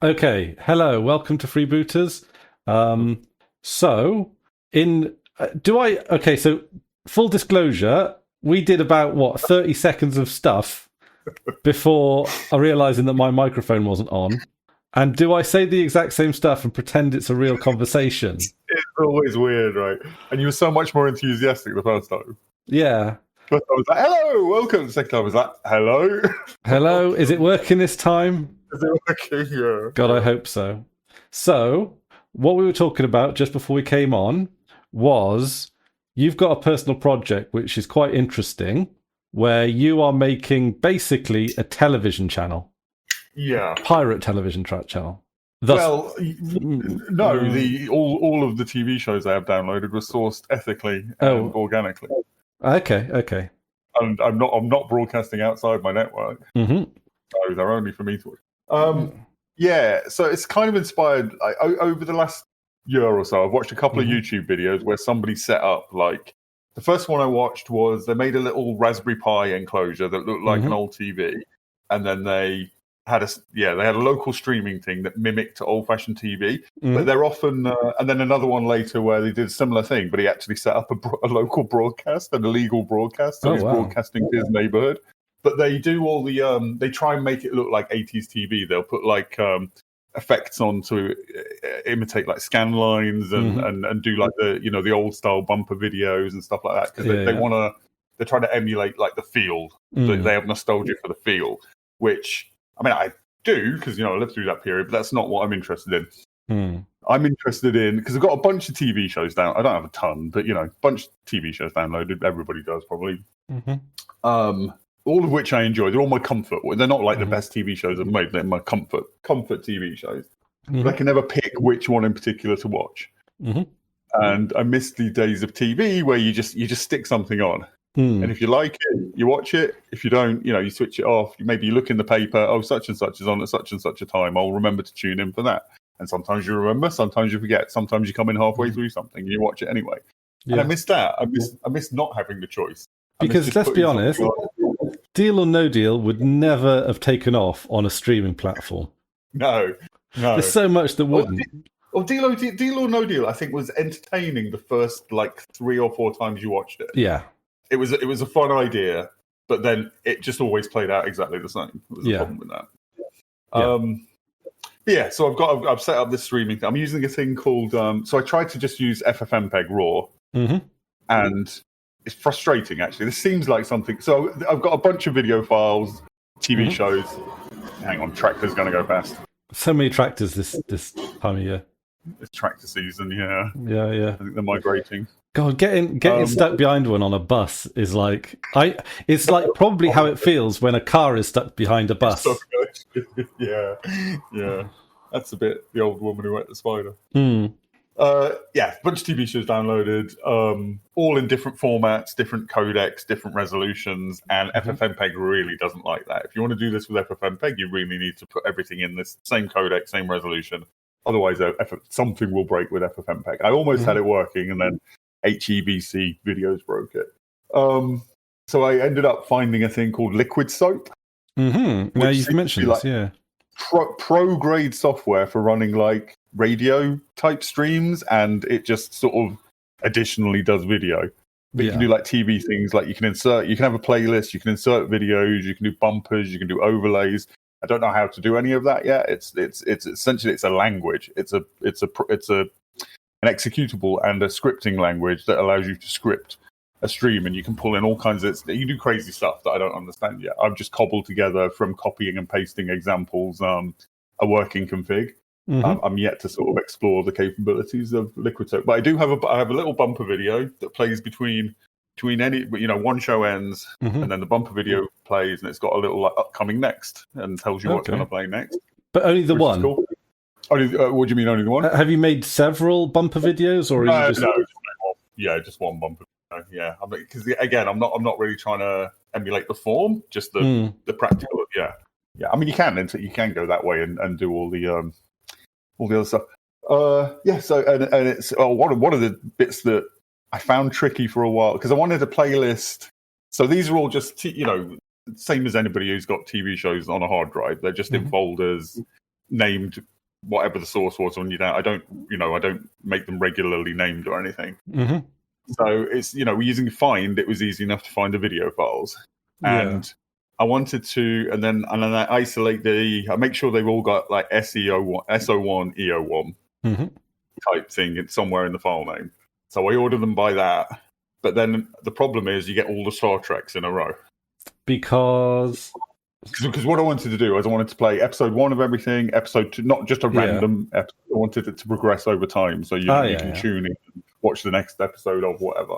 Okay, hello, welcome to Freebooters. So full disclosure, we did about 30 seconds of stuff before I realizing that my microphone wasn't on. And do I say the exact same stuff and pretend it's a real conversation? It's always weird, right? And you were so much more enthusiastic the first time. Yeah. First time I was like, hello, welcome. The second time I was like, hello. Hello, is it working this time? Is it working? Yeah. God, I hope so. So, what we were talking about just before we came on was you've got a personal project which is quite interesting, where you are making basically a television channel. Yeah. Pirate television channel. All of the TV shows I have downloaded were sourced ethically and organically. Okay. And I'm not broadcasting outside my network. Mm-hmm. So they're only for me to watch. Yeah, so it's kind of inspired. Over the last year or so, I've watched a couple of YouTube videos where somebody set up, like, the first one I watched was they made a little Raspberry Pi enclosure that looked like an old TV, and then they had a local streaming thing that mimicked old-fashioned TV. But they're often, and then another one later where they did a similar thing, but he actually set up a local broadcast, an illegal broadcast, so he's broadcasting to his neighborhood. But they do all the, they try and make it look like 80s TV. They'll put like effects on to imitate like scan lines and do like the old style bumper videos and stuff like that, because they're trying to emulate like the feel. They have nostalgia for the feel, which, I mean, I do, because I lived through that period, but that's not what I'm interested in. I'm interested in, because I've got a bunch of TV shows down. I don't have a ton, but a bunch of TV shows downloaded. Everybody does probably. All of which I enjoy. They're all my comfort. They're not like the best TV shows I've made. They're my comfort TV shows. But I can never pick which one in particular to watch. And I miss the days of TV where you just stick something on. And if you like it, you watch it. If you don't, you switch it off. Maybe you look in the paper, oh, such and such is on at such and such a time. I'll remember to tune in for that. And sometimes you remember, sometimes you forget. Sometimes you come in halfway through something and you watch it anyway. And I miss that. I miss not having the choice. Because let's be honest, Deal or No Deal would never have taken off on a streaming platform. No. There's so much that wouldn't. Deal or No Deal, I think, was entertaining the first 3 or 4 times you watched it. Yeah. It was a fun idea, but then it just always played out exactly the same. There's a problem with that. So I've set up this streaming thing. I'm using a thing called so I tried to just use FFmpeg raw, and it's frustrating, actually. This seems like something. So I've got a bunch of video files, TV shows. Hang on, tractor's going to go past. So many tractors this time of year. It's tractor season, yeah. Yeah. I think they're migrating. God, getting stuck behind one on a bus is like it's like probably how it feels when a car is stuck behind a bus. Yeah. That's a bit the old woman who ate the spider. Bunch of TV shows downloaded, all in different formats, different codecs, different resolutions, and FFmpeg really doesn't like that. If you want to do this with FFmpeg, you really need to put everything in this same codec, same resolution. Otherwise, something will break with FFmpeg. I almost had it working, and then HEVC videos broke it. So I ended up finding a thing called Liquid Soap. Now you've mentioned this, yeah. Pro-grade software for running like radio type streams, and it just sort of additionally does video. But you can do like TV things, like you can have a playlist, you can insert videos, you can do bumpers, you can do overlays. I don't know how to do any of that yet. It's essentially it's a language. It's an executable and a scripting language that allows you to script a stream, and you can pull in all kinds of. You can do crazy stuff that I don't understand yet. I've just cobbled together from copying and pasting examples a working config. I'm yet to sort of explore the capabilities of Liquid Soap, but I do have a little bumper video that plays between any, one show ends and then the bumper video plays, and it's got a little like upcoming next and tells you what's going to play next. But only the one. Cool. Only, what do you mean only the one? Have you made several bumper videos, or are you just... No, just one bumper. Yeah, because again, I'm not really trying to emulate the form, just the practical. Yeah. I mean, you can go that way and do all the other stuff. So and it's one of the bits that I found tricky for a while, because I wanted a playlist. So these are all just same as anybody who's got TV shows on a hard drive. They're just in folders named whatever the source was on I don't make them regularly named or anything. Mm-hmm. So it's, we're using Find. It was easy enough to find the video files. And I wanted to, and then I isolate I make sure they've all got like SO1, EO1 type thing somewhere in the file name. So I order them by that. But then the problem is you get all the Star Treks in a row. Because what I wanted to do is I wanted to play episode 1 of everything, episode 2, not just a random episode. I wanted it to progress over time, so you can tune in and watch the next episode of whatever.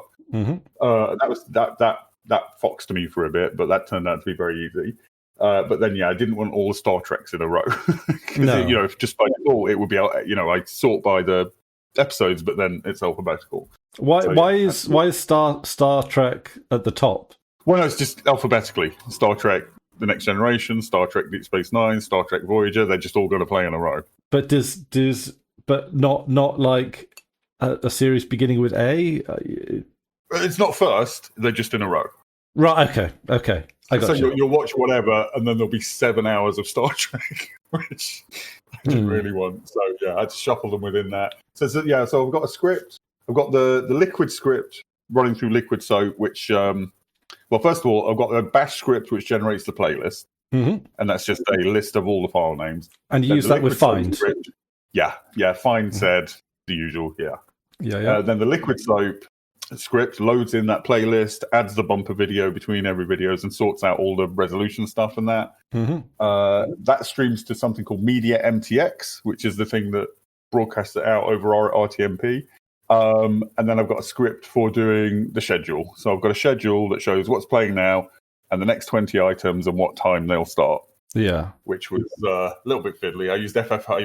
That foxed me for a bit, but that turned out to be very easy. But then, I didn't want all the Star Treks in a row. No. Just by default, it would be, I sort by the episodes, but then it's alphabetical. Why is Star Trek at the top? Well, no, it's just alphabetically. Star Trek The Next Generation, Star Trek Deep Space Nine, Star Trek Voyager, they're just all going to play in a row. But not like a series beginning with A? It's not first, they're just in a row. Right, okay. I got you. You'll watch whatever, and then there'll be 7 hours of Star Trek, which I didn't really want. So, I had to shuffle them within that. So I've got a script. I've got the Liquid script running through Liquid Soap, which... well, first of all, I've got a bash script which generates the playlist, and that's just a list of all the file names. And you use that with Find? Script, Find said the usual, Yeah. Then the Liquid Soap script loads in that playlist, adds the bumper video between every videos, and sorts out all the resolution stuff and that. That streams to something called Media MTX, which is the thing that broadcasts it out over our RTMP. And then I've got a script for doing the schedule. So I've got a schedule that shows what's playing now and the next 20 items and what time they'll start. Yeah. Which was a little bit fiddly. I'm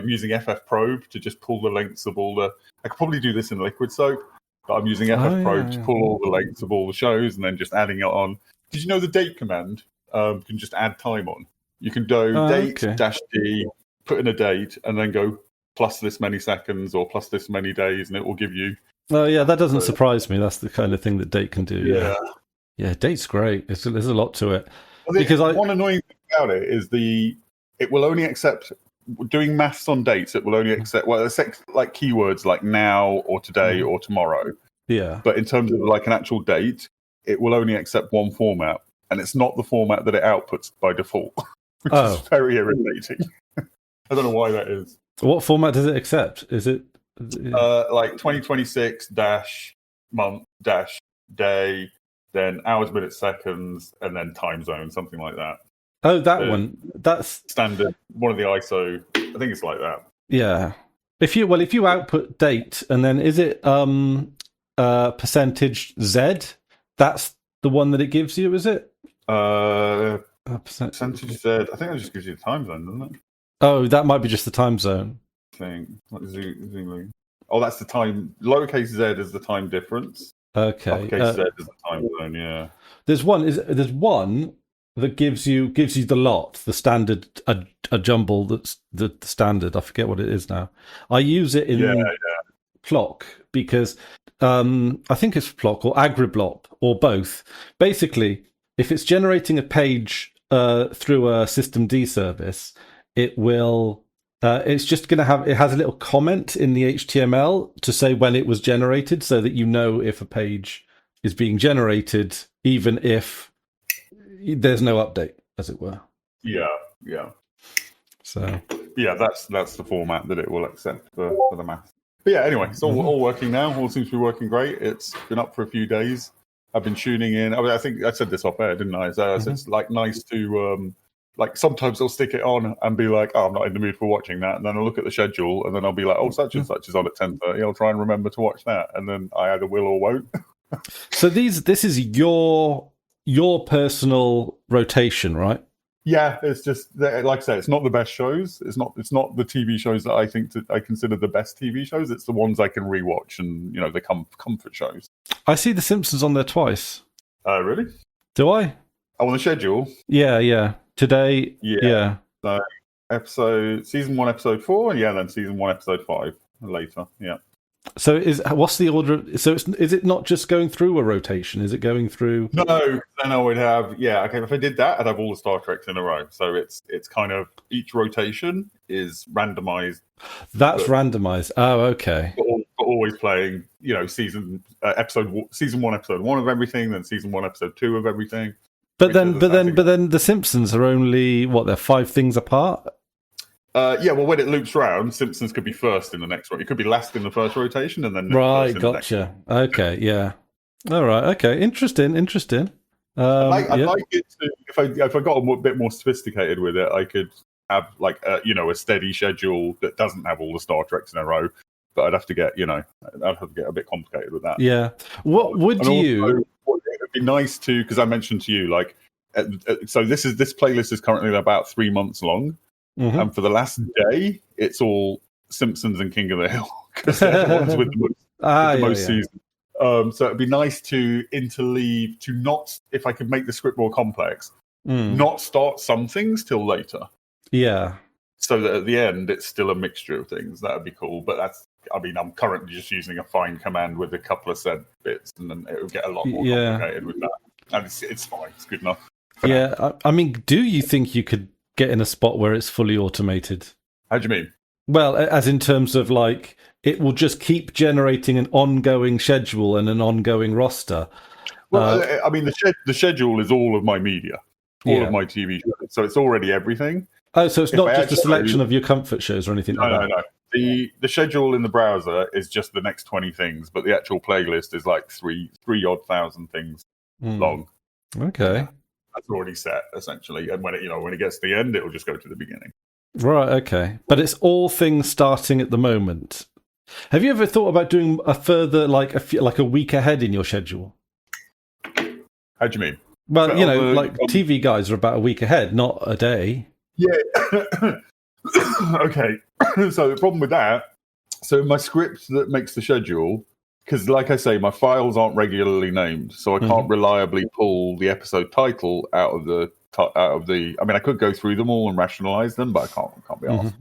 using FF Probe to just pull the lengths of all the... I could probably do this in Liquid Soap, but I'm using FF Probe to pull all the lengths of all the shows and then just adding it on. Did you know the date command can just add time on? You can do date-d, put in a date, and then go plus this many seconds or plus this many days, and it will give you... Oh, yeah, that doesn't surprise me. That's the kind of thing that Date can do. Yeah, Date's great. There's a lot to it. One annoying thing about it is it will only accept... Doing maths on dates, it will only accept... Well, it's like keywords like now or today or tomorrow. Yeah. But in terms of like an actual date, it will only accept one format, and it's not the format that it outputs by default, which is very irritating. I don't know why that is. What format does it accept? Is it like 2026 -month -day, then hours, minutes, seconds, and then time zone, something like that. Oh, that one. That's standard. One of the ISO. I think it's like that. Yeah. If you output date and then is it percentage Z? That's the one that it gives you, is it? Percentage Z. I think it just gives you the time zone, doesn't it? Oh, that might be just the time zone. Oh, that's the time. Lowercase z is the time difference. Okay. Uppercase z is the time zone. Yeah. There's one that gives you the lot, the standard, a jumble that's the standard. I forget what it is now. I use it in Plock because I think it's Plock or Agriblop or both. Basically, if it's generating a page through a systemd service, it will. It's just going to have. It has a little comment in the HTML to say when it was generated, so that you know if a page is being generated, even if there's no update, as it were. Yeah. So that's the format that it will accept for the math. But yeah, anyway, it's all working now. All seems to be working great. It's been up for a few days. I've been tuning in. I think I said this off air, didn't I? So it's like nice to. Like sometimes I'll stick it on and be like, I'm not in the mood for watching that. And then I'll look at the schedule and then I'll be like, such and such is on at 10:30. I'll try and remember to watch that. And then I either will or won't. So this is your personal rotation, right? Yeah, it's just like I say, it's not the best shows. It's not the TV shows that I consider the best TV shows. It's the ones I can rewatch and they comfort shows. I see The Simpsons on there twice. Really? Do I? On the schedule? Yeah. Today, yeah. So season 1, episode 4, and then season 1, episode 5 later. Yeah. So what's the order? So is it not just going through a rotation? Is it going through? No, then I would have okay. If I did that, I'd have all the Star Treks in a row. So it's kind of each rotation is randomized. That's randomized. Oh, okay. But always playing, season 1, episode 1 of everything, then season 1, episode 2 of everything. But then the Simpsons are only they're 5 things apart. Yeah, well, when it loops round, Simpsons could be first in the next one. It could be last in the first rotation, and then right. Gotcha. Okay, yeah. All right. Okay. Interesting. I'd like it to. If I got a bit more sophisticated with it, I could have a steady schedule that doesn't have all the Star Treks in a row. But I'd have to get I'd have to get a bit complicated with that. Yeah. What would you? It'd be nice to, because I mentioned to you so this playlist is currently about 3 months long. Mm-hmm. And for the last day, it's all Simpsons and King of the Hill because they're the ones with the most seasons. So it'd be nice to interleave, to not, if I could make the script more complex, not start some things till later. Yeah. So that at the end, it's still a mixture of things. That would be cool. But I'm currently just using a find command with a couple of said bits, and then it would get a lot more complicated with that. And it's fine. It's good enough. Yeah. I mean, do you think you could get in a spot where it's fully automated? How do you mean? Well, as in terms of it will just keep generating an ongoing schedule and an ongoing roster. Well, I mean, the schedule is all of my media, all of my TV shows, so it's already everything. Oh, so it's not just a selection of your comfort shows or anything like that? No. The schedule in the browser is just the next 20 things, but the actual playlist is like 3,000 odd things long. Okay. That's already set, essentially. And when it gets to the end, it will just go to the beginning. Right, okay. But it's all things starting at the moment. Have you ever thought about doing a further, a week ahead in your schedule? How do you mean? Well, TV guys are about a week ahead, not a day. Yeah. Okay. So the problem with that, my script that makes the schedule, because like I say, my files aren't regularly named, so I can't reliably pull the episode title out of the. I mean, I could go through them all and rationalize them, but I can't be asked.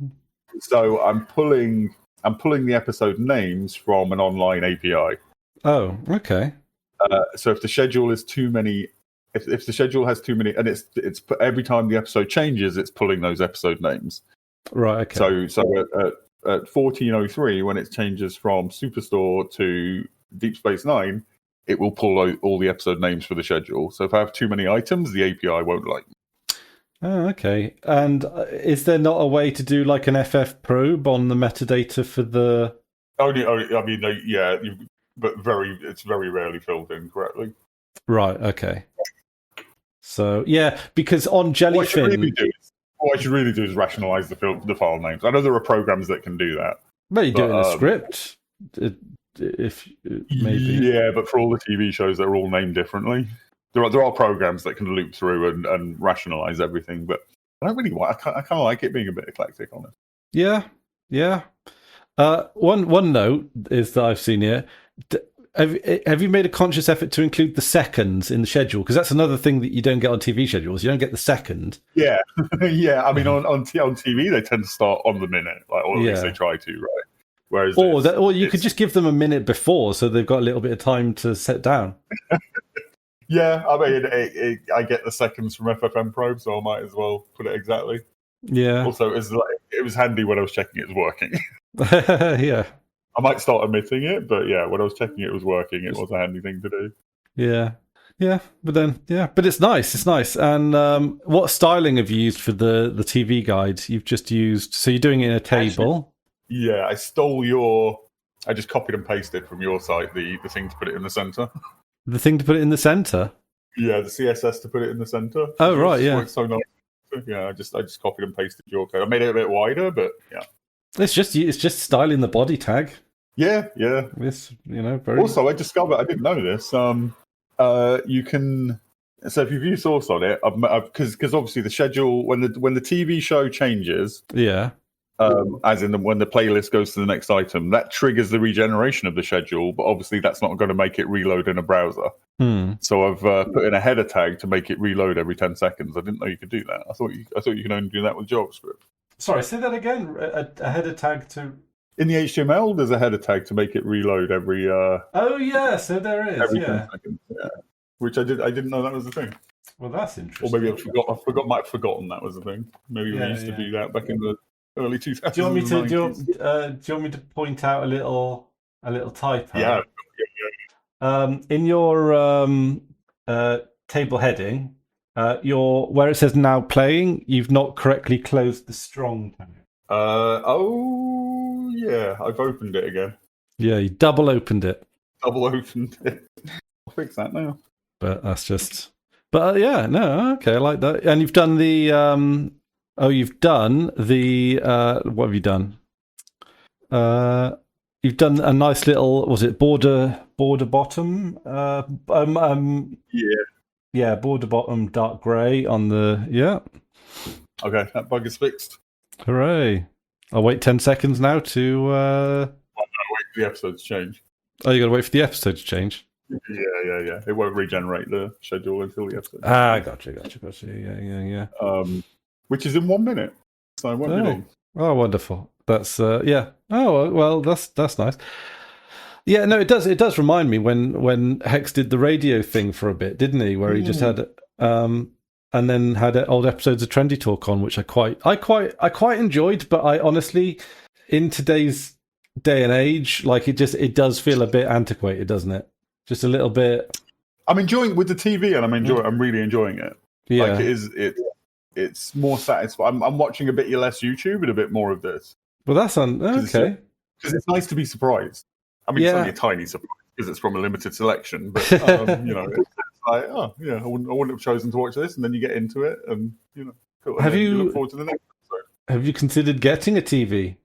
So I'm pulling the episode names from an online API. Oh, okay. So if the schedule is too many, if the schedule has too many, and it's every time the episode changes, it's pulling those episode names. Right. Okay. So at 1403, when it changes from Superstore to Deep Space Nine, it will pull all the episode names for the schedule. So if I have too many items, the API won't like me. Oh, okay. And is there not a way to do like an FF probe on the metadata for the? Only I mean, yeah, but it's very rarely filled in correctly. Right. Okay. So yeah, because on Jellyfin, what I should really do is rationalize the file names. I know there are programs that can do that. Well, you do it in a script. If maybe, yeah, but for all the TV shows, they're all named differently. There are programs that can loop through and rationalize everything, but I don't really want. I kind of like it being a bit eclectic on it. Yeah. One note is that I've seen here. Have you made a conscious effort to include the seconds in the schedule? Because that's another thing that you don't get on TV schedules. You don't get the second. Yeah, yeah. I mean, on TV, they tend to start on the minute, or at least they try to, right? Whereas or you could just give them a minute before, so they've got a little bit of time to set down. Yeah, I mean, I get the seconds from FFM Probe, so I might as well put it exactly. Yeah. Also, it was handy when I was checking it was working. Yeah. I might start omitting it, but yeah, when I was checking it was working, it was a handy thing to do. Yeah, but it's nice. It's nice. And what styling have you used for the TV guide? You've just used, so you're doing it in a table. Yeah, I just copied and pasted from your site the thing to put it in the center. The thing to put it in the center? Yeah, the CSS to put it in the center. Oh, right, yeah. Works so nice. Yeah, I just copied and pasted your code. I made it a bit wider, but yeah. It's just styling the body tag. Yeah. It's, very... Also, I discovered, I didn't know this, you can... So if you view source on it, because obviously the schedule, when the TV show changes... Yeah. As in when the playlist goes to the next item, that triggers the regeneration of the schedule, but obviously that's not going to make it reload in a browser. So I've put in a header tag to make it reload every 10 seconds. I didn't know you could do that. I thought you could only do that with JavaScript. Sorry, say that again. A header tag to... in the HTML, there's a header tag to make it reload every. Oh yeah, so there is. Every Yeah. 10 seconds. Yeah. Which I didn't know that was a thing. Well, that's interesting. Or maybe might have forgotten that was a thing. Maybe we used to do that back in the early 2000s. Do you want me to? Do you want me to point out a little typo? Yeah. In your table heading, where it says now playing, you've not correctly closed the strong tag. Oh yeah, I've opened it again. Yeah, you double opened it. Double opened it. I'll fix that now. But that's just. But yeah, no, okay, I like that. And you've done the. You've done the. What have you done? You've done a nice little. Was it border bottom? Yeah, border bottom dark grey on the. Yeah. Okay, that bug is fixed. Hooray! I'll wait 10 seconds now to. Wait for the episodes change. Oh, you got to wait for the episode to change. Yeah. It won't regenerate the schedule until the episode. Gotcha. Yeah. Which is in 1 minute. So I won't be long. Oh, wonderful. That's yeah. Oh well, that's nice. Yeah, no, it does remind me when Hex did the radio thing for a bit, didn't he? Where he just had and then had old episodes of Trendy Talk on, which I quite enjoyed. But I honestly, in today's day and age, like it does feel a bit antiquated, doesn't it? Just a little bit. I'm enjoying with the TV, and I'm really enjoying it. Yeah, like it's more satisfying. I'm watching a bit less YouTube and a bit more of this. Well, that's okay. Because it's nice to be surprised. I mean, it's only a tiny surprise because it's from a limited selection, but it's like, oh yeah, I wouldn't have chosen to watch this, and then you get into it, and cool. Have you look forward to the next episode? Have you considered getting a TV?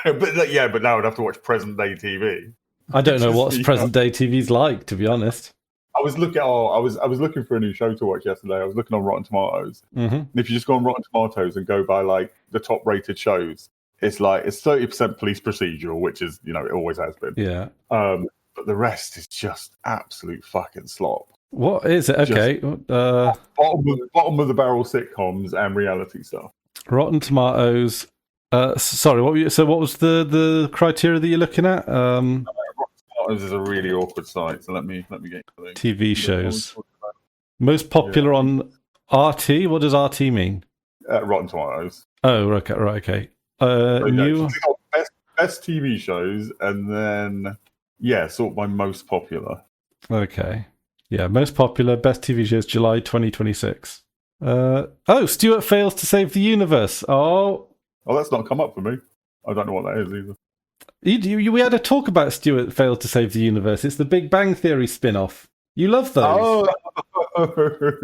but now I'd have to watch present day TV. I don't know what present day TV's like, to be honest. I was looking for a new show to watch yesterday. I was looking on Rotten Tomatoes, and if you just go on Rotten Tomatoes and go by like the top rated shows, it's 30% police procedural, which is it always has been. Yeah. But the rest is just absolute fucking slop. What is it? Okay. Bottom of the barrel sitcoms and reality stuff. Rotten Tomatoes. Sorry, what was the criteria that you're looking at? Rotten Tomatoes is a really awkward site, so let me get TV shows. Most popular on RT. What does RT mean? Rotten Tomatoes. Oh, right, okay. New best TV shows, and then sort by most popular. Okay, yeah, most popular best TV shows, July 2026. Stuart fails to save the universe. Oh, that's not come up for me. I don't know what that is either. We had a talk about Stuart failed to save the universe. It's the Big Bang Theory spin-off. You love those.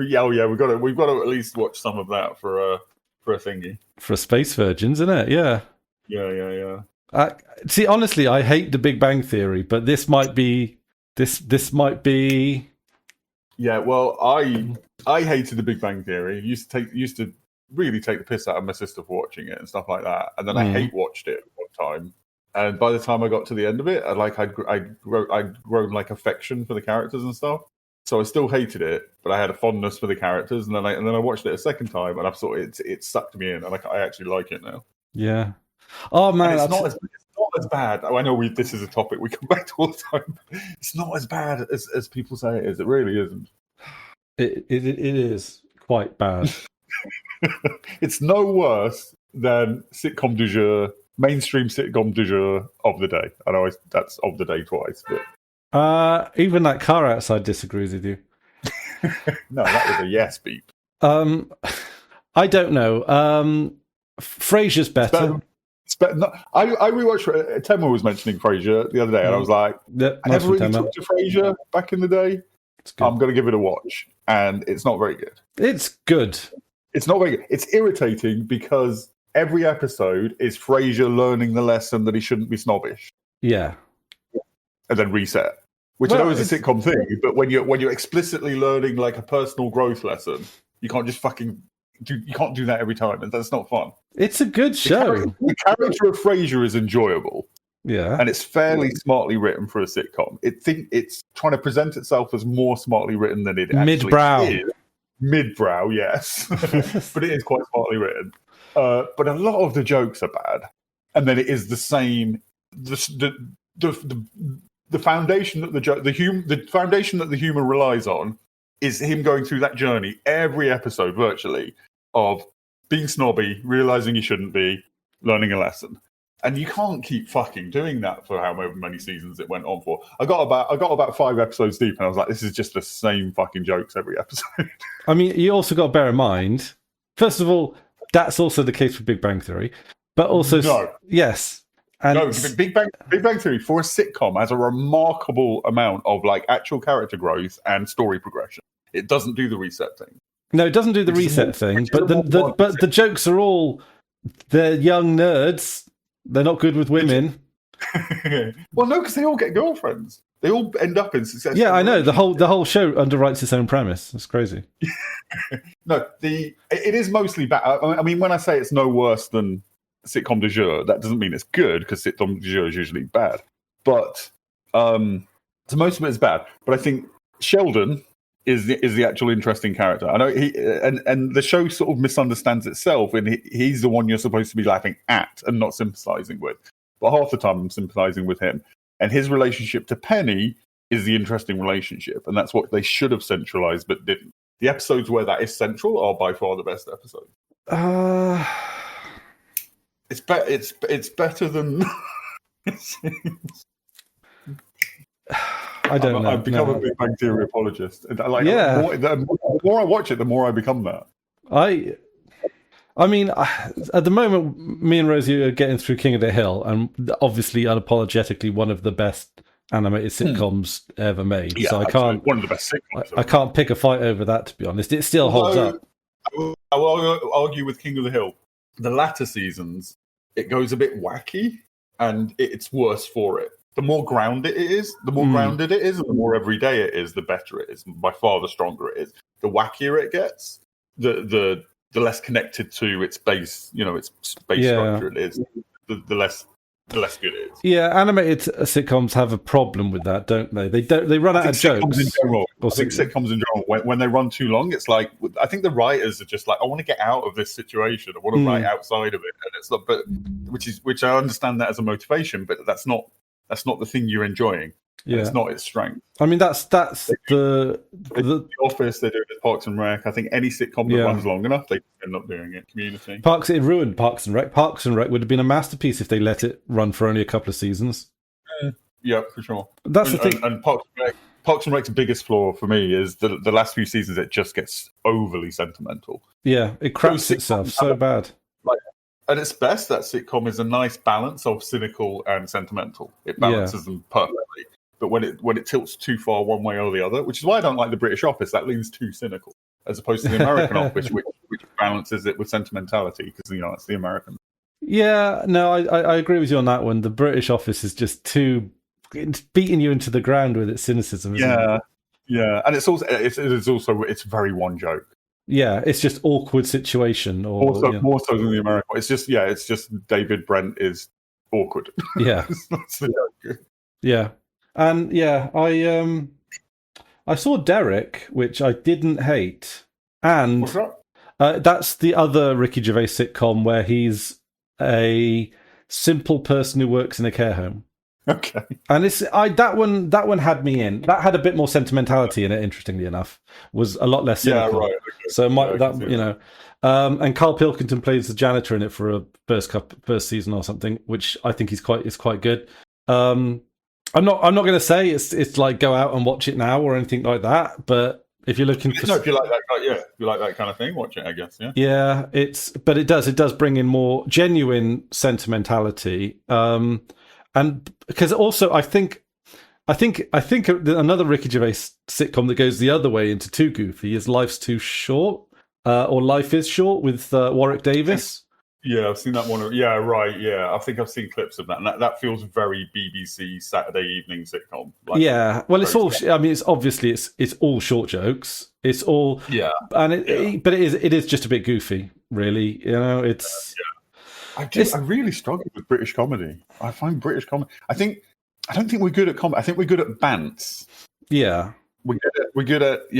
Yeah. We've got to at least watch some of that for a thingy. For Space Virgins, isn't it? Yeah. Yeah. See, honestly, I hate the Big Bang Theory, but this might be. Yeah, well, I hated the Big Bang Theory. Used to really take the piss out of my sister for watching it and stuff like that, and then I hate watched it one time. And by the time I got to the end of it, I'd grown like affection for the characters and stuff. So I still hated it, but I had a fondness for the characters, and then I watched it a second time, and I thought it sucked me in, and I actually like it now. Yeah. Oh man, it's not as bad. Oh, I know this is a topic we come back to all the time. It's not as bad as people say it is. It really isn't. It is quite bad. It's no worse than sitcom du jour, mainstream sitcom du jour of the day. I know that's of the day twice, but even that car outside disagrees with you. No, that was a yes beep. I don't know. Frasier's better. I rewatched. Temma was mentioning Frasier the other day, and I was like, I never really talked to Frasier back in the day. I'm going to give it a watch, and it's not very good. It's good. It's not very good. It's irritating because every episode is Frasier learning the lesson that he shouldn't be snobbish. Yeah, and then reset, which I know is a sitcom thing. But when you're explicitly learning like a personal growth lesson, you can't just you can't do that every time, and that's not fun. It's a good show. The character of Frasier is enjoyable. Yeah. And it's fairly smartly written for a sitcom. It's trying to present itself as more smartly written than it actually is. Mid-brow, yes. But it is quite smartly written. But a lot of the jokes are bad. and then it is the same. The foundation that the foundation that the humor relies on is him going through that journey every episode, virtually, of being snobby, realizing you shouldn't be, learning a lesson. And you can't keep fucking doing that for however many seasons it went on for. I got about 5 episodes deep, and I was like, this is just the same fucking jokes every episode. I mean, you also got to bear in mind, first of all, that's also the case for Big Bang Theory, but also yes. And no, Big Bang Theory for a sitcom has a remarkable amount of like actual character growth and story progression. It doesn't do the reset thing. No, it doesn't do the reset thing. But the jokes are all, they're young nerds. They're not good with women. Well, no, because they all get girlfriends. They all end up in successful. Yeah, I know. The whole show underwrites its own premise. It's crazy. No, it is mostly bad. I mean, when I say it's no worse than sitcom du jour, that doesn't mean it's good, because sitcom du jour is usually bad. But so most of it is bad. But I think Sheldon is the actual interesting character. I know and the show sort of misunderstands itself, and he's the one you're supposed to be laughing at and not sympathizing with. But half the time I'm sympathizing with him. And his relationship to Penny is the interesting relationship, and that's what they should have centralized but didn't. The episodes where that is central are by far the best episodes. It's better than. I don't know. I've become a Big Bang Theory apologist. Like, yeah. The more I watch it, the more I become that. I mean, at the moment, me and Rosie are getting through King of the Hill, and obviously, unapologetically, one of the best animated sitcoms ever made. Yeah, so I can't. One of the best sitcoms. I can't pick a fight over that, to be honest. It still holds up. I will argue with King of the Hill. The latter seasons, it goes a bit wacky, and it's worse for it. The more grounded it is, and the more everyday it is, the better it is. By far, the stronger it is. The wackier it gets, the less connected to its base, its base structure it is. The less good it is. Yeah, animated sitcoms have a problem with that, don't they? They run out of jokes. I think sitcoms in general, when they run too long, it's like, I think the writers are just like, I want to get out of this situation. I want to write outside of it, and it's not. But which I understand that as a motivation, but that's not the thing you're enjoying. Yeah, it's not its strength. I mean, that's the Office. They do it with Parks and Rec. I think any sitcom that runs long enough, they end up doing it. Community. It ruined Parks and Rec. Parks and Rec would have been a masterpiece if they let it run for only a couple of seasons. Yeah, for sure. That's the thing. And Parks and Rec's biggest flaw for me is the last few seasons. It just gets overly sentimental. Yeah, it craps itself so bad. At its best, that sitcom is a nice balance of cynical and sentimental. It balances them perfectly. But when it tilts too far one way or the other, which is why I don't like the British Office, that leans too cynical, as opposed to the American Office, which balances it with sentimentality, because it's the American. Yeah, no, I agree with you on that one. The British Office is just too beating you into the ground with its cynicism. Isn't it? Yeah, and it's very one joke. Yeah, it's just awkward situation. More so than the American. It's just David Brent is awkward. Yeah, that's the joke. Yeah. And I saw Derek, which I didn't hate, and what's that? That's the other Ricky Gervais sitcom where he's a simple person who works in a care home. Okay, and that one had me in. That had a bit more sentimentality in it. Interestingly enough, was a lot less cynical. Yeah, right. Okay. So and Carl Pilkington plays the janitor in it for a first season or something, which I think is quite good. I'm not going to say it's like go out and watch it now or anything like that, but if you're looking for if you like that, if you like that kind of thing, watch it. I guess, yeah. Yeah, it does bring in more genuine sentimentality, and because also I think another Ricky Gervais sitcom that goes the other way into too goofy is Life's Too Short, or Life is Short with Warwick Davis. Yeah, I've seen that one. Yeah, right. Yeah, I think I've seen clips of that, and that feels very BBC Saturday evening sitcom. Well, it's all. I mean, it's all short jokes. It's all. Yeah, and but it is just a bit goofy, really. It's. I really struggle with British comedy. I find British comedy. I don't think we're good at comedy. I think we're good at bants. Yeah, we're good at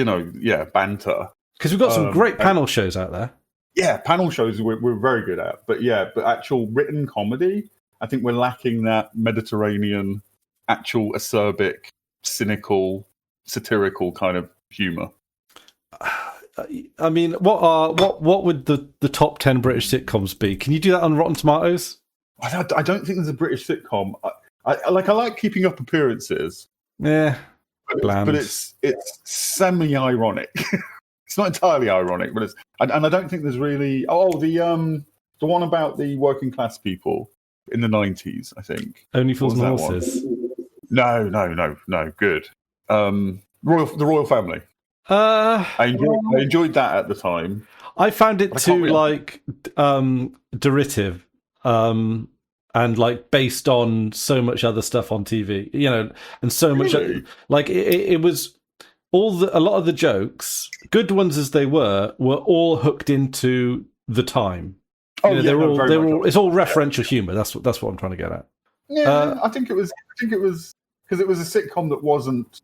banter. Because we've got some great panel shows out there. Yeah, panel shows we're very good at, but actual written comedy, I think we're lacking that Mediterranean, actual acerbic, cynical, satirical kind of humor. I mean, what would the top 10 British sitcoms be? Can you do that on Rotten Tomatoes? I don't think there's a British sitcom. I like Keeping Up Appearances. Yeah, but it's semi-ironic. It's not entirely ironic, but and I don't think there's really. The one about the working class people in the 90s, I think. Only Fools and Horses. No. Good. The Royal Family. I enjoyed that at the time. I found it too derivative, and like based on so much other stuff on TV, and so much like it was a lot of the jokes, good ones as they were all hooked into the time. It's all referential humor. That's what I'm trying to get at. Yeah, I think it was because it was a sitcom that wasn't.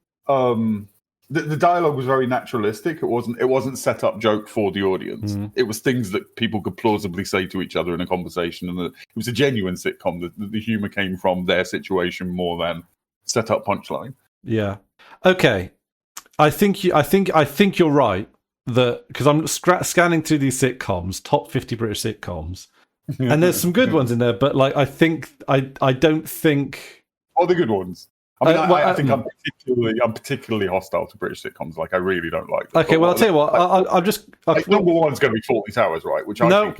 The dialogue was very naturalistic. It wasn't set up joke for the audience. Mm. It was things that people could plausibly say to each other in a conversation, and it was a genuine sitcom. The humor came from their situation more than set up punchline. Yeah. Okay. I think you're right. Because I'm scanning through these sitcoms, top 50 British sitcoms, and there's some good ones in there. But like, I don't think. Oh, the good ones. I mean, I think I'm particularly hostile to British sitcoms. Like, I really don't like them. Okay, well, I'll tell you what. Number one's going to be 40 Towers, right? Which no,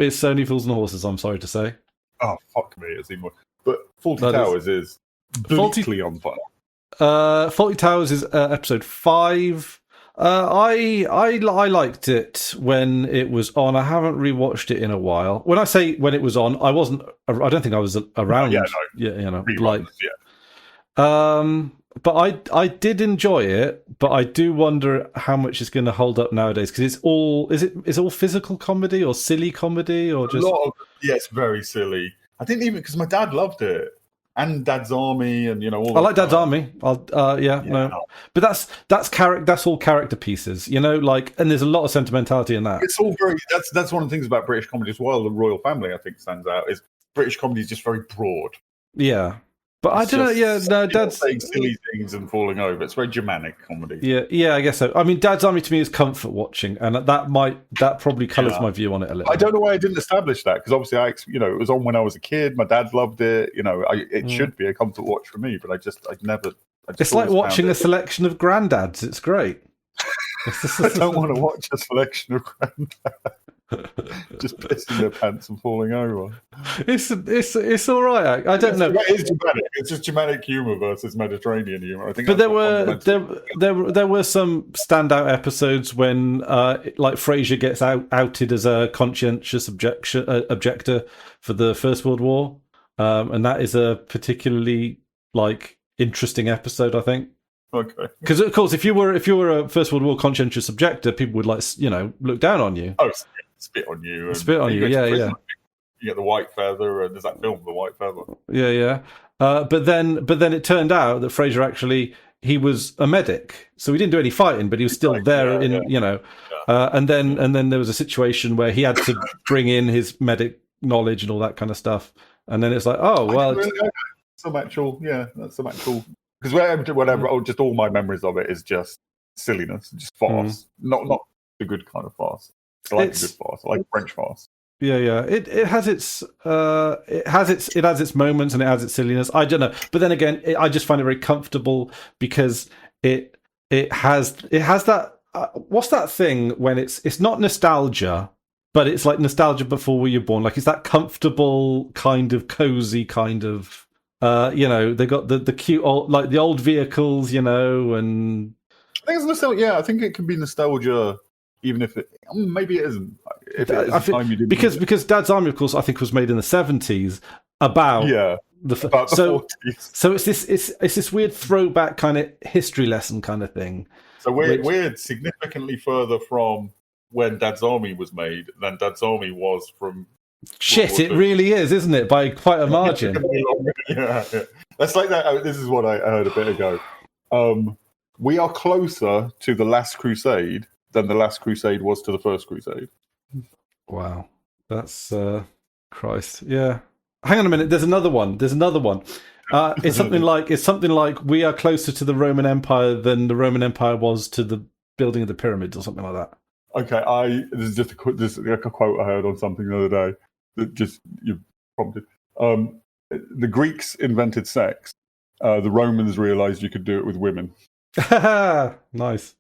it's Only Fools and Horses. I'm sorry to say. Oh, fuck me, it's even more. But 40 Towers is bleakly on fire. 40 Towers is episode 5. I liked it when it was on. I haven't rewatched it in a while. When I say when it was on, I don't think I was around. But I did enjoy it. But I do wonder how much it's going to hold up nowadays, because it's all physical comedy or silly comedy or just it's very silly. I didn't even, because my dad loved it. And Dad's Army, and all. I like Dad's Army. No, but that's all character pieces, like, and there's a lot of sentimentality in that. It's all very. That's one of the things about British comedy as well. The Royal Family, I think, stands out. Is British comedy is just very broad. Yeah, but I don't know. Yeah, no, Dad's saying silly things and falling over. It's very Germanic comedy. Yeah, I guess so. I mean, Dad's Army to me is comfort watching, and that probably colours my view on it a little. I don't know why I didn't establish that, because obviously it was on when I was a kid. My dad loved it. It should be a comfort watch for me, but I never. It's like watching a selection of Granddads. It's great. I don't want to watch a selection of Granddads just pissing their pants and falling over. It's all right. I don't know. It is Germanic. It's just Germanic humour versus Mediterranean humour. I think. But there were some standout episodes when like Frasier gets outed as a conscientious objector for the First World War, and that is a particularly like interesting episode, I think. Okay. Because of course, if you were a First World War conscientious objector, people would look down on you. Oh, spit on you. Spit on you. Yeah. You get the white feather, and there's that film, The White Feather. Yeah. But then it turned out that Frasier he was a medic, so he didn't do any fighting, but he was still there. And then there was a situation where he had to bring in his medic knowledge and all that kind of stuff. And then it's like, oh well, that's some actual. Because whatever, just all my memories of it is just silliness, just farce. Not the good kind of farce. I like a good farce. I like French farce. Yeah. It has its moments, and it has its silliness. I don't know, but then again, I just find it very comfortable because it has that. What's that thing when it's not nostalgia, but it's like nostalgia before you were born. Like it's that comfortable kind of cozy kind of. They got the cute old, like the old vehicles, and I think it's nostalgia. Yeah, I think it can be nostalgia, even if maybe it isn't. Because Dad's Army, of course, I think was made in the 70s about the 40s. So it's this weird throwback kind of history lesson kind of thing. So we're significantly further from when Dad's Army was made than Dad's Army was from. Shit, it really is, isn't it? By quite a margin. Yeah. That's like that. This is what I heard a bit ago. We are closer to the Last Crusade than the Last Crusade was to the First Crusade. Wow, that's Christ. Yeah, hang on a minute. There's another one. It's something like we are closer to the Roman Empire than the Roman Empire was to the building of the pyramids, or something like that. Okay, this is just a quote I heard on something the other day that just you prompted. The Greeks invented sex. The Romans realized you could do it with women. Nice.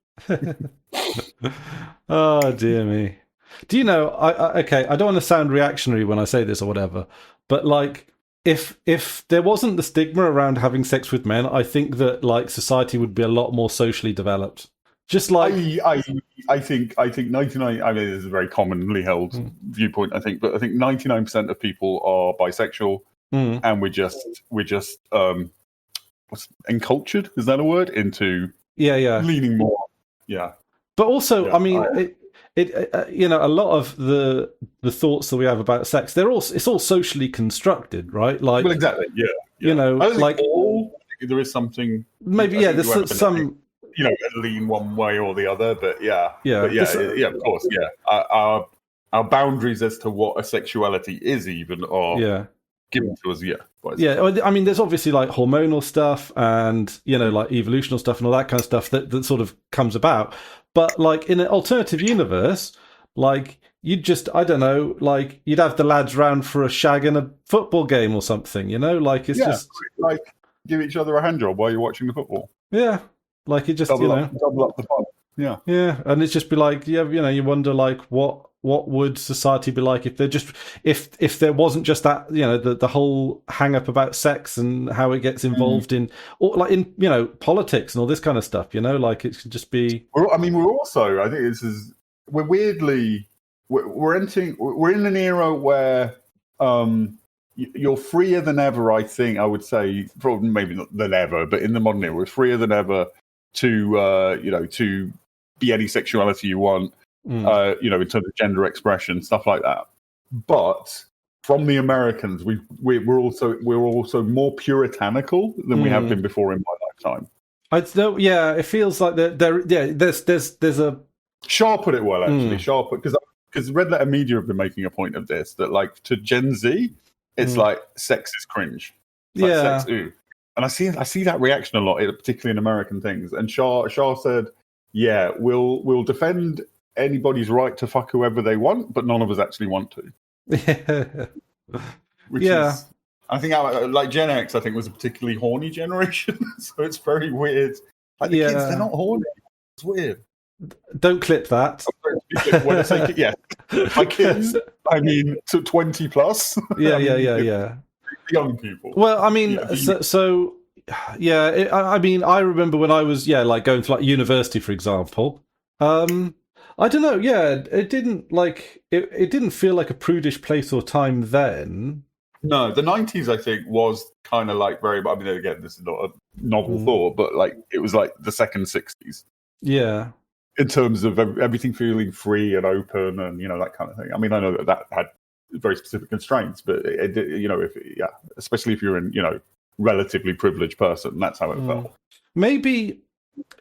Oh dear me. Do you know? I don't want to sound reactionary when I say this or whatever, but like, if there wasn't the stigma around having sex with men, I think that like society would be a lot more socially developed. Just like I think 99. I mean, this is a very commonly held viewpoint. I think, but I think 99% of people are bisexual, and we're just what's encultured? Is that a word? Into leaning more. Yeah, but also, I mean, a lot of the thoughts that we have about sex, it's all socially constructed, right? Like, well, exactly. Yeah. You know, I don't like think there is something. Maybe there's some. Lean one way or the other, but of course, our boundaries as to what a sexuality is even are given to us, I mean, there's obviously like hormonal stuff and like evolutional stuff and all that kind of stuff that sort of comes about, but like in an alternative universe, like you'd just, I don't know, like you'd have the lads round for a shag and a football game or something, like it's just like give each other a hand job while you're watching the football. Like it just double up the fun. And it's just be like, you wonder like what would society be like if there wasn't just that, the whole hang up about sex and how it gets involved in, or like in politics and all this kind of stuff, like it could just be. I think we're in an era where you're freer than ever. I think I would say, probably maybe not than ever, but in the modern era, we're freer than ever to be any sexuality you want, in terms of gender expression, stuff like that. But from the Americans, we're also more puritanical than we have been before in my lifetime. It feels like there's a. Shaw put it well, actually. Shaw put, because Red Letter Media have been making a point of this, that like to Gen Z, it's like sex is cringe. It's like sex, ooh. And I see that reaction a lot, particularly in American things. And Shaw said, we'll defend anybody's right to fuck whoever they want, but none of us actually want to. Which is, I think, like Gen X, I think, was a particularly horny generation. So it's very weird. Like the kids, they're not horny. It's weird. Don't clip that. When I say my kids, I mean to 20 plus. Yeah. Young people. Well, I mean, I mean, I remember when I was like going to like university, for example. I don't know. It didn't it didn't feel like a prudish place or time then. No, the 90s, I think, was kind of like very. I mean, again, this is not a novel thought, but like it was like the second 60s. Yeah. In terms of everything feeling free and open and that kind of thing. I mean, I know that had very specific constraints, but especially if you're in relatively privileged person, that's how it felt. Maybe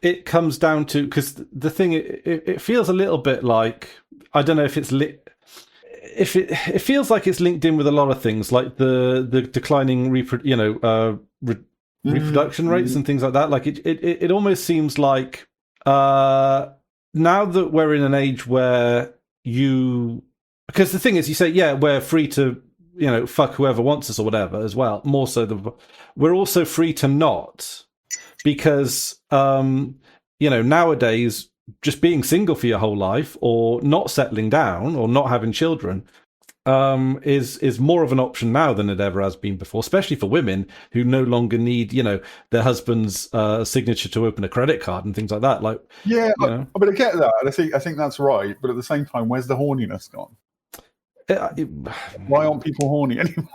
it comes down to, because the thing, it feels a little bit like, I don't know if it's it feels like it's linked in with a lot of things, like the declining reproduction rates and things like that. Like it almost seems like now that we're in an age where because the thing is, you say, we're free to, fuck whoever wants us or whatever as well. More so than we're also free to not, because, nowadays, just being single for your whole life or not settling down or not having children is more of an option now than it ever has been before, especially for women who no longer need, their husband's signature to open a credit card and things like that. Like, but I get that, and I think that's right. But at the same time, where's the horniness gone? Why aren't people horny anymore?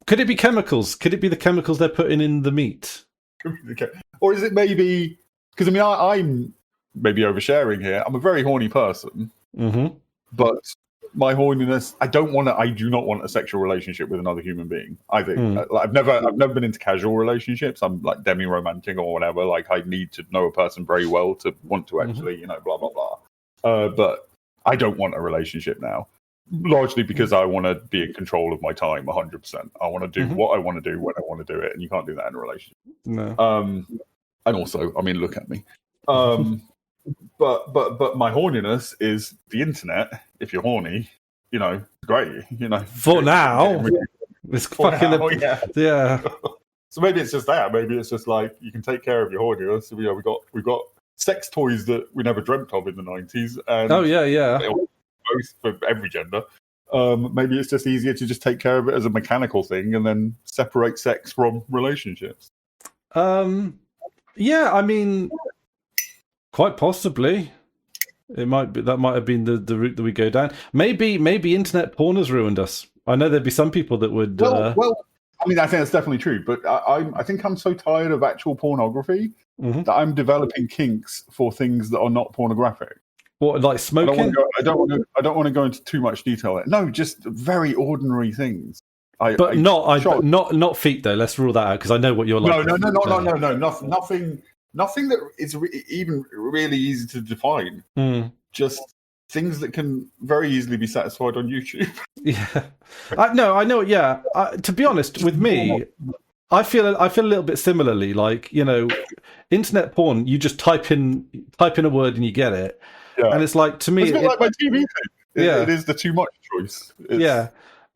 Could it be chemicals? Could it be the chemicals they're putting in the meat? Or is it maybe, because I mean, I'm maybe oversharing here. I'm a very horny person, but my horniness, I do not want a sexual relationship with another human being. I think I've never been into casual relationships. I'm like demi-romantic or whatever. Like I need to know a person very well to want to actually, blah blah blah. But I don't want a relationship now. largely because I want to be in control of my time 100%. I want to do what I want to do when I want to do it, and you can't do that in a relationship. No. And also, I mean, look at me. But my horniness is the internet. If you're horny, great. For now, it's fucking yeah. So maybe it's just that. Maybe it's just like you can take care of your horniness. So, we've got sex toys that we never dreamt of in the 90s. And both for every gender. Maybe it's just easier to just take care of it as a mechanical thing and then separate sex from relationships. Yeah, I mean, quite possibly. That might have been the route that we go down. Maybe internet porn has ruined us. I know there'd be some people that would. Well, I mean, I think that's definitely true. But I think I'm so tired of actual pornography that I'm developing kinks for things that are not pornographic. What, like smoking? I don't want to go into too much detail. No, just very ordinary things. Not feet though. Let's rule that out because I know what you're like. No. Nothing that is even really easy to define. Just things that can very easily be satisfied on YouTube. Yeah, I know. Yeah, to be honest, with me, I feel a little bit similarly. Like internet porn, you just type in a word and you get it. Yeah. And it's like, to me, it's a bit like my TV thing. It is the too much choice.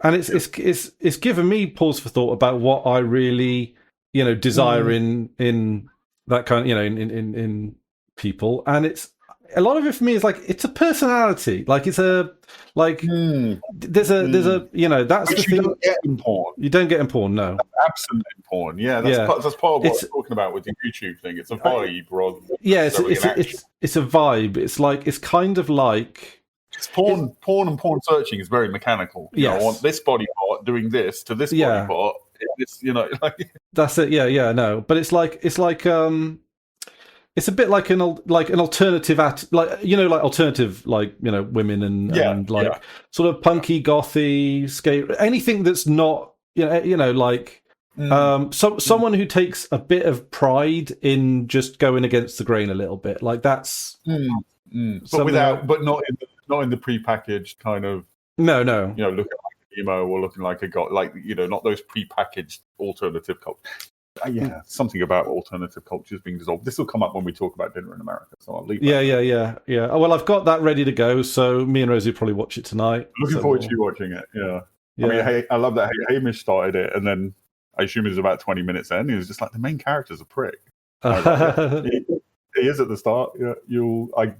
And it's given me pause for thought about what I really desire in that kind of in people, and it's a lot of it for me is like it's a personality, like it's a there's a that's which the thing you don't get in porn. You don't get in porn, no. Absolutely in porn, that's part of what I'm talking about with the YouTube thing. It's a vibe rather than it's a vibe. It's kind of like porn and porn searching is very mechanical. I want this body part doing this to this body part. It's that's it. No, but it's a bit like an alternative alternative women and sort of punky, gothy, skate, anything that's not someone who takes a bit of pride in just going against the grain a little bit, like that's but not in the prepackaged kind of looking like emo or looking like a god, not those prepackaged alternative culture. Something about alternative cultures being dissolved. This will come up when we talk about Dinner in America, so I'll leave that. Yeah. Oh, well, I've got that ready to go, so me and Rosie will probably watch it tonight. Looking forward to you watching it, I mean, I love that Hamish started it, and then I assume it was about 20 minutes in. He was just like, the main character's a prick. He is at the start. I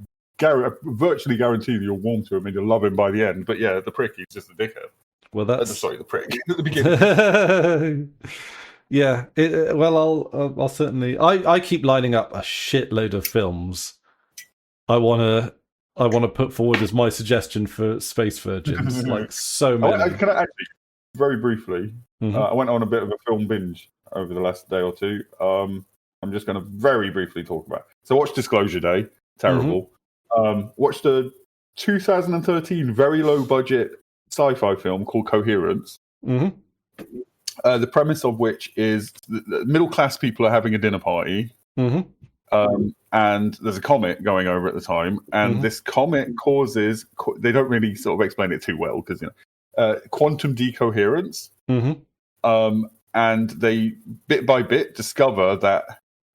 virtually guarantee that you'll warm to him and you'll love him by the end. But the prick, he's just a dickhead. Well, that's... sorry, the prick at the beginning. Yeah, I'll certainly. I keep lining up a shitload of films. I want to put forward as my suggestion for Space Virgins, like so many. Can I actually, very briefly, I went on a bit of a film binge over the last day or two. I'm just going to very briefly talk about it. So, watch Disclosure Day. Terrible. Watched a 2013 very low budget sci-fi film called Coherence. The premise of which is the middle class people are having a dinner party, and there's a comet going over at the time, and this comet causes, they don't really sort of explain it too well because quantum decoherence, and they bit by bit discover that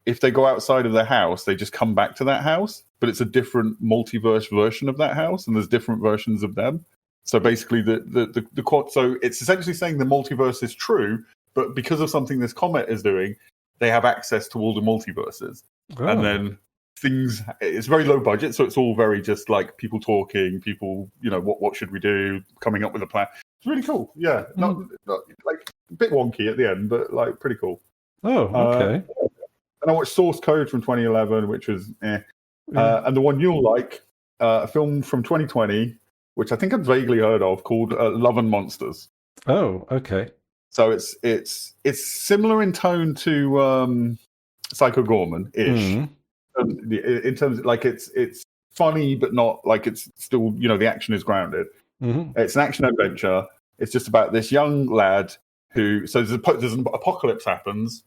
if they go outside of their house, they just come back to that house, but it's a different multiverse version of that house, and there's different versions of them. So basically, so it's essentially saying the multiverse is true, but because of something this comet is doing, they have access to all the multiverses. Oh. And then it's very low budget, so it's all very just like people talking, what should we do, coming up with a plan. It's really cool. Yeah, not like a bit wonky at the end, but like pretty cool. Oh, okay. And I watched Source Code from 2011, which was and the one you'll like, a film from 2020. Which I think I've vaguely heard of, called Love and Monsters. Oh, okay. So it's similar in tone to Psycho Gorman-ish. In terms of, like, it's funny, but not like it's still, the action is grounded. It's an action adventure. It's just about this young lad who, so there's an apocalypse happens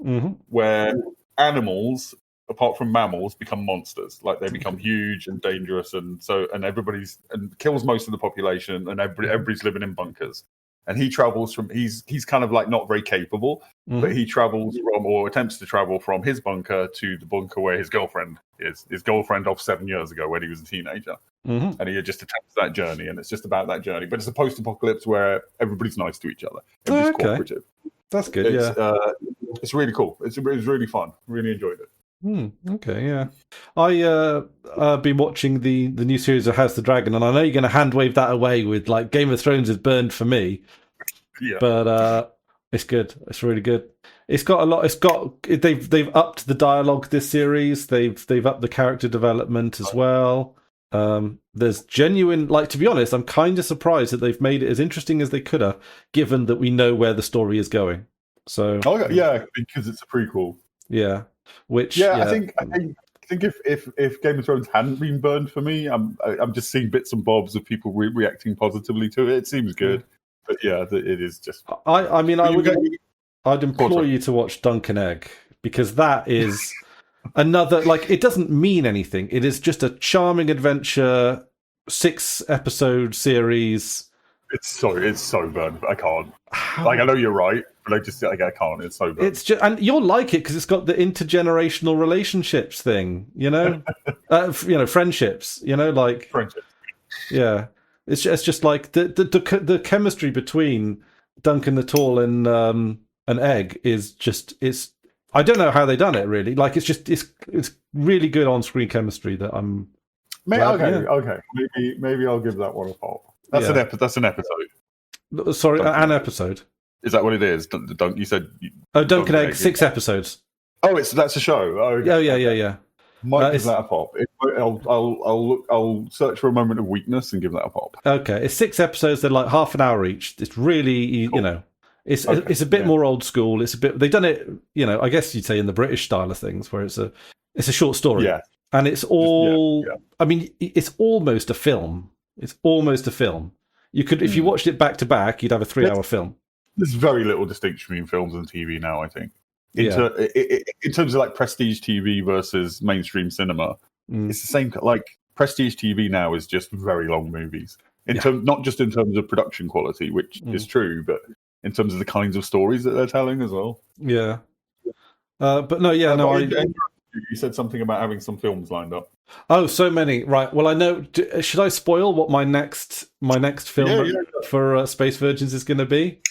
where animals apart from mammals, become monsters. Like they become huge and dangerous, and everybody's and kills most of the population, and everybody's living in bunkers. And he travels from he's kind of like not very capable, but he travels from or attempts to travel from his bunker to the bunker where his girlfriend is. His girlfriend of 7 years ago when he was a teenager, and he just attempts that journey, and it's just about that journey. But it's a post-apocalypse where everybody's nice to each other, everybody's cooperative. That's good. It's really cool. It was really fun. Really enjoyed it. Okay, yeah. I been watching the new series of House of the Dragon, and I know you're going to hand wave that away with like Game of Thrones is burned for me. Yeah, but it's good. It's really good. It's got a lot. They've upped the dialogue this series. They've upped the character development as well. There's genuine, like, to be honest, I'm kind of surprised that they've made it as interesting as they could have, given that we know where the story is going. So because it's a prequel. Yeah. Which I think if Game of Thrones hadn't been burned for me, I'm just seeing bits and bobs of people reacting positively to it. It seems good, but it is just. I'd implore you to watch Dunk and Egg, because that is another, like, it doesn't mean anything. It is just a charming adventure, 6-episode series. It's so burned. I can't. Like, I know you're right, but I can't. It's so burned. It's just, and you'll like it because it's got the intergenerational relationships thing. Friendships. Like friendships. Yeah, it's just like the chemistry between Duncan the Tall and Egg is just I don't know how they done it really. Like it's really good on screen chemistry that I'm. Okay. Maybe I'll give that one a pop. That's an episode. Sorry, an episode. Is that what it is? You said. Dunk and Egg, 6 episodes. Oh, that's a show. Oh, yeah. Might give that a pop. I'll search for a moment of weakness and give that a pop. Okay, it's 6 episodes. They're like half an hour each. It's really, cool. It's a bit more old school. It's a bit. They've done it, I guess you'd say in the British style of things, where it's a short story. Yeah. And it's all. I mean, it's almost a film. It's almost a film. You could, if you watched it back to back, you'd have a 3-hour film. There's very little distinction between films and TV now, I think. In terms of like prestige TV versus mainstream cinema, it's the same. Like prestige TV now is just very long movies. Not just in terms of production quality, which is true, but in terms of the kinds of stories that they're telling as well. Yeah. But no, you said something about having some films lined up. Oh, so many. Right. Well, I know. Should I spoil what my next film for Space Virgins is going to be?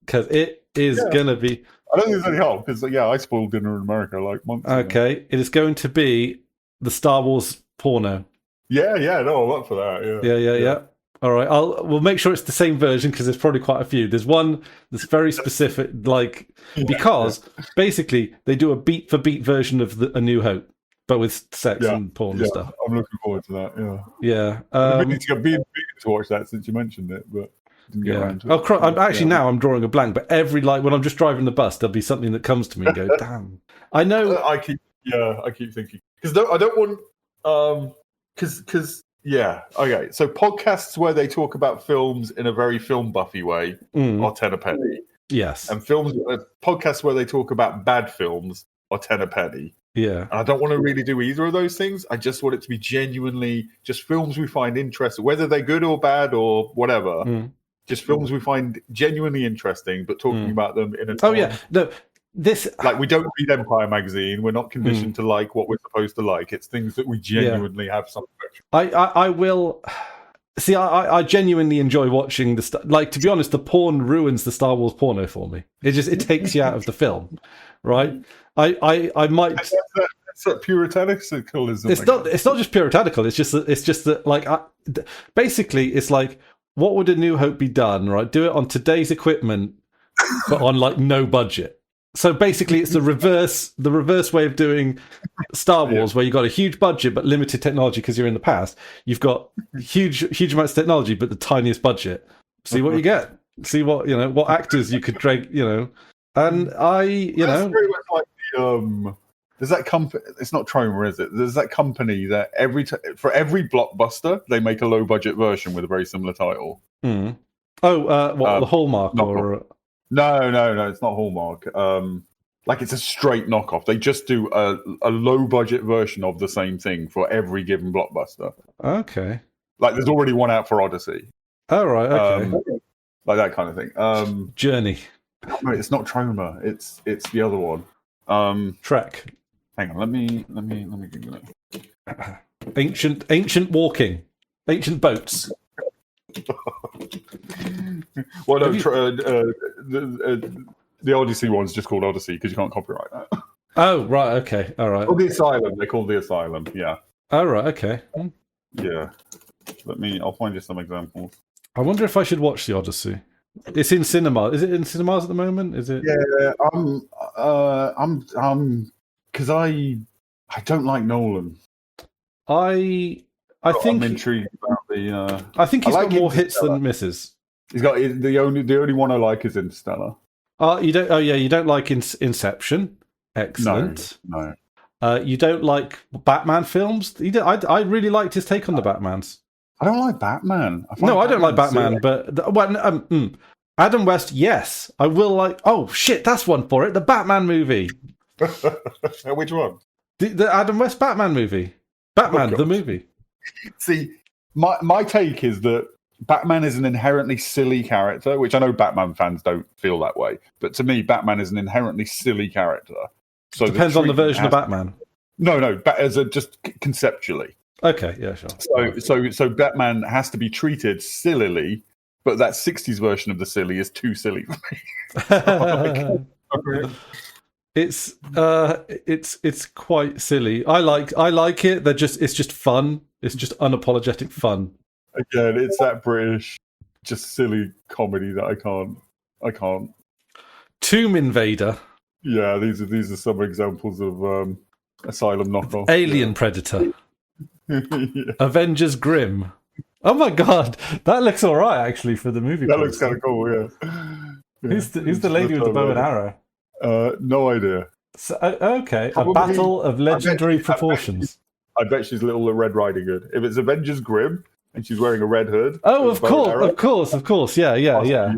Because it is going to be. I don't think there's any harm, because I spoiled Dinner in America like months ago. Okay, it is going to be the Star Wars porno. No, I'm up for that. Yeah. All right, we'll make sure it's the same version, because there's probably quite a few. There's one that's very specific, because basically they do a beat for beat version of A New Hope, but with sex and porn and stuff. I'm looking forward to that. Yeah. I've been to watch that since you mentioned it, but. Now I'm drawing a blank, but when I'm just driving the bus, there'll be something that comes to me and go, damn. I know. I keep thinking, because I don't want, okay. So podcasts where they talk about films in a very film buffy way are 10 a penny. Yes. And podcasts where they talk about bad films are 10 a penny. Yeah. And I don't want to really do either of those things. I just want it to be genuinely just films we find interesting, whether they're good or bad or whatever. Just films we find genuinely interesting, but talking about them in a time. Oh yeah, no, this like we don't read Empire magazine. We're not conditioned to like what we're supposed to like. It's things that we genuinely have some. I will see. I genuinely enjoy watching the like. To be honest, the porn ruins the Star Wars porno for me. It takes you out of the film, right? I might. It's that puritanicism. It's not just puritanical. It's just that like basically it's like. What would A New Hope be done, right? Do it on today's equipment, but on like no budget. So basically, it's the reverse way of doing Star Wars, where you've got a huge budget but limited technology because you're in the past. You've got huge amounts of technology but the tiniest budget. See what you get. See what what actors you could drag. And That's very much like there's that company. It's not Troma, is it? There's that company that for every blockbuster they make a low budget version with a very similar title. Oh, the Hallmark or? No, it's not Hallmark. Like it's a straight knockoff. They just do a low budget version of the same thing for every given blockbuster. Okay. Like there's already one out for Odyssey. Oh, right, okay. Like that kind of thing. Journey. No, it's not Troma. It's the other one. Trek. Hang on, let me Google it. Ancient walking. Ancient boats. Well, no, the Odyssey one's just called Odyssey because you can't copyright that. Oh, right, okay, all right. Oh, the Asylum. They call the Asylum. Yeah. Oh, right, okay. Yeah. I'll find you some examples. I wonder if I should watch the Odyssey. It's in cinema. Is it in cinemas at the moment? Is it? Yeah, I'm because I don't like Nolan. I think I'm intrigued about the. I think he's like got more hits Interstellar. than misses. He's got the only one I like is Interstellar. You don't. Oh, yeah, you don't like Inception. Excellent. No. You don't like Batman films. I really liked his take on the Batmans. I don't like Batman. I don't like Batman, but Adam West, yes, I will like. Oh shit, that's one for it. The Batman movie. Which one? The Adam West Batman movie. Batman, the movie. See, my take is that Batman is an inherently silly character, which I know Batman fans don't feel that way. But to me, Batman is an inherently silly character. So depends on the version of Batman. No, as just conceptually. Okay, yeah, sure. So Batman has to be treated sillily, but that 60s version of the silly is too silly for me. It's quite silly. I like it. It's just fun. It's just unapologetic fun. Again, it's that British, just silly comedy that I can't. Tomb Invader. Yeah, these are some examples of Asylum knockoff. Alien Predator. Yeah. Avengers Grimm. Oh my god, that looks all right actually for the movie. That looks kind of cool. Yeah. Who's the lady with the bow and arrow? No idea. So, okay, probably, a battle of legendary proportions. I bet she's little Red Riding Hood. If it's Avengers Grimm and she's wearing a red hood. Oh, of course. Yeah.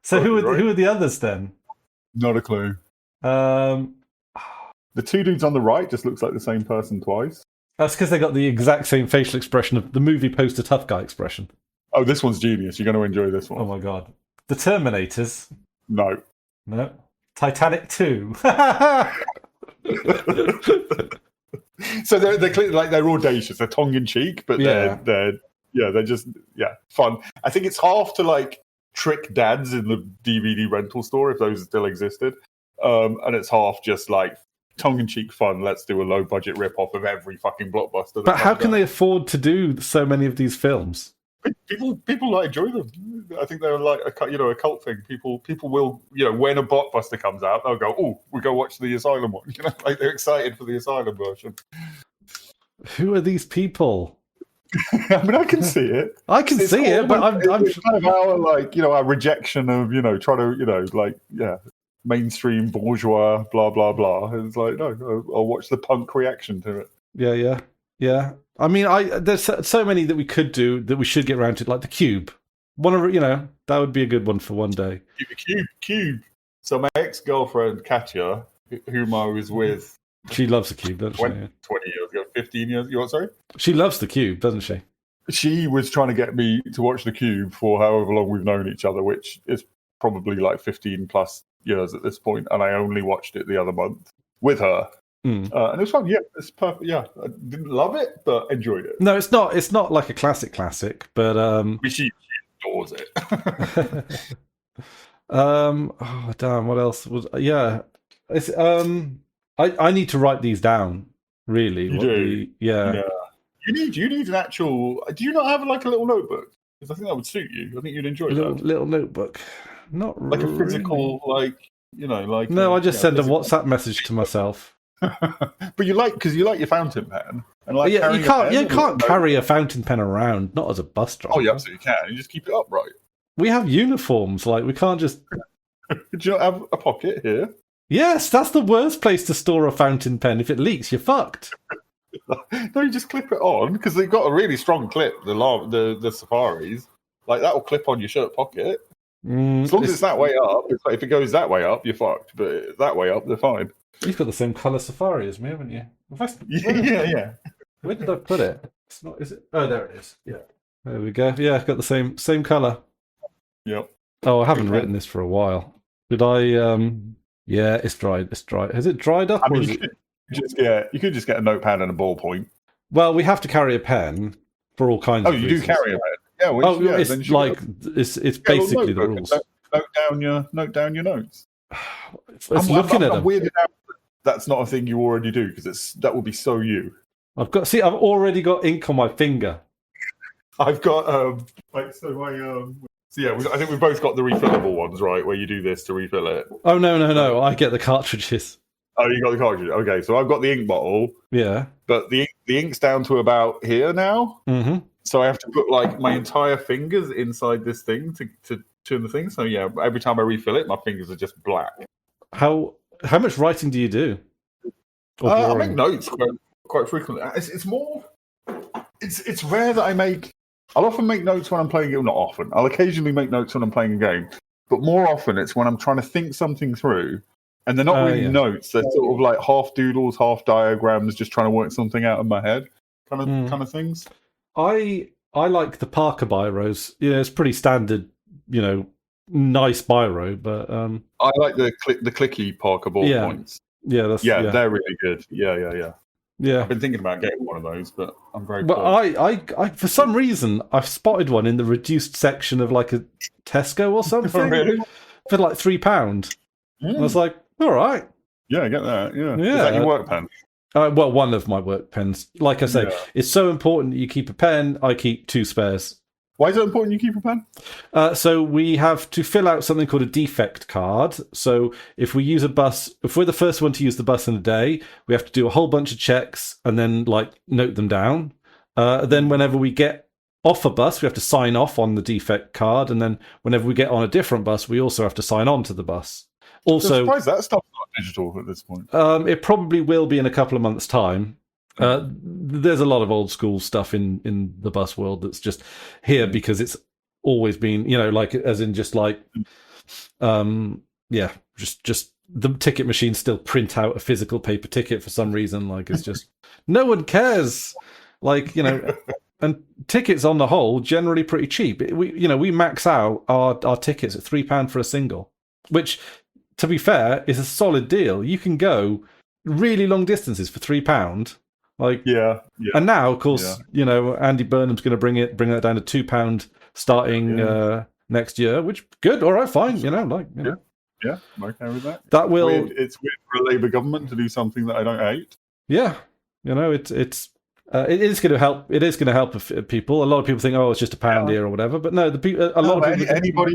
So who are the others then? Not a clue. The two dudes on the right just looks like the same person twice. That's because they got the exact same facial expression of the movie poster tough guy expression. Oh, this one's genius. You're going to enjoy this one. Oh my god. The Terminators. No. Titanic 2. So they're clearly like they're audacious. They're tongue in cheek, but they're just fun. I think it's half to like trick dads in the DVD rental store if those still existed, and it's half just like tongue-in-cheek fun. Let's do a low-budget rip-off of every fucking blockbuster. But how can they afford to do so many of these films? People like enjoy them. I think they're like a cult thing. People will when a blockbuster comes out, they'll go, "Oh, we go watch the Asylum one." Like they're excited for the Asylum version. Who are these people? I mean, I can see it. I can see it, but I'm kind of our rejection of trying to mainstream bourgeois blah blah blah. It's like no, I'll watch the punk reaction to it. Yeah. I mean, there's so many that we could do that we should get around to, like the Cube. That would be a good one for one day. Cube. So my ex-girlfriend Katya, whom I was with, she loves the Cube, doesn't she? 20 years ago, 15 years. You what? Sorry. She loves the Cube, doesn't she? She was trying to get me to watch the Cube for however long we've known each other, which is probably like 15 plus years at this point, and I only watched it the other month with her. And it was fun. Yeah, it's perfect. Yeah, I didn't love it, but enjoyed it. No, it's not. It's not like a classic, but she adores it. Oh damn! What else was? Yeah, it's I need to write these down. Really, you do. Yeah. You need an actual. Do you not have like a little notebook? Because I think that would suit you. I think you'd enjoy that. Little notebook. Not like really. A physical, like. No, I just send a WhatsApp message to myself. But you like your fountain pen, and like you can't carry a fountain pen around, not as a bus driver. Oh, you absolutely can. You just keep it upright. We have uniforms, like we can't just. Do you not have a pocket here? Yes, that's the worst place to store a fountain pen. If it leaks, you're fucked. No, you just clip it on because they've got a really strong clip. The Safaris, like that will clip on your shirt pocket. As long as it's that way up, it's like if it goes that way up, you're fucked. But that way up, they're fine. You've got the same colour Safari as me, haven't you? Yeah. Where did I put it? It's not. Is it? Oh, there it is. Yeah. There we go. Yeah, I've got the same colour. Yep. Oh, I haven't written this for a while. Did I? Yeah, it's dried. It's dry. Has it dried up? I mean, you could just get a notepad and a ballpoint. Well, we have to carry a pen for all kinds of reasons. Oh, you do carry a pen? Yeah. Well, it's like it's basically the rules. Note down your notes. I'm looking at them. I'm weirded out. That's not a thing you already do because that would be so you. I've already got ink on my finger. I've got I think we've both got the refillable ones, right? Where you do this to refill it. Oh no! I get the cartridges. Oh, you got the cartridge. Okay, so I've got the ink bottle. Yeah, but the ink's down to about here now. Mm-hmm. So I have to put like my entire fingers inside this thing to turn the thing. So yeah, every time I refill it, my fingers are just black. How much writing do you do? I make notes quite frequently. It's more. It's rare that I make. I'll often make notes when I'm playing it. Not often. I'll occasionally make notes when I'm playing a game, but more often it's when I'm trying to think something through, and they're not really notes. They're sort of like half doodles, half diagrams, just trying to work something out in my head, kind of things. I like the Parker biros. Yeah, it's pretty standard. Nice biro, but I like the clicky Parker ballpoints. Yeah, they're really good. Yeah. I've been thinking about getting one of those, but I'm very. But I for some reason I've spotted one in the reduced section of like a Tesco or something really? For like £3. I was like, all right. Yeah, I get that. Yeah. Is that your work pen? Well, one of my work pens. Like I say, it's so important that you keep a pen. I keep 2 spares. Why is it important you keep a pen? So we have to fill out something called a defect card. So if we use a bus, if we're the first one to use the bus in a day, we have to do a whole bunch of checks and then note them down. Then whenever we get off a bus, we have to sign off on the defect card. And then whenever we get on a different bus, we also have to sign on to the bus. Also, I'm surprised that stuff's not digital at this point. It probably will be in a couple of months' time. There's a lot of old school stuff in the bus world that's just here because it's always been, just the ticket machines still print out a physical paper ticket for some reason. Like it's just no one cares. And tickets on the whole generally pretty cheap. We max out our tickets at £3 for a single, which, to be fair, is a solid deal. You can go really long distances for £3. And now, of course, Andy Burnham's going to bring that down to £2 starting next year. Which good, all right, fine. Yeah, I'm okay with that. That will. It's weird for a Labour government to do something that I don't hate. Yeah, it is going to help. It is going to help people. A lot of people think, it's just £1 here or whatever. But no, a lot of people.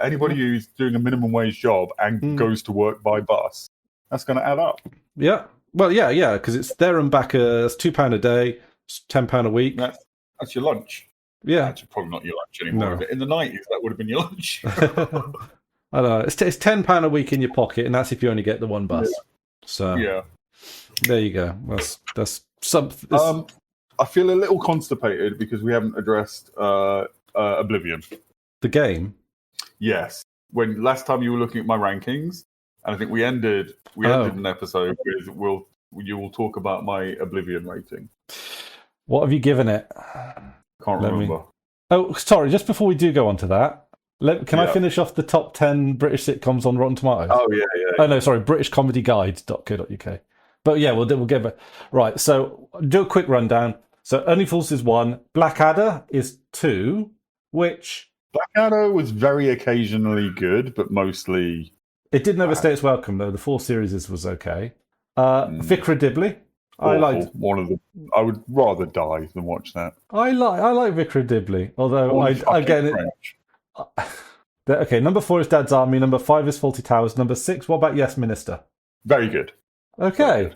Anybody who's doing a minimum wage job and goes to work by bus, that's going to add up. Yeah. Well, yeah, because it's there and back. It's £2 a day, £10 a week. That's your lunch. Yeah, actually, probably not your lunch anymore. No. But in the 90s, that would have been your lunch. I don't know. It's £10 a week in your pocket, and that's if you only get the one bus. Yeah. So there you go. That's something. I feel a little constipated because we haven't addressed Oblivion, the game. Yes, when last time you were looking at my rankings. And I think we ended an episode with you will talk about my Oblivion rating. What have you given it? Can't remember. Oh, sorry. Just before we do go on to that, can I finish off the top 10 British sitcoms on Rotten Tomatoes? Oh yeah. Oh no, sorry, BritishComedyGuide.co.uk. But yeah, we'll give it right. So do a quick rundown. So Only Fools is 1, Blackadder is 2, which Blackadder was very occasionally good, but mostly. It didn't overstay its welcome, though. The 4 series was okay. Vicar of Dibley. I liked one of them. I would rather die than watch that. I like Vicar of Dibley, although okay. Number 4 is Dad's Army. Number 5 is Fawlty Towers. Number 6. What about Yes Minister? Very good. Okay.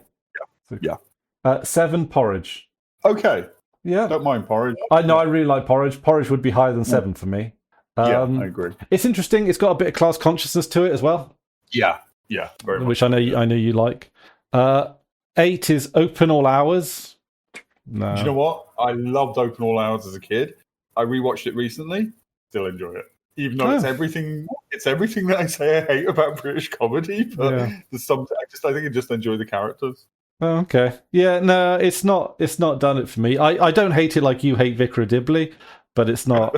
Very good. Yeah. 7 Porridge. Okay. Yeah. Don't mind Porridge. I know. I really like Porridge. Porridge would be higher than 7 for me. I agree. It's interesting. It's got a bit of class consciousness to it as well. Yeah, very much. Which I know you like. 8 is Open All Hours. No. Do you know what? I loved Open All Hours as a kid. I rewatched it recently. Still enjoy it. even though it's everything that I say I hate about British comedy. But there's some I think I just enjoy the characters. Oh, okay. Yeah, no, it's not done it for me. I don't hate it like you hate Vicar of Dibley, but it's not.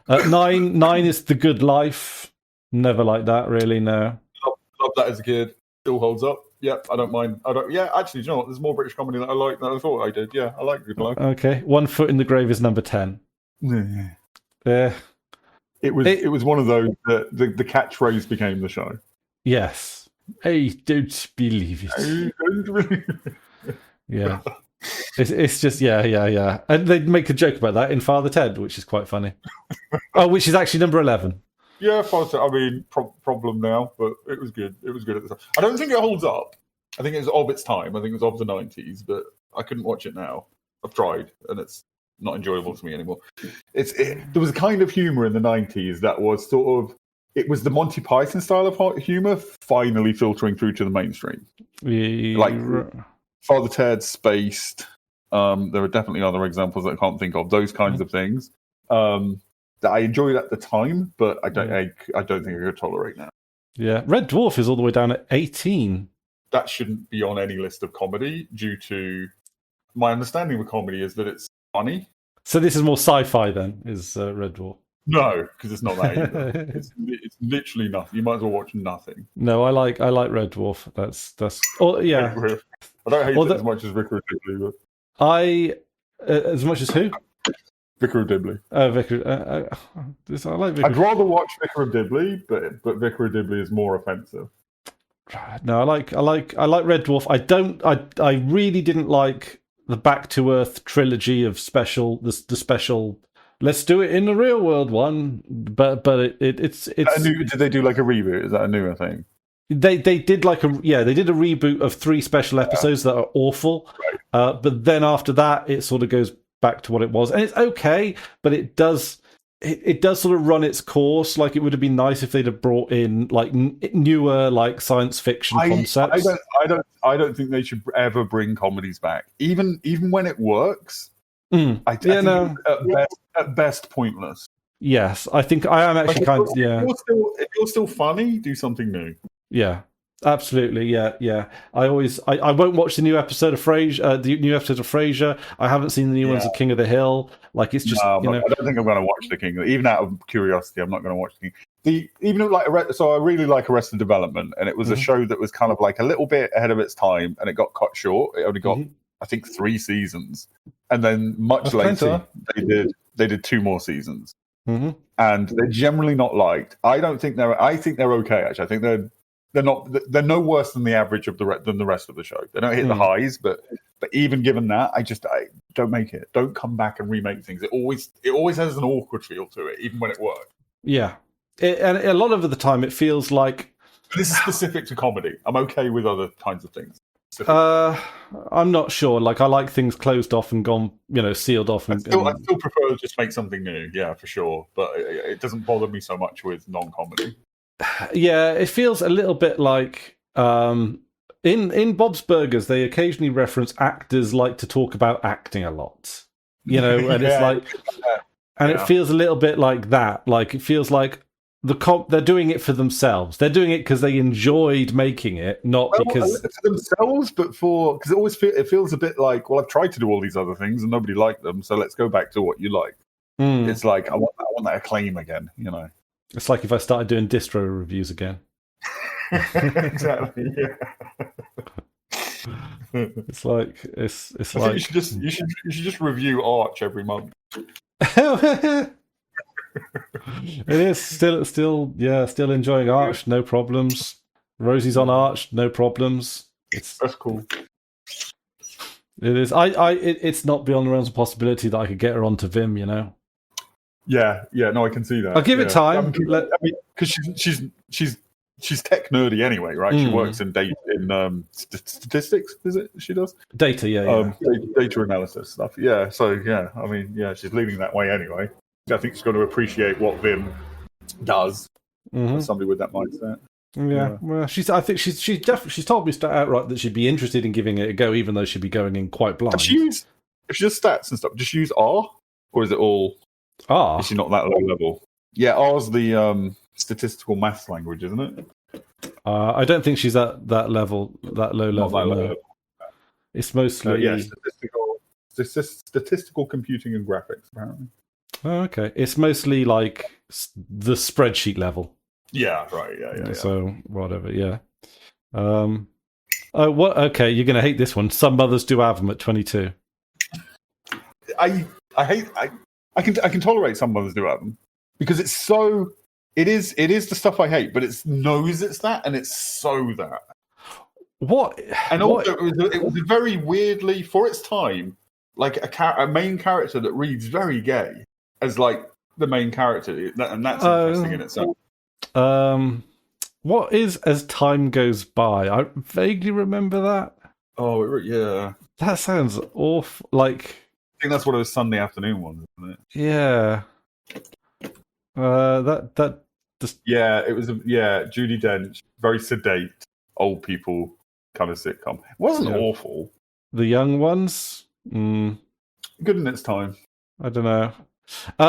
Nine is The Good Life. Never like that, really. No. Love that as a kid. Still holds up. Yeah, I don't mind. Yeah, actually, you know what? There's more British comedy that I like than I thought I did. Yeah, I like Good Life. Okay, One Foot in the Grave is number 10. Yeah. It was one of those that the catchphrase became the show. Yes. I don't believe it. Yeah. It's just, yeah. And they make a joke about that in Father Ted, which is quite funny. Which is actually number 11. Yeah, Father Ted, I mean, problem now, but it was good. It was good at the time. I don't think it holds up. I think it was of its time. I think it was of the 90s, but I couldn't watch it now. I've tried, and it's not enjoyable to me anymore. There was a kind of humour in the 90s that was sort of, it was the Monty Python style of humour finally filtering through to the mainstream. Like Father Ted, Spaced. There are definitely other examples that I can't think of. Those kinds of things that I enjoyed at the time, but I don't think I could tolerate now. Yeah, Red Dwarf is all the way down at 18. That shouldn't be on any list of comedy due to my understanding of comedy is that it's funny. So this is more sci-fi then, is Red Dwarf? No, because it's not that either. It's literally nothing. You might as well watch nothing. No, I like Red Dwarf. That's. Oh yeah. I don't hate it as much as Vicar of Dibley. But... as much as who? Vicar of Dibley. Vicar. I like Vicar. I'd rather watch Vicar of Dibley, but Vicar of Dibley is more offensive. No, I like Red Dwarf. I really didn't like the Back to Earth trilogy of the special. Let's do it in the real world one, but it's. Did they do like a reboot? Is that a newer thing? They did they did a reboot of 3 special episodes that are awful, right. But then after that it sort of goes back to what it was, and it's okay, but it does sort of run its course. Like it would have been nice if they'd have brought in like newer like science fiction concepts. I don't think they should ever bring comedies back, even when it works. I think at best pointless. Yes, I think I am actually If you're still funny, do something new. Yeah, absolutely. Yeah. I won't watch the new episode of Frasier. I haven't seen the new ones of King of the Hill. Like it's just I don't think I'm going to watch the King. Even out of curiosity, I'm not going to watch the King. So I really like Arrested Development, and it was a show that was kind of like a little bit ahead of its time, and it got cut short. It only got I think 3 seasons, and then much later they did 2 more seasons, and they're generally not liked. I think they're okay. Actually, I think they're no worse than the average than the rest of the show. They don't hit the highs, but even given that, I don't make it. Don't come back and remake things. It always has an awkward feel to it, even when it works. Yeah, and a lot of the time it feels like this is specific to comedy. I'm okay with other kinds of things. I'm not sure. Like I like things closed off and gone, sealed off. I still prefer to just make something new. Yeah, for sure. But it doesn't bother me so much with non-comedy. Yeah, it feels a little bit like in Bob's Burgers, they occasionally reference actors like to talk about acting a lot, and it's like, and it feels a little bit like that. Like it feels like they're doing it for themselves. They're doing it because they enjoyed making it, not because for themselves, but because it feels a bit like, well, I've tried to do all these other things and nobody liked them, so let's go back to what you like. It's like I want that acclaim again, It's like if I started doing distro reviews again. Exactly. Yeah. It's like you should just review Arch every month. It is still enjoying Arch, no problems. Rosie's on Arch, no problems. That's cool. It is. It's not beyond the realms of possibility that I could get her onto Vim. Yeah. No, I can see that. I'll give it time. Because she's tech nerdy anyway, right? She works in data statistics. Is it she does data? Yeah. Data analysis stuff. Yeah. So yeah, I mean, yeah, she's leaning that way anyway. I think she's going to appreciate what Vim does. Somebody with that mindset. Yeah. Well, I think she's told me outright that she'd be interested in giving it a go, even though she'd be going in quite blind. If she does stats and stuff, does she use R, or is it all R? Is she not that low level? Yeah, R's the statistical maths language, isn't it? I don't think she's at that level, that low Not level. that No. level. It's mostly statistical computing and graphics, apparently. Oh, okay. It's mostly like the spreadsheet level. Yeah, right. Yeah. So whatever. Yeah. Oh, what? Okay, you're gonna hate this one. Some mothers do have them at 22. I can tolerate some mothers do have them because it's so. It is the stuff I hate, but it knows it's that, and it's so that. What? And also, it was very weirdly for its time, like a main character that reads very gay as like the main character, and that's interesting in itself. What is As Time Goes By? I vaguely remember that. Oh, yeah. That sounds awful. Like, I think that's one of those Sunday afternoon ones, isn't it? Yeah. That just Yeah, it was. Judi Dench, very sedate, old people kind of sitcom. It wasn't awful. The Young Ones. Good in its time. I don't know.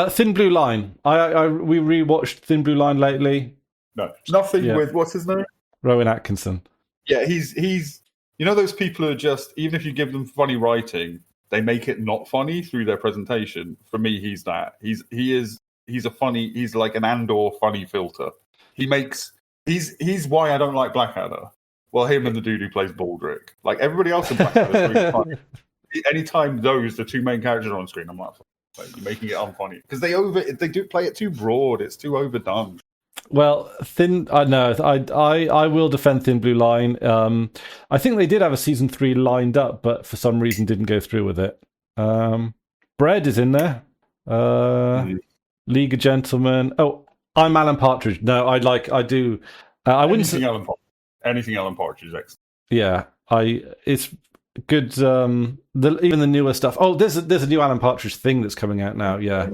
Thin Blue Line. We rewatched Thin Blue Line lately. No, nothing with what's his name? Rowan Atkinson. Yeah, he's. You know those people who are just, even if you give them funny writing, they make it not funny through their presentation. For me, he's that. He's like an Andor funny filter. He's why I don't like Blackadder. Well, him and the dude who plays Baldrick. Like everybody else in Blackadder is really funny. Anytime the two main characters are on screen, I'm like you're making it unfunny. Because they do play it too broad, it's too overdone. Well, I will defend Thin Blue Line. I think they did have a season 3 lined up, but for some reason didn't go through with it. Bread is in there. League of Gentlemen. Oh, I'm Alan Partridge. No, I do. I wouldn't say anything Alan Partridge is excellent. Yeah, it's good. Even the newer stuff. Oh, there's a new Alan Partridge thing that's coming out now. Yeah,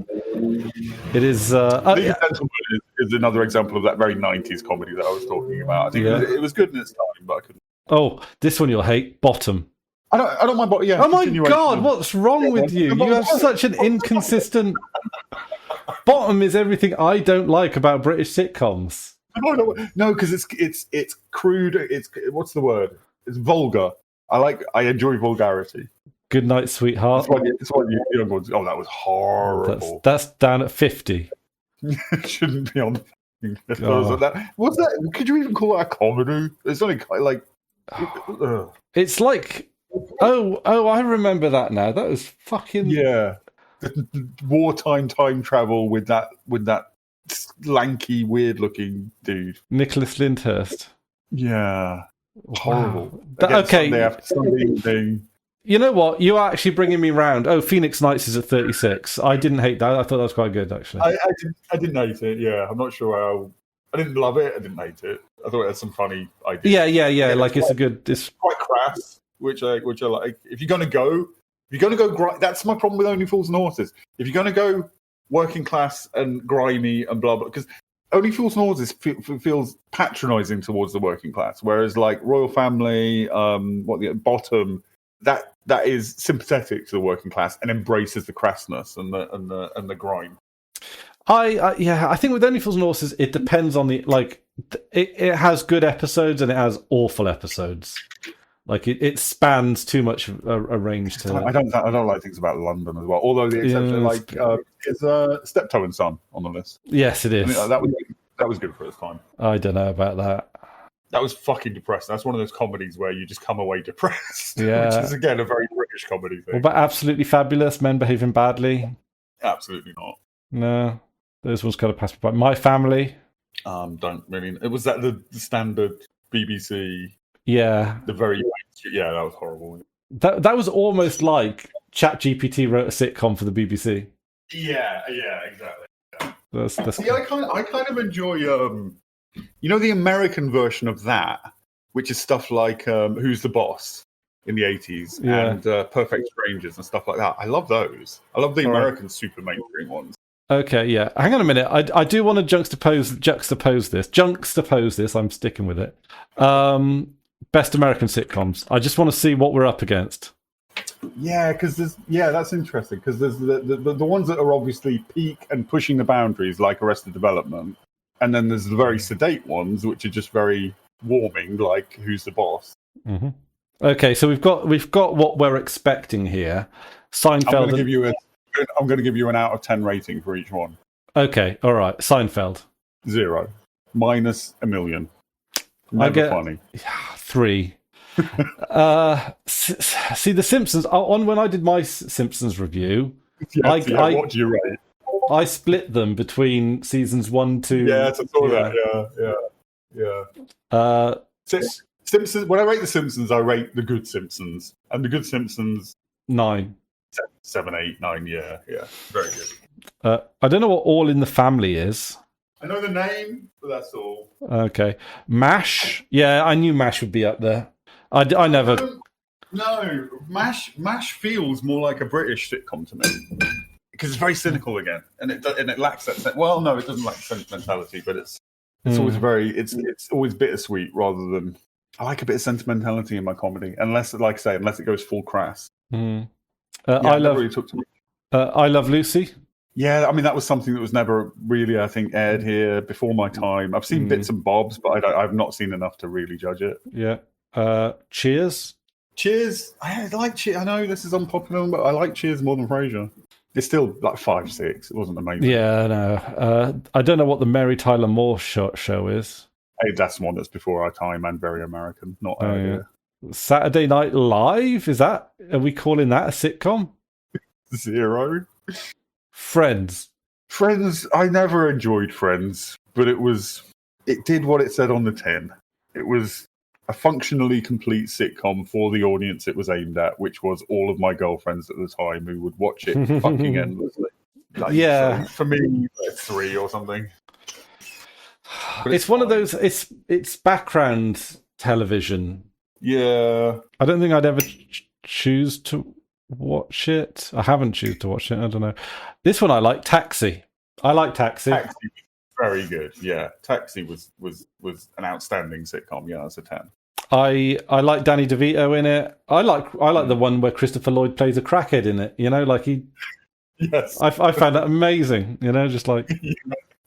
it is. League of Gentlemen is another example of that very 90s comedy that I was talking about. I think it was good in its time, but I couldn't. Oh, this one you'll hate. Bottom. I don't mind. But yeah. Oh my God, what's wrong with you? You have such an inconsistent. Bottom is everything I don't like about British sitcoms. No, because it's crude. It's what's the word? It's vulgar. I enjoy vulgarity. Good Night, Sweetheart. It's what you know. Oh, that was horrible. That's down at 50. It shouldn't be on. What's that? Could you even call that a comedy? It's only like. It's like. Oh! I remember that now. That was fucking. Yeah. Wartime time travel with that lanky, weird-looking dude, Nicholas Lyndhurst. Yeah, horrible. Okay, Sunday evening. You know what? You are actually bringing me round. Oh, Phoenix Nights is at 36. I didn't hate that. I thought that was quite good, actually. I didn't hate it. Yeah, I'm not sure how. I didn't love it. I didn't hate it. I thought it had some funny ideas. Yeah. Like it's a good. It's quite crass, which I like. If you're gonna go, that's my problem with Only Fools and Horses. If you're gonna go working class and grimy and blah blah, because Only Fools and Horses feels patronising towards the working class, whereas like Royal Family, Bottom, that is sympathetic to the working class and embraces the crassness and the grime. I think with Only Fools and Horses, it depends on it has good episodes and it has awful episodes. Like it spans too much a range to. I don't like things about London as well. Although the exception, is Steptoe and Son on the list. Yes, it is. I mean, that was good for its time. I don't know about that. That was fucking depressing. That's one of those comedies where you just come away depressed. Yeah. Which is again a very British comedy thing. What about Absolutely Fabulous? Men Behaving Badly? Absolutely not. No, those ones kind of passed by. My Family. Don't really. It was the standard BBC. Yeah. That was horrible. That was almost like ChatGPT wrote a sitcom for the BBC. Yeah, exactly. Yeah. See, I kind of enjoy the American version of that, which is stuff like Who's the Boss in the 80s and Perfect Strangers and stuff like that. I love those. I love the American super mainstream ones. Okay, yeah. Hang on a minute. I do want to juxtapose this. I'm sticking with it. Best American sitcoms. I just want to see what we're up against. Yeah, because that's interesting because there's the ones that are obviously peak and pushing the boundaries, like Arrested Development, and then there's the very sedate ones, which are just very warming, like Who's the Boss. Mm-hmm. Okay, so we've got what we're expecting here. Seinfeld. I'm going to give you an out of 10 rating for each one. Okay, all right. Seinfeld. 0, -1,000,000. Never I get funny. 3. See, The Simpsons. When I did my Simpsons review, what do you rate? I split them between seasons 1, 2. Yeah, I saw that. Yeah. Simpsons. When I rate The Simpsons, I rate the Good Simpsons, and the Good Simpsons 9, 7, 8, 9. Yeah, very good. I don't know what All in the Family is. I know the name, but that's all. Okay, MASH. Yeah, I knew MASH would be up there. I never. No, MASH feels more like a British sitcom to me because it's very cynical again, and it lacks that. Well, no, it doesn't lack sentimentality, but it's always it's always bittersweet rather than. I like a bit of sentimentality in my comedy, unless it goes full crass. I Love Lucy. Yeah, I mean that was something that was never really, I think, aired here before my time. I've seen bits and bobs, but I've not seen enough to really judge it. Yeah. Cheers. Cheers. I like Cheers. I know this is unpopular, but I like Cheers more than Frasier. It's still like 5, 6. It wasn't amazing. Yeah, no. I don't know what the Mary Tyler Moore show is. Hey, that's one that's before our time and very American. Not yeah. Saturday Night Live. Are we calling that a sitcom? 0. Friends. I never enjoyed Friends, but it did what it said on the tin. It was a functionally complete sitcom for the audience it was aimed at, which was all of my girlfriends at the time who would watch it fucking endlessly. Yeah. For me, 3 or something. It's one of those, it's background television. Yeah. I don't think I'd ever choose to watch it. I haven't choose to watch it. I don't know. This one I like, Taxi. I like Taxi. Taxi, very good. Yeah, Taxi was an outstanding sitcom. Yeah, that's a 10. I like Danny DeVito in it. I like the one where Christopher Lloyd plays a crackhead in it. You know, like he. Yes. I found that amazing. You know, just like.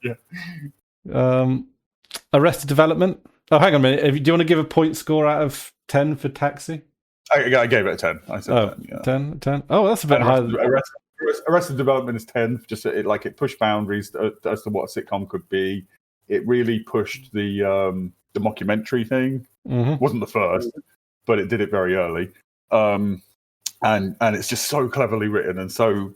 Yeah. Arrested Development. Oh, hang on a minute. Do you want to give a point score out of 10 for Taxi? I gave it a 10. I said 10. Yeah. 10. Oh, that's a bit higher. Arrested Development is 10. Just it pushed boundaries as to what a sitcom could be. It really pushed the mockumentary thing. Mm-hmm. Wasn't the first, but it did it very early. And it's just so cleverly written and so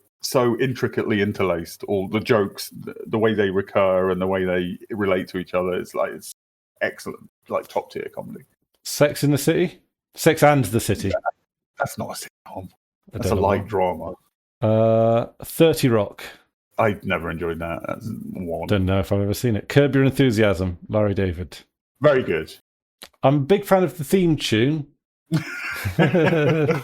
intricately interlaced. All the jokes, the way they recur and the way they relate to each other, it's excellent, like top tier comedy. Sex in the City. Sex and the City. Yeah, that's not a sitcom. That's a light drama. 30 Rock. I never enjoyed that. That's 1. Don't know if I've ever seen it. Curb Your Enthusiasm. Larry David. Very good. I'm a big fan of the theme tune. Again,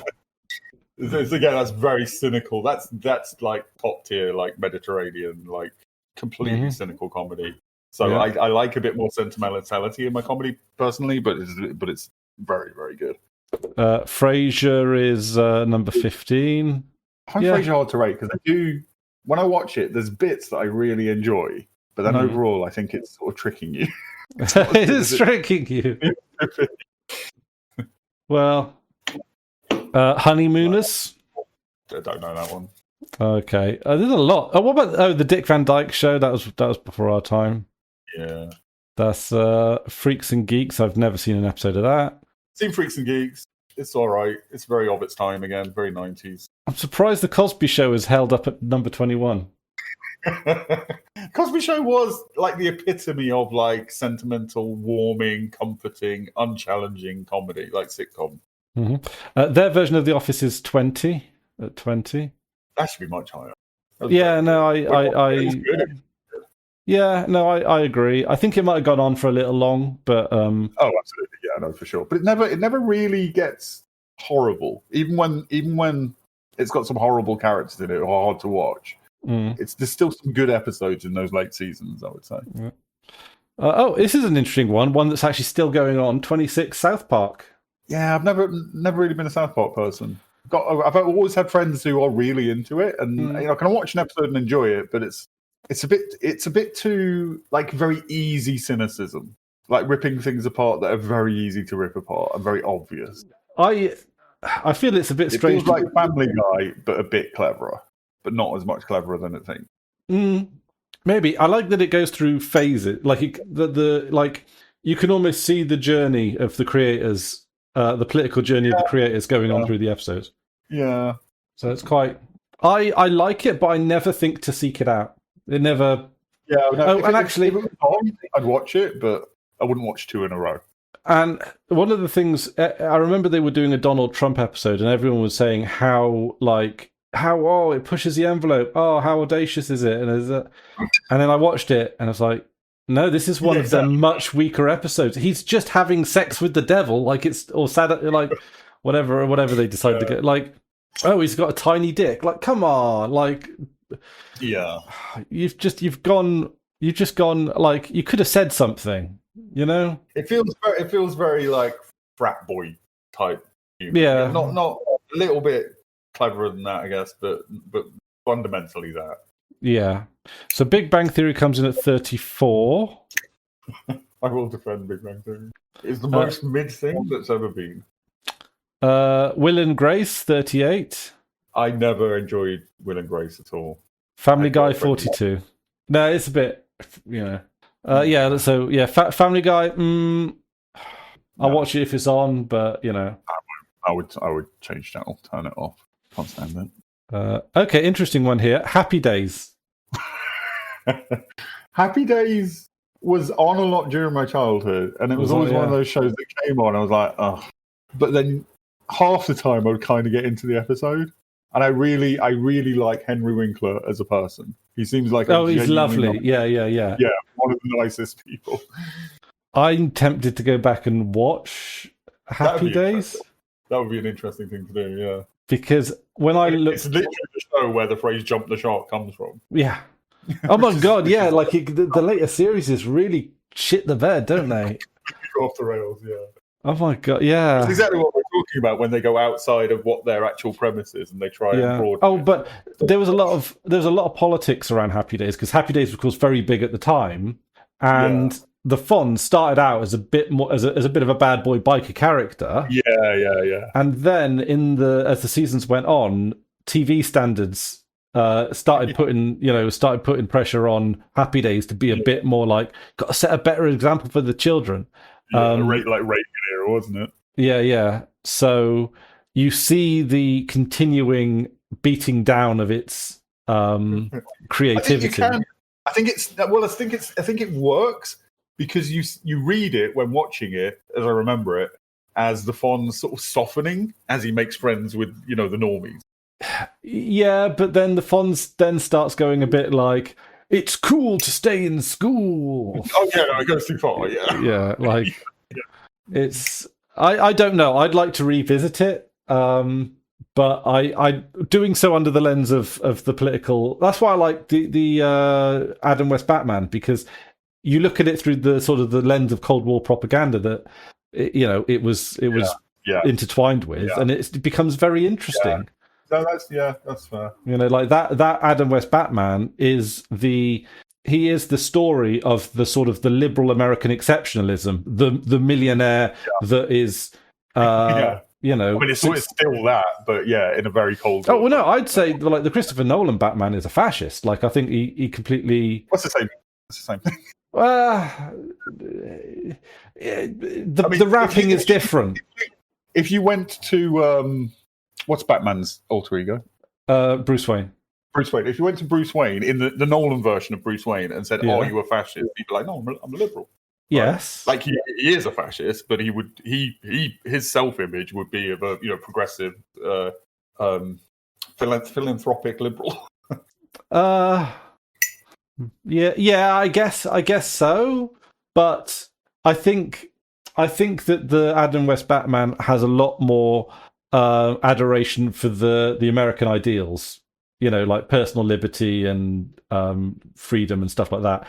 that's very cynical. That's like top tier, like Mediterranean, like completely cynical comedy. So yeah. I like a bit more sentimentality in my comedy personally, but it's very, very good. Frasier is number 15. I find Frasier hard to rate because when I watch it, there's bits that I really enjoy, but then overall, I think it's sort of tricking you. It is tricking you. Well, Honeymooners. I don't know that one. Okay, there's a lot. What about the Dick Van Dyke Show? That was before our time. Yeah, that's Freaks and Geeks. I've never seen an episode of that. Seen Freaks and Geeks. It's all right. It's very of its time again. Very 90s. I'm surprised the Cosby Show is held up at number 21. Cosby Show was like the epitome of like sentimental, warming, comforting, unchallenging comedy, like sitcom. Mm-hmm. Their version of The Office is 20 at 20. That should be much higher. Yeah, no, I agree. I think it might have gone on for a little long, but oh, absolutely, yeah, no, for sure. But it never really gets horrible, even when it's got some horrible characters in it or hard to watch. There's still some good episodes in those late seasons, I would say. Yeah. This is an interesting one that's actually still going on. 26 South Park. Yeah, I've never really been a South Park person. I've always had friends who are really into it, and I can watch an episode and enjoy it, but it's a bit too like very easy cynicism, like ripping things apart that are very easy to rip apart and very obvious. I feel it's a bit strange. It feels like Family Guy, but a bit cleverer, but not as much cleverer than I think. Maybe I like that it goes through phases. Like like you can almost see the journey of the creators, the political journey of the creators going on through the episodes. Yeah. So it's quite. I like it, but I never think to seek it out. It never. Yeah. No, and actually, if it was on, I'd watch it, but I wouldn't watch 2 in a row. And one of the things I remember, they were doing a Donald Trump episode, and everyone was saying how it pushes the envelope. Oh, how audacious is it? And then I watched it, and I was like, no, this is one of the much weaker episodes. He's just having sex with the devil, like it's or sad, like whatever they decide to get. Like, oh, he's got a tiny dick. Like, come on, like, yeah, you've just gone. Like, you could have said something. You know, it feels very like frat boy type humor. Yeah, not a little bit cleverer than that, I guess, but fundamentally that. Yeah. So Big Bang Theory comes in at 34. I will defend Big Bang Theory. It's the most mid thing that's ever been. Will and Grace 38. I never enjoyed Will and Grace at all. Family Guy 42. No, it's a bit, yeah, so yeah, Family Guy. I'll watch it if it's on, but I would change channel, turn it off. Can't stand it. Okay, interesting one here. Happy Days. Happy Days was on a lot during my childhood, and it was always one of those shows that came on. I was like, oh, but then half the time I would kind of get into the episode, and I really like Henry Winkler as a person. He seems like he's lovely. Yeah, one of the nicest people. I'm tempted to go back and watch Happy Days. That would be an interesting thing to do, yeah. Because when I look, it's literally the show where the phrase "jump the shark" comes from. Yeah. Oh my god, yeah! Like the later series is really shit the bed, don't they? Go off the rails, yeah. Oh my god, yeah. That's exactly what we're talking about when they go outside of what their actual premise is and they try and broaden. Oh, but there was a lot of politics around Happy Days, because Happy Days was, of course, very big at the time, and the Fonz started out as a bit more as a bit of a bad boy biker character. Yeah. And then as the seasons went on, TV standards started putting pressure on Happy Days to be a bit more like, got to set a better example for the children. Like Reagan era, wasn't it? Yeah. So you see the continuing beating down of its creativity. I think it works because you read it when watching it, as I remember it, as the Fonz sort of softening as he makes friends with the normies. Yeah, but then the Fonz then starts going a bit like, it's cool to stay in school. Oh yeah, no, it goes too far. Yeah, like it's. I don't know. I'd like to revisit it, but I doing so under the lens of the political. That's why I like the Adam West Batman, because you look at it through the sort of the lens of Cold War propaganda that it was intertwined with, and it becomes very interesting. No, that's fair. Like that Adam West Batman is the story of the sort of the liberal American exceptionalism, the millionaire that is, I mean, it's still that, but in a very cold. Oh well, no, I'd say like the Christopher Nolan Batman is a fascist. Like, I think he completely. What's the same? It's the same thing. The wrapping is different. If you went to what's Batman's alter ego? Bruce Wayne. Bruce Wayne. If you went to Bruce Wayne in the Nolan version of Bruce Wayne and said, "Oh, you a fascist," people are like, "No, I'm a liberal." Yes, right? Like he is a fascist, but his self-image would be of a progressive, philanthropic liberal. Yeah, I guess so. But I think that the Adam West Batman has a lot more adoration for the American ideals, like personal liberty and freedom and stuff like that.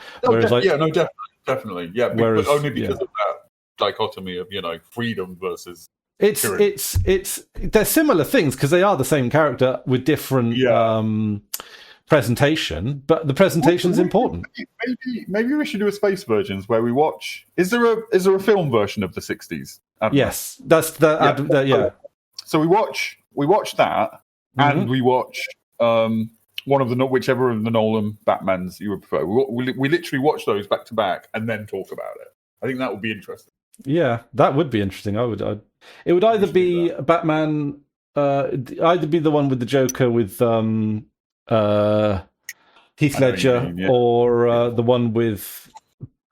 Definitely, yeah. But only because of that dichotomy of freedom versus They're similar things because they are the same character with different presentation, but the presentation's important. Maybe we should do a space versions where we watch. Is there a film version of the 60s? Yes, that's the. So we watch that, and we watch one of whichever of the Nolan Batmans you would prefer. We literally watch those back to back and then talk about it. I think that would be interesting. Yeah, that would be interesting. It would either be Batman, either be the one with the Joker with Heath Ledger, or the one with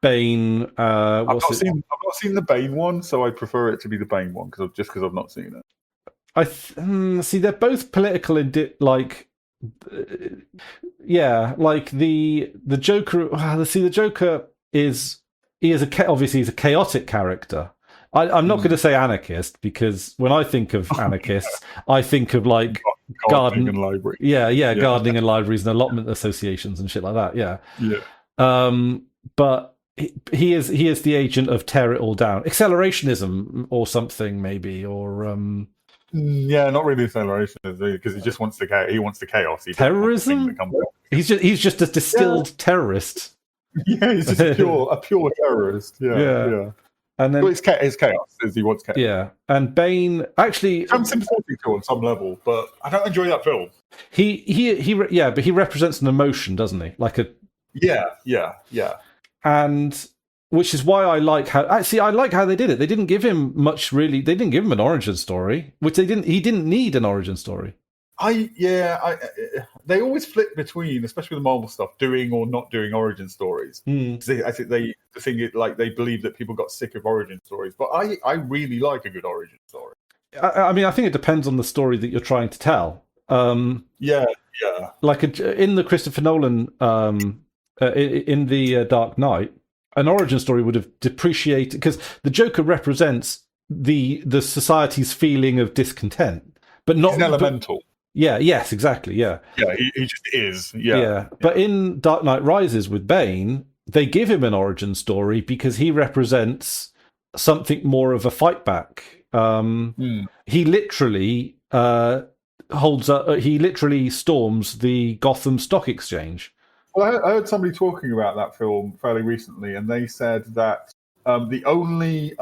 Bane. I've not seen the Bane one, so I prefer it to be the Bane one because I've not seen it. See, they're both political like the Joker. See, the Joker obviously he's a chaotic character. I'm not going to say anarchist because when I think of anarchists, I think of like gardening and library. Yeah, gardening and libraries and allotment associations and shit like that. Yeah. But he is the agent of tear it all down, accelerationism or something maybe, or not really acceleration because he just wants the chaos. Terrorism. He's just a distilled terrorist. Yeah, he's just a pure terrorist. Yeah. And then it's chaos. He wants chaos. Yeah, and Bane actually, I'm sympathetic to on some level, but I don't enjoy that film. But he represents an emotion, doesn't he? Like a yeah. And which is why I like how they did it. They didn't give him much really. They didn't give him an origin story, which they didn't. He didn't need an origin story. They always flip between, especially with the Marvel stuff, doing or not doing origin stories. I think they believe that people got sick of origin stories, but I really like a good origin story. I mean, I think it depends on the story that you're trying to tell. Like in the Christopher Nolan, in the Dark Knight, an origin story would have depreciated because the Joker represents the society's feeling of discontent, but not He's elemental. Yes, exactly. Yeah. Yeah, he just is. Yeah. But in Dark Knight Rises with Bane, they give him an origin story because he represents something more of a fight back. He literally he literally storms the Gotham Stock Exchange. Well, I heard somebody talking about that film fairly recently, and they said that the only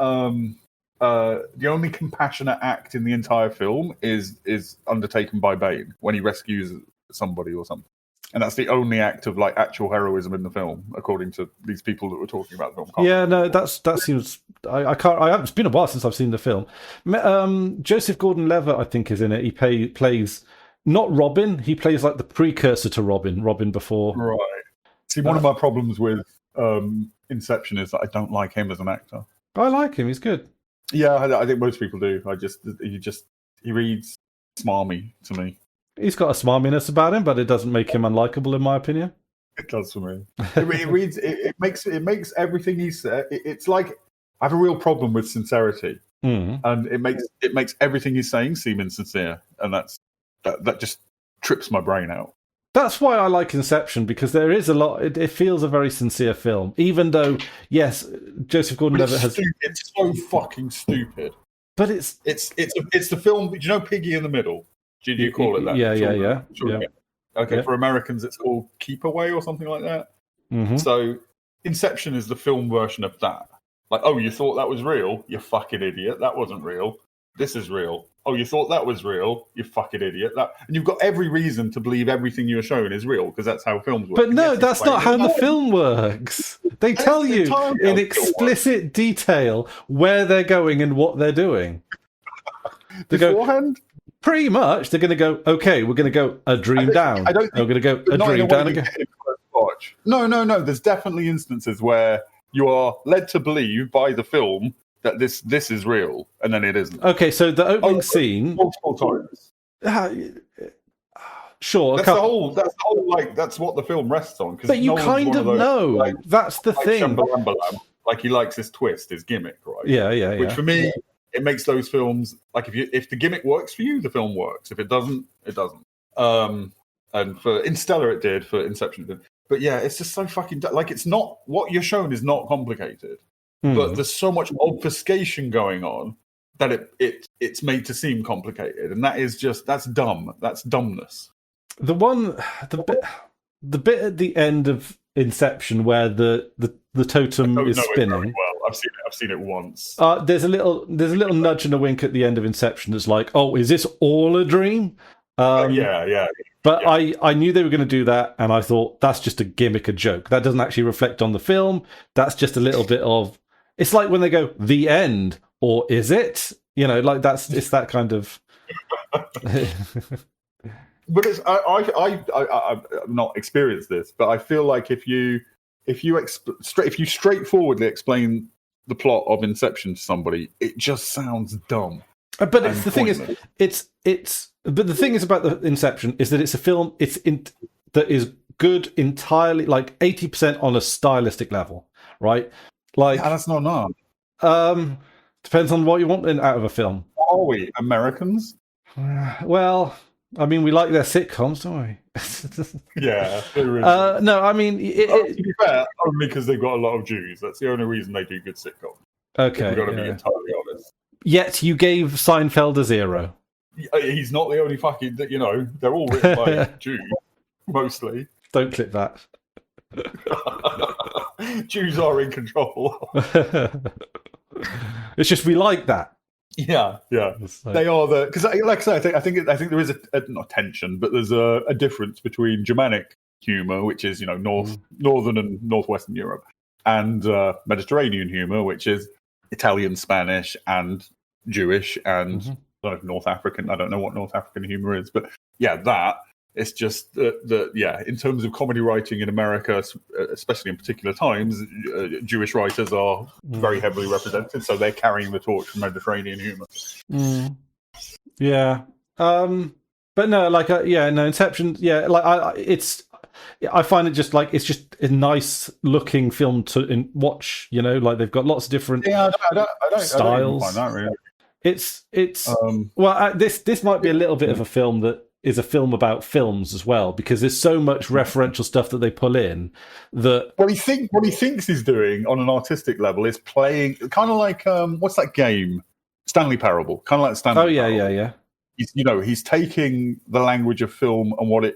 compassionate act in the entire film is undertaken by Bane when he rescues somebody or something, and that's the only act of like actual heroism in the film, according to these people that were talking about the film. Yeah, no, that seems. I can't. It's been a while since I've seen the film. Joseph Gordon-Levitt, I think, is in it. He plays not Robin. He plays like the precursor to Robin. Robin before. Right. See, one of my problems with Inception is that I don't like him as an actor. I like him. He's good. Yeah, I think most people do. He reads smarmy to me. He's got a smarminess about him, but it doesn't make him unlikable, in my opinion. It does for me. It reads. It makes everything he said. It's like I have a real problem with sincerity, and it makes everything he's saying seem insincere, and that just trips my brain out. That's why I like Inception, because there is a lot. It feels a very sincere film, even though, yes, Joseph Gordon-Levitt has. It's so fucking stupid. But it's the film. Do you know Piggy in the Middle? Do you call it that? Yeah. Okay, for Americans, it's called Keep Away or something like that. Mm-hmm. So, Inception is the film version of that. Like, oh, you thought that was real? You fucking idiot! That wasn't real. This is real. Oh, you thought that was real? You fucking idiot. And you've got every reason to believe everything you're shown is real, because that's how films work. But no, that's not how the film works. They tell you in explicit detail where they're going and what they're doing. Beforehand? Pretty much. They're going to go, okay, we're going to go a dream down. We're going to go a dream down again. No. There's definitely instances where you are led to believe by the film that this is real, and then it isn't. Okay, so the opening scene multiple times. Sure, that's the whole that's what the film rests on. But you kind of know. Like, that's the thing. Like he likes his twist, his gimmick, right? Yeah. Which for me, it makes those films like if the gimmick works for you, the film works. If it doesn't, it doesn't. And for Interstellar, it did. For Inception, it did. But yeah, it's just so fucking like it's not what you're shown is not complicated. But there's so much obfuscation going on that it's made to seem complicated, and that's dumb. That's dumbness. The bit at the end of Inception where the totem is spinning. Well, I've seen it once. There's a little nudge and a wink at the end of Inception. It's like, oh, is this all a dream? Yeah. But yeah. I knew they were going to do that, and I thought that's just a gimmick, a joke. That doesn't actually reflect on the film. That's just a little bit of. It's like when they go the end, or is it? You know, like it's that kind of. But I've not experienced this, but I feel like if you straightforwardly explain the plot of Inception to somebody, it just sounds dumb. But the thing is, but the thing is about the Inception is that it's a film that is good entirely, like 80% on a stylistic level, right? Like that's not enough. Depends on what you want out of a film. What are we, Americans? Well, I mean, we like their sitcoms, don't we? Yeah. No, I mean... to be fair, only because they've got a lot of Jews. That's the only reason they do good sitcoms. Okay. We've got to be entirely honest. Yet you gave Seinfeld a 0. He's not the only fucking... You know, they're all written by Jews, mostly. Don't clip that. Jews are in control. It's just we like that. Yeah. They are because, like I say, I think there is a not tension, but there's a difference between Germanic humor, which is northern and northwestern Europe, and Mediterranean humor, which is Italian, Spanish, and Jewish, and North African. I don't know what North African humor is, but yeah, that. It's just that in terms of comedy writing in America, especially in particular times, Jewish writers are very heavily represented, so they're carrying the torch for Mediterranean humor. Yeah, but no, like Inception. Yeah, like I find it just like it's just a nice looking film to watch. You know, like they've got lots of different I don't styles. I don't find that really. It's this might be a little bit of a film that is a film about films as well, because there's so much referential stuff that they pull in that what he thinks he's doing on an artistic level is playing kind of like what's that game, Stanley Parable, kind of like Stanley Parable. Yeah. He's taking the language of film and what it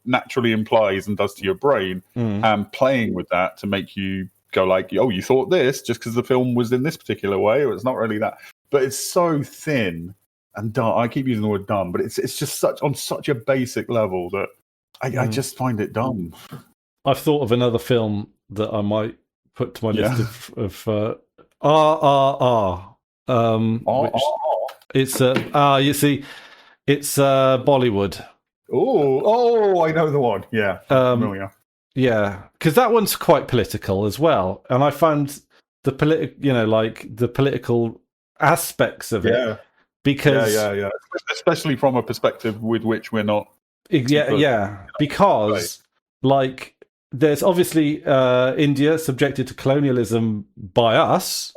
naturally implies and does to your brain, and playing with that to make you go like, oh, you thought this just because the film was in this particular way, or it's not really that. But it's so thin and dumb. I keep using the word dumb, but it's just on such a basic level that I just find it dumb. I've thought of another film that I might put to my list of RRR. It's you see, it's Bollywood. Oh, I know the one. Yeah, familiar. Yeah, because that one's quite political as well, and I found the political aspects of it. Because especially from a perspective with which we're not. Because like there's obviously India subjected to colonialism by us,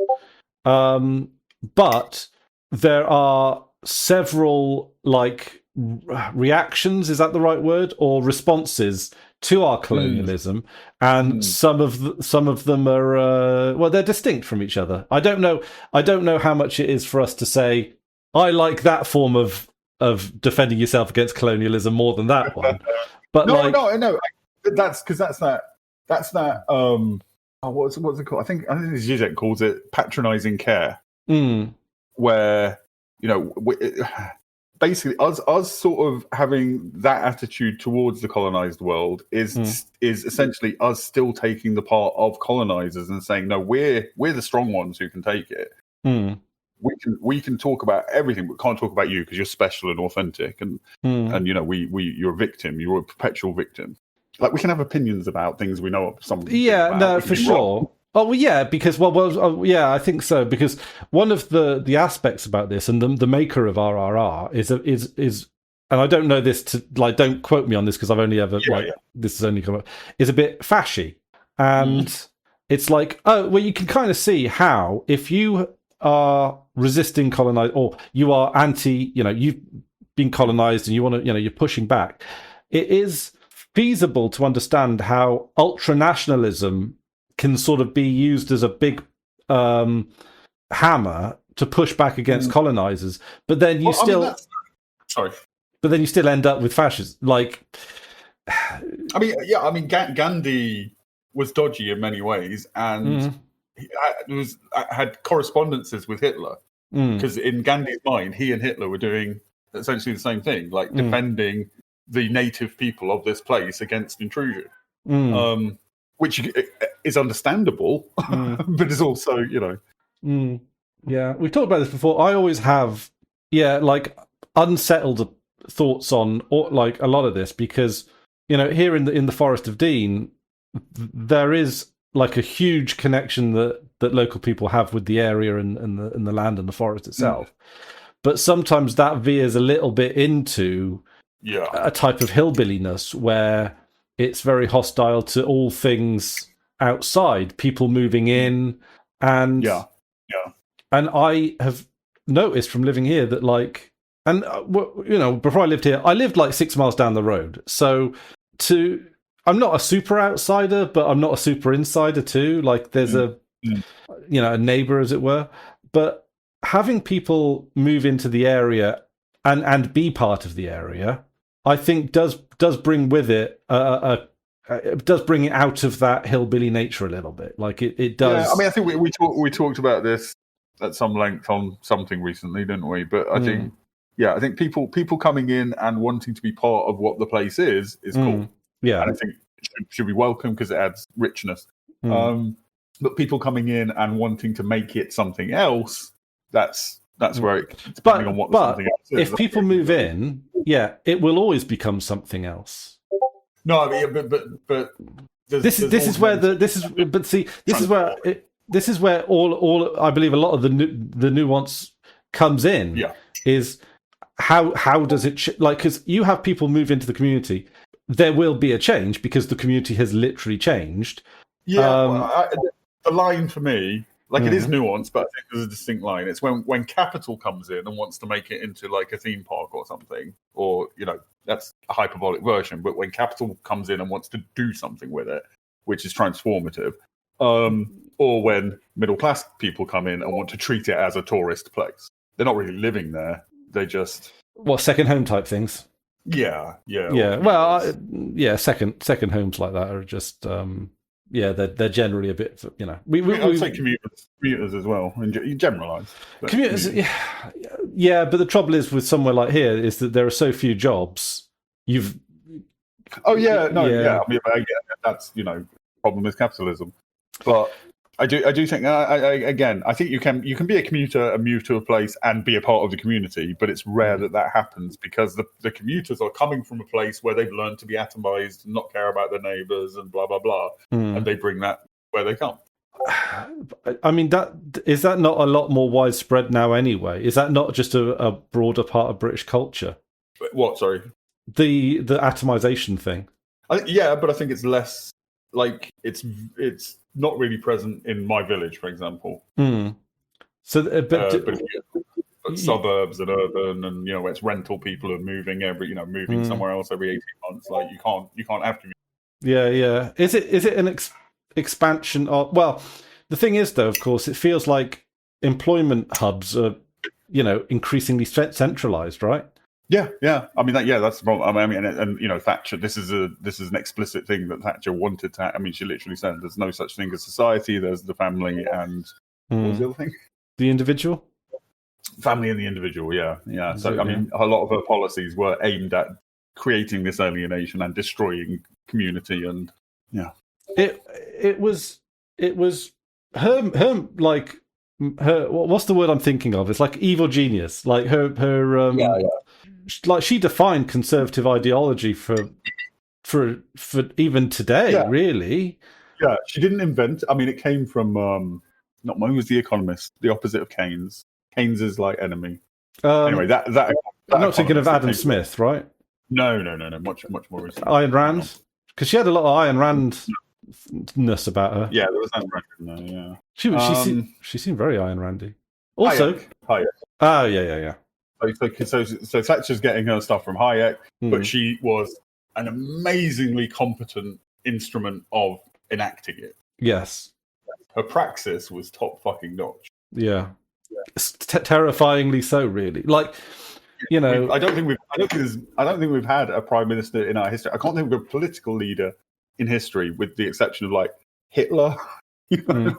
but there are several like reactions. Is that the right word? Or responses to our colonialism, and some of them are they're distinct from each other. I don't know how much it is for us to say I like that form of defending yourself against colonialism more than that one. But no. That's because that's that. What's it called? I think Zizek calls it patronizing care, where basically us sort of having that attitude towards the colonized world is essentially us still taking the part of colonizers and saying, no, we're the strong ones who can take it. We can talk about everything, but can't talk about you because you're special and authentic, and you're a victim. You're a perpetual victim. Like we can have opinions about things we know something. Yeah, about. No, for sure. Wrong. Oh well, yeah, because I think so. Because one of the aspects about this, and the maker of RRR is, and I don't know this to like, don't quote me on this because I've only ever this has only come up, is a bit fashy, and it's like, oh well, you can kind of see how if you are resisting colonize, or you are anti, you've been colonized and you want to, you're pushing back. It is feasible to understand how ultranationalism can sort of be used as a big hammer to push back against colonizers, but then you sorry. But then you still end up with fascists. Like, Gandhi was dodgy in many ways, and he had correspondences with Hitler, because in Gandhi's mind, he and Hitler were doing essentially the same thing, like defending the native people of this place against intrusion, which is understandable, but is also, Yeah, we've talked about this before. I always have, like unsettled thoughts on like a lot of this, because here in the Forest of Dean, there is like a huge connection that local people have with the area and the land and the forest itself. But sometimes that veers a little bit into a type of hillbilliness where it's very hostile to all things outside, people moving in, and and I have noticed from living here that, like, and before I lived here, I lived like 6 miles down the road, so I'm not a super outsider, but I'm not a super insider too. Like, there's a neighbor, as it were. But having people move into the area and be part of the area, I think does bring with it it does bring it out of that hillbilly nature a little bit. Like it does. Yeah, I mean, I think we talked about this at some length on something recently, didn't we? But I think people coming in and wanting to be part of what the place is cool. Yeah, and I think it should be welcome because it adds richness. But people coming in and wanting to make it something else, that's where it depending on what something else is. If people move in, it will always become something else. No, I mean, but this is where all I believe a lot of the nuance comes in. Yeah, is how does it because you have people move into the community, there will be a change because the community has literally changed. The line for me, like, it is nuanced, but I think there's a distinct line. It's when capital comes in and wants to make it into like a theme park or something, or that's a hyperbolic version. But when capital comes in and wants to do something with it, which is transformative, or when middle class people come in and want to treat it as a tourist place, they're not really living there. They just second home type things. Yeah. Well, second homes like that are just they're generally a bit, I would say commuters as well. You generalise commuters, but the trouble is with somewhere like here is that there are so few jobs. I mean, that's problem with capitalism, but I do think I think you can be a commuter and move to a place and be a part of the community, but it's rare that happens because the commuters are coming from a place where they've learned to be atomized and not care about their neighbors and blah blah blah, and they bring that where they come. I mean, is that not a lot more widespread now anyway? Is that not just a broader part of British culture? What? Sorry, the atomization thing. But I think it's less. Like, it's not really present in my village, for example. So, but suburbs and urban, and where it's rental people are moving moving somewhere else every 18 months. Like, you can't have to. Yeah. Is it an expansion of? Well, the thing is, though, of course, it feels like employment hubs are, increasingly centralized, right? Yeah. I mean, that's the problem. I mean, and Thatcher. This is an explicit thing that Thatcher wanted to. I mean, she literally said, "There's no such thing as society. There's the family and what was the other thing? The individual, family and the individual." Yeah. So I mean, a lot of her policies were aimed at creating this alienation and destroying community, and it was her like her. What's the word I'm thinking of? It's like evil genius. Like her. Like, she defined conservative ideology for even today, really. Yeah, she didn't invent. I mean, it came from not mine was The Economist, the opposite of Keynes. Keynes is like enemy. Anyway, that I'm not thinking of Adam Smith, right? No, much more recent. Ayn Rand, because she had a lot of Ayn Rand-ness about her. Yeah, there was Ayn Rand in there. Yeah, she seemed very Ayn Randy. Also, Hayek. Oh yeah. So Thatcher's getting her stuff from Hayek, but she was an amazingly competent instrument of enacting it. Yes. Her praxis was top fucking notch. Yeah. Terrifyingly so, really. Like, you know, I don't think we've had a prime minister in our history. I can't think of a political leader in history, with the exception of like Hitler,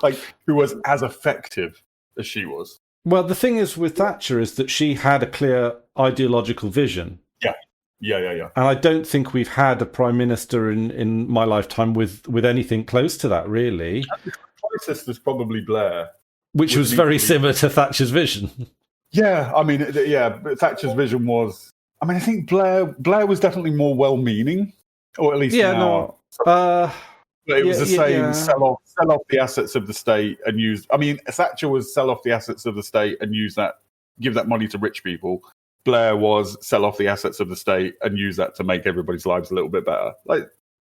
like who was as effective as she was. Well, the thing is with Thatcher is that she had a clear ideological vision. Yeah. And I don't think we've had a prime minister in my lifetime with anything close to that, really. The closest was probably Blair, which was very similar to Thatcher's vision. Yeah, I mean, but Thatcher's vision was. I mean, I think Blair was definitely more well-meaning, or at least But it was the same: sell off the assets of the state and use. I mean, Thatcher was sell off the assets of the state and use that, give that money to rich people. Blair was sell off the assets of the state and use that to make everybody's lives a little bit better,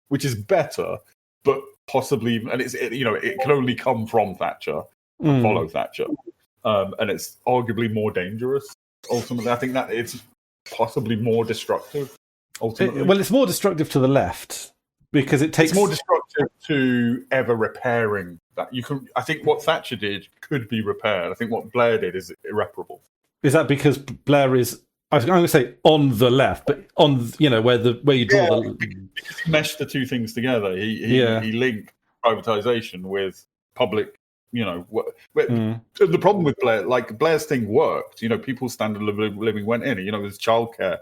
which is better, but possibly, and it can only come from Thatcher and follow Thatcher, and it's arguably more dangerous. Ultimately, I think that it's possibly more destructive. Ultimately, it's more destructive to the left because it takes. It's more destructive to ever repairing that. I think what Thatcher did could be repaired. I think what Blair did is irreparable. Is that because Blair is? I'm going to say on the left, but on where you draw the. Because he meshed the two things together. He linked privatization with public. The problem with Blair, Blair's thing worked. People's standard of living went in. There's childcare.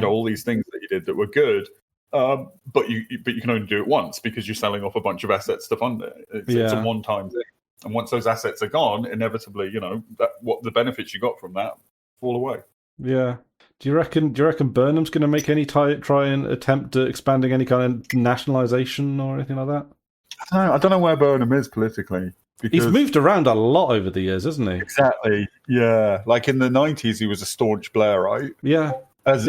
All these things that he did that were good. But you can only do it once because you're selling off a bunch of assets to fund it. It's a one-time thing. And once those assets are gone, inevitably, what the benefits you got from that fall away. Yeah. Do you reckon Burnham's going to make any try and attempt at expanding any kind of nationalisation or anything like that? I don't know where Burnham is politically. He's moved around a lot over the years, hasn't he? Exactly. Yeah. Like in the 90s, he was a staunch Blairite. Yeah. As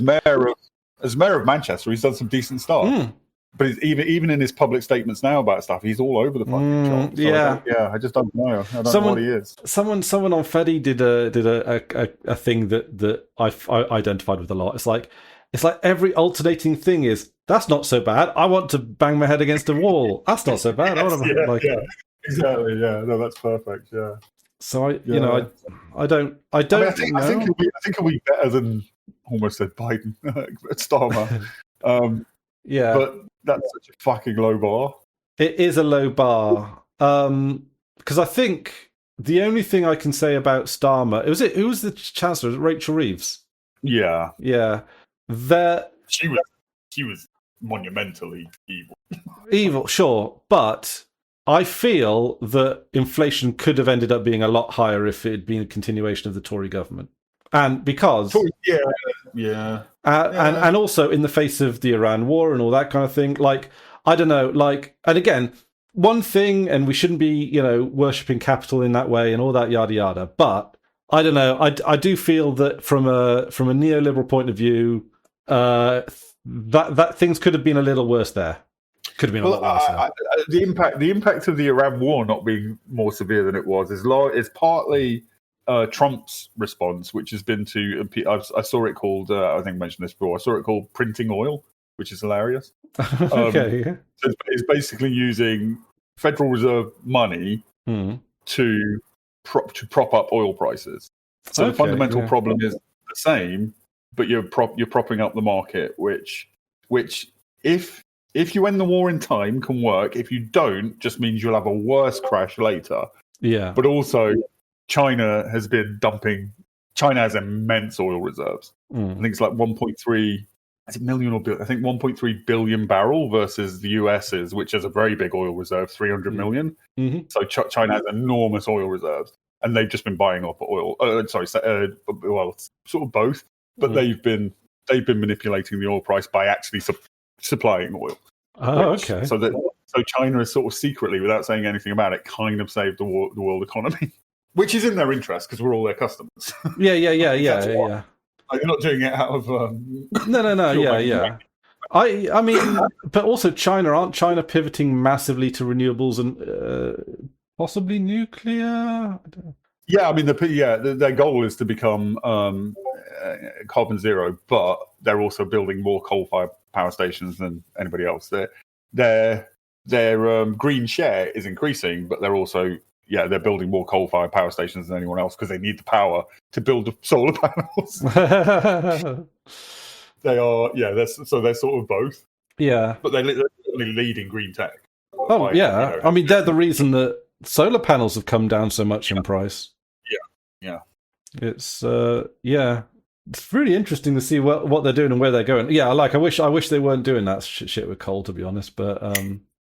mayor of Manchester, he's done some decent stuff. But even in his public statements now about stuff, he's all over the fucking job. So I just don't know. I don't know what he is. Someone on Fedi did a thing that I identified with a lot. It's like every alternating thing is, that's not so bad. I want to bang my head against a wall. That's not so bad. Exactly. Yeah. No, that's perfect. Yeah. So I don't know. I think he'll be better than, almost said Biden, Starmer. But that's such a fucking low bar. It is a low bar. Because I think the only thing I can say about Starmer, who was the Chancellor? Rachel Reeves. Yeah. Yeah. She was monumentally evil. Evil, sure. But I feel that inflation could have ended up being a lot higher if it had been a continuation of the Tory government. And because... And also in the face of the Iran war and all that kind of thing, I don't know, and again, one thing, and we shouldn't be, worshipping capital in that way and all that yada yada, but I don't know, I do feel that from a neoliberal point of view, that things could have been a little worse there. Could have been a lot worse. The impact of the Iran war not being more severe than it was is partly Trump's response, which has been to, I saw it called, I think I mentioned this before, I saw it called printing oil, which is hilarious. Okay. So it's basically using Federal Reserve money to prop up oil prices. So the fundamental problem is the same, but you're propping up the market, which if you end the war in time can work. If you don't, just means you'll have a worse crash later. Yeah. But also, China has immense oil reserves. I think it's like 1.3 million or I think 1.3 billion barrel versus the US's, which has a very big oil reserve, 300 million. So China has enormous oil reserves, and they've just been buying up oil. Well, sort of both, but they've been manipulating the oil price by actually supplying oil. Oh, okay. So China is sort of secretly, without saying anything about it, kind of saved the world economy. Which is in their interest because we're all their customers. Yeah. You're not doing it out of no. Yeah. I mean, but also aren't China pivoting massively to renewables and possibly nuclear? Yeah, I mean, their goal is to become carbon zero, but they're also building more coal-fired power stations than anybody else. Their green share is increasing, but they're also they're building more coal-fired power stations than anyone else because they need the power to build the solar panels. They are, they're sort of both. Yeah, but they're literally leading green tech. Oh, yeah. I mean, they're the reason that solar panels have come down so much in price. Yeah. It's, it's really interesting to see what they're doing and where they're going. Yeah, I wish they weren't doing that shit with coal, to be honest. But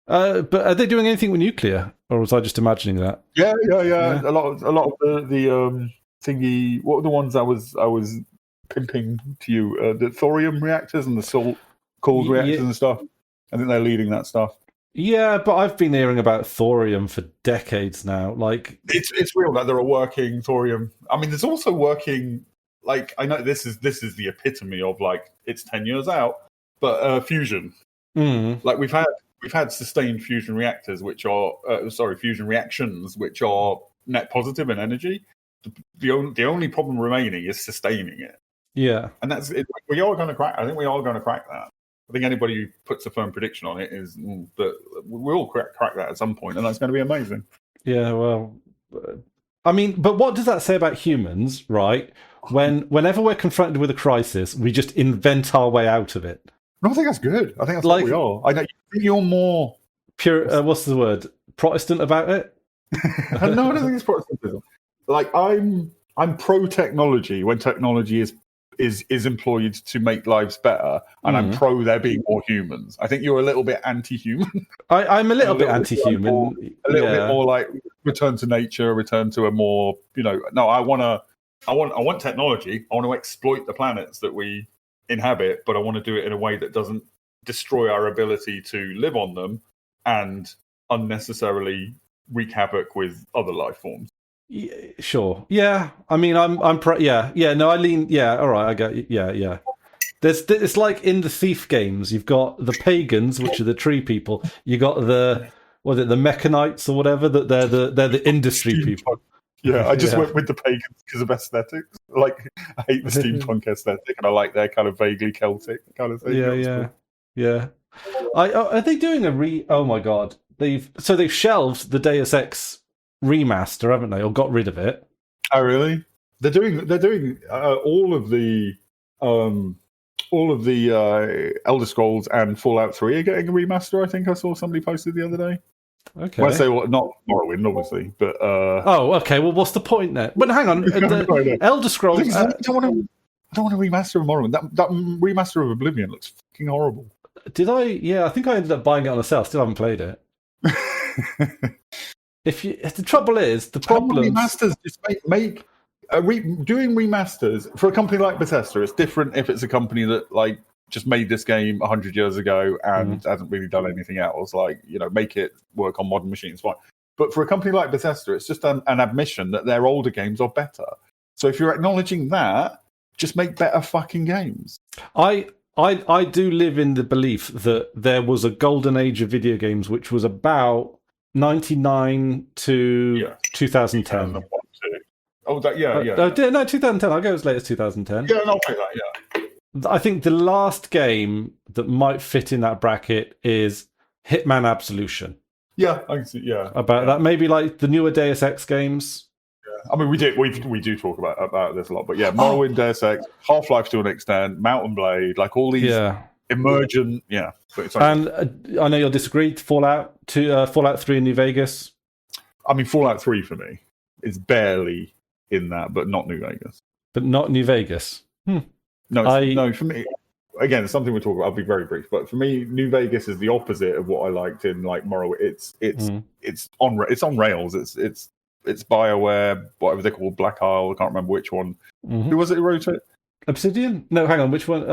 are they doing anything with nuclear, or was I just imagining that? Yeah. A lot of the thingy. What were the ones I was pimping to you? The thorium reactors and the salt-cooled reactors and stuff. I think they're leading that stuff. Yeah, but I've been hearing about thorium for decades now. Like, it's real that there are working thorium. I mean, there's also working. Like, I know this is the epitome of like it's 10 years out, but fusion. Like we've had sustained fusion reactors, which are fusion reactions, which are net positive in energy. The only problem remaining is sustaining it. Yeah, and that's it. We are going to crack. I think we are going to crack that. I think anybody who puts a firm prediction on it is that we'll crack that at some point, and that's going to be amazing. Yeah, well, I mean, but what does that say about humans, right? Whenever we're confronted with a crisis, we just invent our way out of it. No, I think that's good. I think that's what we are. I know you're more pure. What's the word? Protestant about it? No, I don't think it's Protestantism. Like I'm pro technology when technology is employed to make lives better, and I'm pro there being more humans. I think you're a little bit anti-human. I'm a little bit anti-human. A little bit more like return to nature, return to a more, no, I want technology. I want to exploit the planets that we inhabit, but I want to do it in a way that doesn't destroy our ability to live on them and unnecessarily wreak havoc with other life forms. Yeah, sure. Yeah. I mean, I'm pro. Yeah. No, I lean. Yeah. All right. I get. Yeah. It's like in the Thief games. You've got the pagans, which are the tree people. You got the mechanites or whatever. That they're the industry people. Yeah, I just went with the pagans because of aesthetics. Like, I hate the steampunk aesthetic, and I like their kind of vaguely Celtic kind of thing. Yeah. Are they doing a oh my god! They've shelved the Deus Ex remaster, haven't they, or got rid of it? Oh, really? They're doing all of the Elder Scrolls and Fallout 3 are getting a remaster. I think I saw somebody posted the other day. Okay. When I say not Morrowind, obviously, but oh, okay. Well, what's the point there? But hang on, the Elder Scrolls. I don't want to remaster of Morrowind. That remaster of Oblivion looks fucking horrible. Did I? Yeah, I think I ended up buying it on a sale. Still haven't played it. If the trouble is, the problem remasters just make doing remasters for a company like Bethesda. It's different if it's a company that like just made this game 100 years ago and hasn't really done anything else. Like, make it work on modern machines, fine. But for a company like Bethesda, it's just an admission that their older games are better. So if you're acknowledging that, just make better fucking games. I do live in the belief that there was a golden age of video games, which was about 99 to 2010. Oh, that no, 2010. I'll go as late as 2010. Yeah, I'll play that. Yeah. I think the last game that might fit in that bracket is Hitman Absolution. Yeah, I can see. Yeah, about that. Maybe like the newer Deus Ex games. Yeah. I mean, we do talk about this a lot, but yeah, Morrowind, Deus Ex, Half-Life to an extent, Mountain Blade, like all these emergent. Yeah, and I know you'll disagree. Fallout 3 in New Vegas. I mean, Fallout 3 for me is barely in that, but not New Vegas. But not New Vegas. No, for me, again, it's something we'll talk about. I'll be very brief, but for me, New Vegas is the opposite of what I liked in like Morrowind. It's on rails. It's BioWare, whatever they call Black Isle. I can't remember which one. Who was it who wrote it? Obsidian? No, hang on. Which one?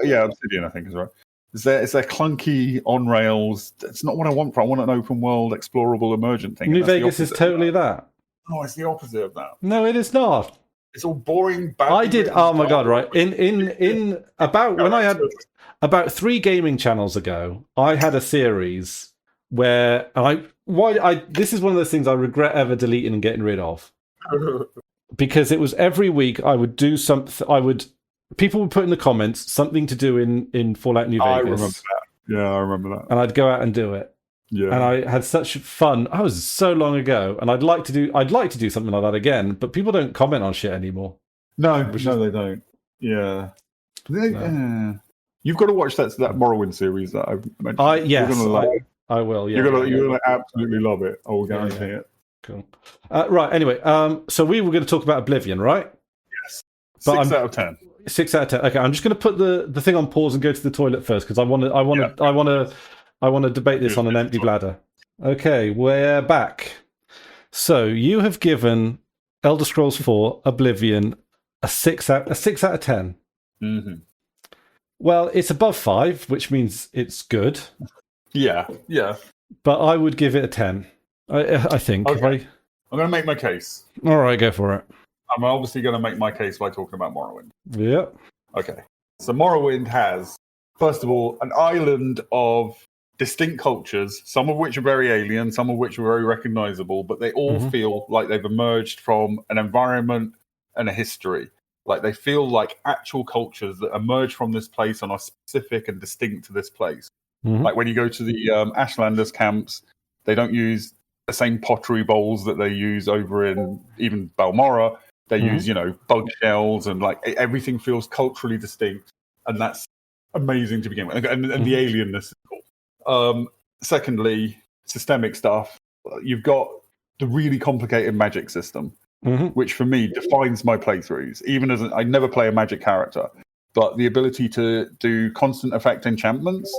Yeah, Obsidian, I think is right. It's their clunky on rails. It's not what I want. I want an open world, explorable, emergent thing. New Vegas is totally that. No, it's the opposite of that. No, it is not. It's all boring. I did. Oh my god! Right in about when I had about 3 gaming channels ago, I had a series where this is one of those things I regret ever deleting and getting rid of, because it was every week I would do something. People would put in the comments something to do in Fallout New Vegas. I remember that. Yeah, I remember that. And I'd go out and do it. Yeah. And I had such fun. I was so long ago, and I'd like to do something like that again. But people don't comment on shit anymore. No, they don't. Yeah. You've got to watch that Morrowind series that I've mentioned. Yes, I will. Yeah, you're gonna absolutely love it. I will guarantee it. Cool. Right. Anyway, so we were going to talk about Oblivion, right? Yes. 6 out of 10. 6 out of 10. Okay, I'm just going to put the thing on pause and go to the toilet first because I want to debate this on an empty bladder. Okay, we're back. So you have given Elder Scrolls 4 Oblivion a 6 out of 10. Mm-hmm. Well, it's above 5, which means it's good. Yeah. But I would give it a 10. I think. Okay. I'm going to make my case. All right, go for it. I'm obviously going to make my case by talking about Morrowind. Yep. Okay. So Morrowind has, first of all, an island of distinct cultures, some of which are very alien, some of which are very recognizable, but they all feel like they've emerged from an environment and a history. Like they feel like actual cultures that emerge from this place and are specific and distinct to this place. Like when you go to the Ashlanders camps, they don't use the same pottery bowls that they use over in even Balmora. They use, bug shells and like everything feels culturally distinct. And that's amazing to begin with. And the alienness is cool. Secondly, systemic stuff. You've got the really complicated magic system. Which for me defines my playthroughs. Even as I never play a magic character, but the ability to do constant effect enchantments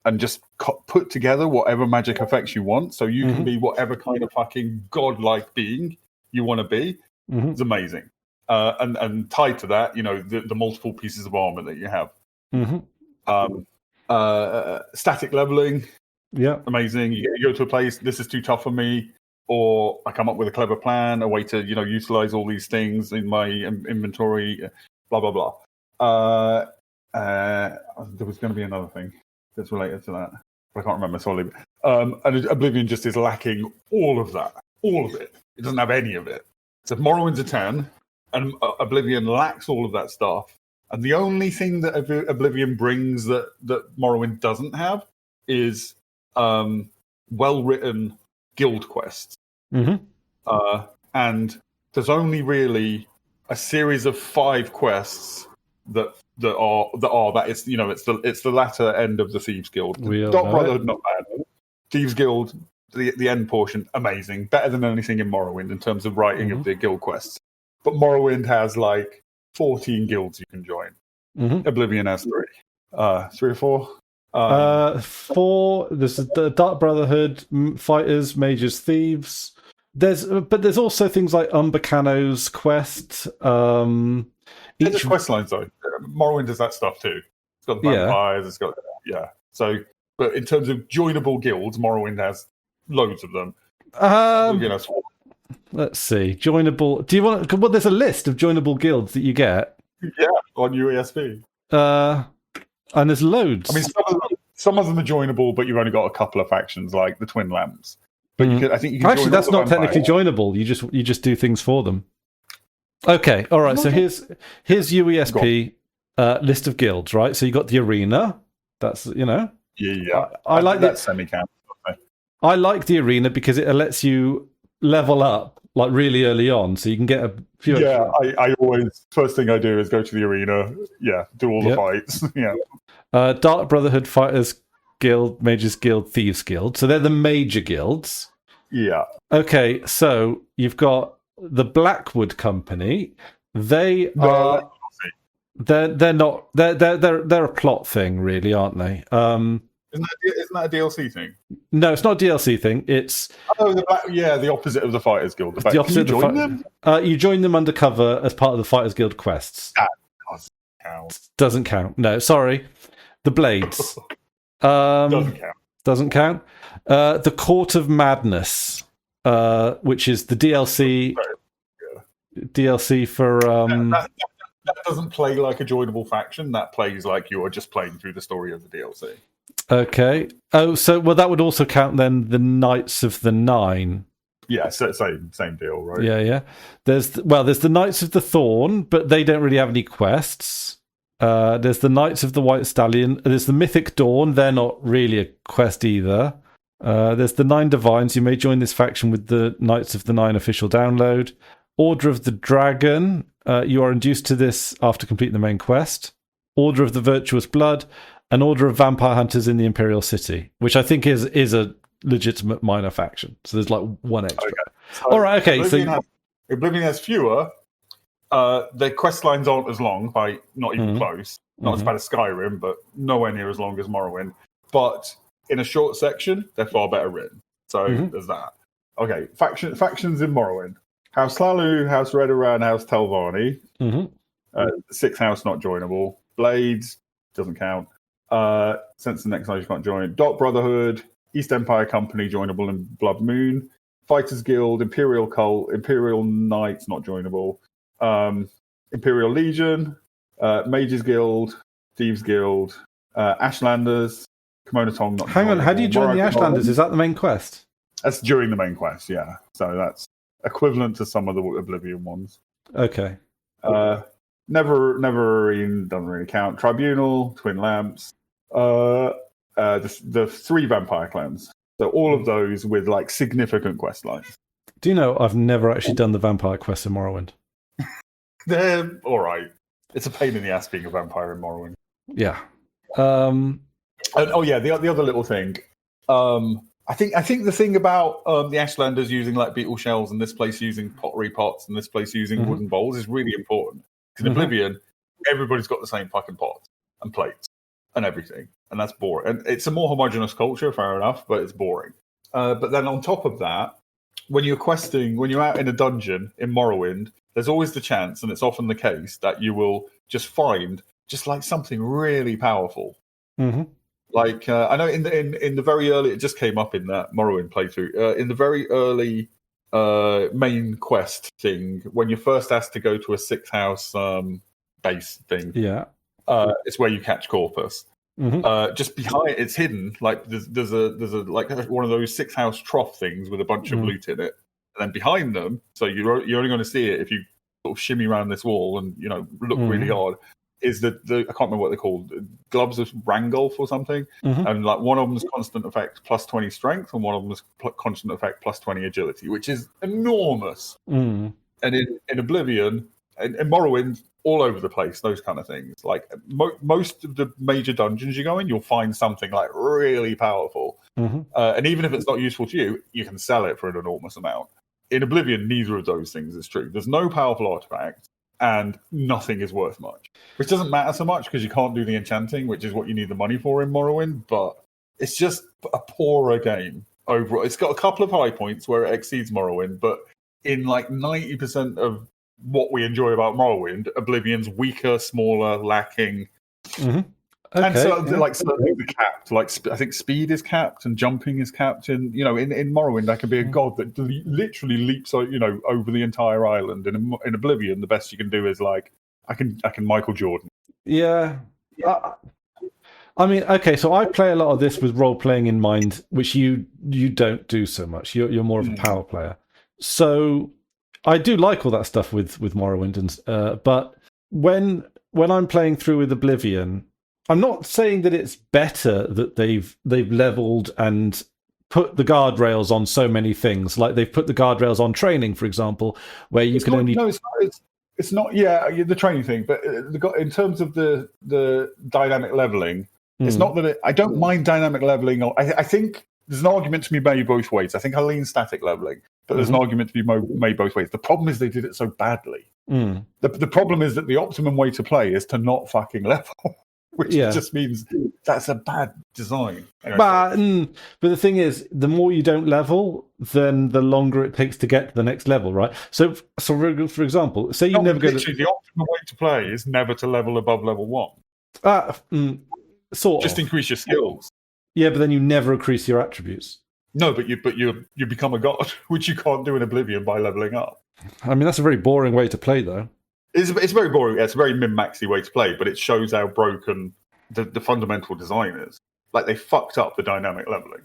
and just put together whatever magic effects you want, so you can be whatever kind of fucking godlike being you want to be, is amazing. And tied to that, the multiple pieces of armor that you have. Static leveling, amazing. You go to a place, this is too tough for me. Or I come up with a clever plan, a way to, utilize all these things in my inventory, blah, blah, blah. There was going to be another thing that's related to that, but I can't remember solely. And Oblivion just is lacking all of that, all of it. It doesn't have any of it. So Morrowind's a 10, and Oblivion lacks all of that stuff. And the only thing that Oblivion brings that Morrowind doesn't have is well-written guild quests. And there's only really a series of 5 quests that is, it's the latter end of the Thieves Guild. Dark Brotherhood, not bad. Thieves Guild, the end portion, amazing, better than anything in Morrowind in terms of writing of the guild quests. But Morrowind has like 14 guilds you can join. Oblivion has 3 or 4. 4. There's the Dark Brotherhood, fighters, mages, thieves. There's also things like Umbacano's quest. There's quest lines though. Morrowind does that stuff too. It's got the vampires. It's got So, but in terms of joinable guilds, Morrowind has loads of them. Let's see. Joinable. Do you want? Well, there's a list of joinable guilds that you get. Yeah, on UESP. And there's loads. I mean, some of them are joinable, but you've only got a couple of factions, like the Twin Lamps. But I think you can. Actually, that's not technically joinable. You just do things for them. Okay, all right. So here's UESP list of guilds, right? So you got the arena. That's Yeah. I like that semi-camp. I like the arena because it lets you level up like really early on, so you can get a few. Yeah, I always first thing I do is go to the arena. Yeah, do all the fights. Dark Brotherhood, Fighters Guild, Mages Guild, Thieves Guild. So they're the major guilds. Yeah. Okay, so you've got the Blackwood Company. They are. They're not. They're a plot thing, really, aren't they? Isn't that a DLC thing? No, it's not a DLC thing. It's the opposite of the Fighters Guild. The opposite. Can you join them? You join them undercover as part of the Fighters Guild quests. That doesn't count. Doesn't count. No, sorry. The Blades. Doesn't count. Doesn't count. The Court of Madness, which is the DLC. DLC for. That doesn't play like a joinable faction. That plays like you are just playing through the story of the DLC. Okay. Oh, so that would also count then the Knights of the Nine. Yeah, same deal, right? Yeah. There's the Knights of the Thorn, but they don't really have any quests. There's the Knights of the White Stallion. There's the Mythic Dawn. They're not really a quest either. There's the 9 Divines. You may join this faction with the Knights of the 9 official download. Order of the Dragon. You are induced to this after completing the main quest. Order of the Virtuous Blood. An Order of Vampire Hunters in the Imperial City, which I think is a legitimate minor faction. So there's like one extra. Okay. So all right, okay. Oblivion has fewer. Their quest lines aren't as long, by not even close. Not as bad as Skyrim, but nowhere near as long as Morrowind. But in a short section, they're far better written. So there's that. Okay, factions in Morrowind. House Slalu, House Redoran, House Telvanni. 6th House not joinable. Blades, doesn't count. Sense and Exile can't join. Dark Brotherhood, East Empire Company joinable in Blood Moon. Fighters Guild, Imperial Cult, Imperial Knights not joinable. Imperial Legion, Mages Guild, Thieves Guild, Ashlanders, Kimono Tong not joinable. Hang on, how do you join the Ashlanders? Is that the main quest? That's during the main quest, yeah. So that's equivalent to some of the Oblivion ones. Okay. Neverine doesn't really count. Tribunal, Twin Lamps, the 3 vampire clans. So all of those with like significant quest lines. Do you know I've never actually done the vampire quest in Morrowind? They're all right. It's a pain in the ass being a vampire in Morrowind. Yeah. And, the other little thing. I think the thing about the Ashlanders using like beetle shells and this place using pottery pots and this place using wooden bowls is really important. Because in Oblivion, everybody's got the same fucking pots and plates and everything. And that's boring. And it's a more homogenous culture, fair enough, but it's boring. But then on top of that, when you're out in a dungeon in Morrowind, there's always the chance, and it's often the case, that you will just find just like something really powerful. Like I know in the very early, it just came up in that Morrowind playthrough. In the very early main quest thing, when you're first asked to go to a 6th house base thing, it's where you catch Corpus. Just behind it's hidden. Like there's a like one of those 6th house trough things with a bunch of loot in it, and then behind them, so you're only going to see it if you sort of shimmy around this wall and look really hard. Is the I can't remember what they're called, gloves of Rangolf or something, and like one of them is constant effect plus 20 strength, and one of them is constant effect plus 20 agility, which is enormous. And in Oblivion and Morrowind, all over the place, those kind of things. Like most of the major dungeons you go in, you'll find something like really powerful, and even if it's not useful to you, you can sell it for an enormous amount. In Oblivion, neither of those things is true. There's no powerful artifact, and nothing is worth much, which doesn't matter so much because you can't do the enchanting, which is what you need the money for in Morrowind. But it's just a poorer game overall. It's got a couple of high points where it exceeds Morrowind, but in like 90% of what we enjoy about Morrowind, Oblivion's weaker, smaller, lacking. And so, like, some things are capped. Like, I think speed is capped and jumping is capped. And in Morrowind, I can be a god that literally leaps, over the entire island. And in Oblivion, the best you can do is like, I can Michael Jordan. Yeah. I mean, okay. So I play a lot of this with role playing in mind, which you don't do so much. You're more of a power player. So I do like all that stuff with Morrowind, and but when I'm playing through with Oblivion, I'm not saying that it's better that they've leveled and put the guardrails on so many things. Like they've put the guardrails on training, for example, where you can only. No, it's not. Yeah, the training thing, but in terms of the dynamic leveling, it's not that I don't mind dynamic leveling. I think there's an argument to be made both ways. I think I lean static leveling, but there's an argument to be made both ways. The problem is they did it so badly. The problem is that the optimum way to play is to not fucking level. Which just means that's a bad design. Anyway, but the thing is, the more you don't level, then the longer it takes to get to the next level, right? So for example, say you never go to... The optimal way to play is never to level above level 1. Sort of. Just increase your skills. Yeah, but then you never increase your attributes. No, but you become a god, which you can't do in Oblivion by leveling up. I mean, that's a very boring way to play, though. It's very boring. It's a very min-maxy way to play, but it shows how broken the fundamental design is. Like they fucked up the dynamic leveling.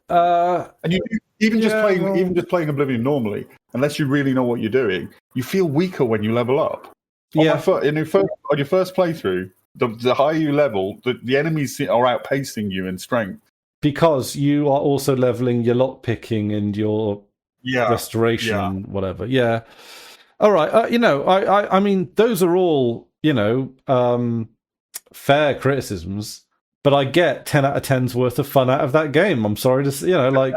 And just playing Oblivion normally, unless you really know what you're doing, you feel weaker when you level up. On your first playthrough, the higher you level, the enemies are outpacing you in strength. because you are also leveling your lock picking and your restoration and whatever. Yeah. All right. I mean, those are all, fair criticisms, but I get 10 out of 10's worth of fun out of that game. I'm sorry to say, like.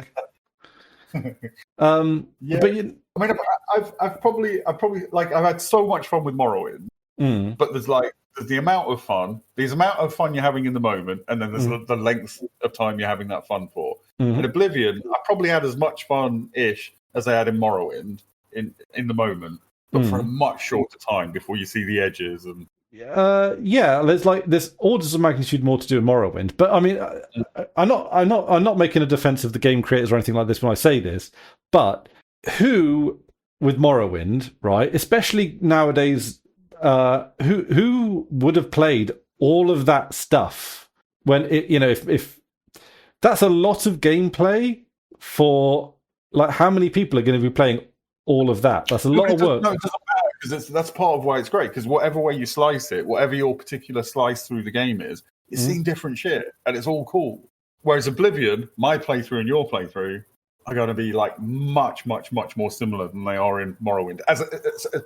But I mean, I've probably like I've had so much fun with Morrowind, but there's the amount of fun, you're having in the moment, and then there's the length of time you're having that fun for. In Oblivion, I probably had as much fun-ish as I had in Morrowind in the moment, but for a much shorter time before you see the edges and. There's orders of magnitude more to do in Morrowind, but I mean, I'm not making a defense of the game creators or anything like this when I say this, but who with Morrowind, right? Especially nowadays, who would have played all of that stuff when it, if that's a lot of gameplay for like how many people are going to be playing all of that? That's a lot of work. No, it doesn't matter because that's part of why it's great. Because whatever way you slice it, whatever your particular slice through the game is, it's seeing different shit, and it's all cool. Whereas Oblivion, my playthrough and your playthrough are going to be like much, much, much more similar than they are in Morrowind,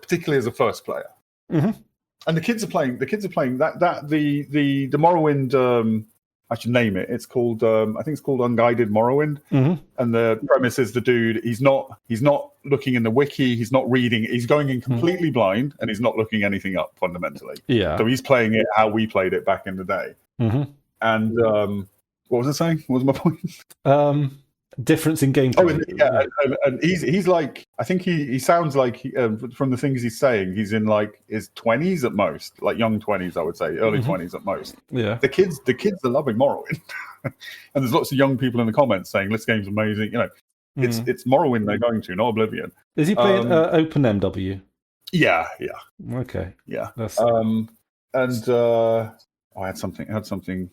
particularly as a first player. And the kids are playing the Morrowind. I should name it. It's called I think it's called Unguided Morrowind. And the premise is the dude, he's not looking in the wiki, he's not reading, he's going in completely blind, and he's not looking anything up fundamentally. Yeah. So he's playing it how we played it back in the day. And what was I saying? What was my point? Difference in gameplay. And he's like, I think he sounds like from the things he's saying, he's in like his 20s at most, like young 20s, I would say, early 20s at most. Yeah, the kids are loving Morrowind, and there's lots of young people in the comments saying this game's amazing. It's Morrowind they're going to, not Oblivion. Is he playing OpenMW? Yeah. Okay. Yeah. That's... I had something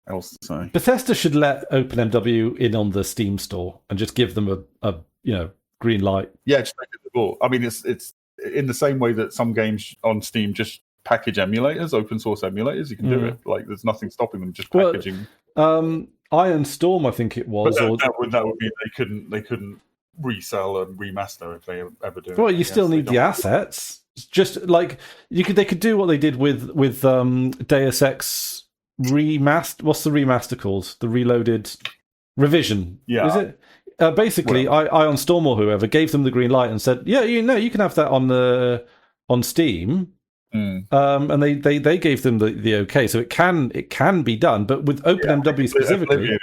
else to say. Bethesda should let OpenMW in on the Steam store and just give them a green light. Yeah, just make it the ball. I mean, it's in the same way that some games on Steam just package emulators, open source emulators. You can do it. Like, there's nothing stopping them just packaging. Iron Storm, I think it was. But that would mean they couldn't resell and remaster if they ever do. Well, you still need the assets. Just like they could do what they did with Deus Ex. Remaster. What's the remaster called? The reloaded revision. Yeah, is it? Basically, Ion Storm or whoever gave them the green light and said, "Yeah, you can have that on Steam." And they gave them the okay, so it can be done. But with OpenMW specifically,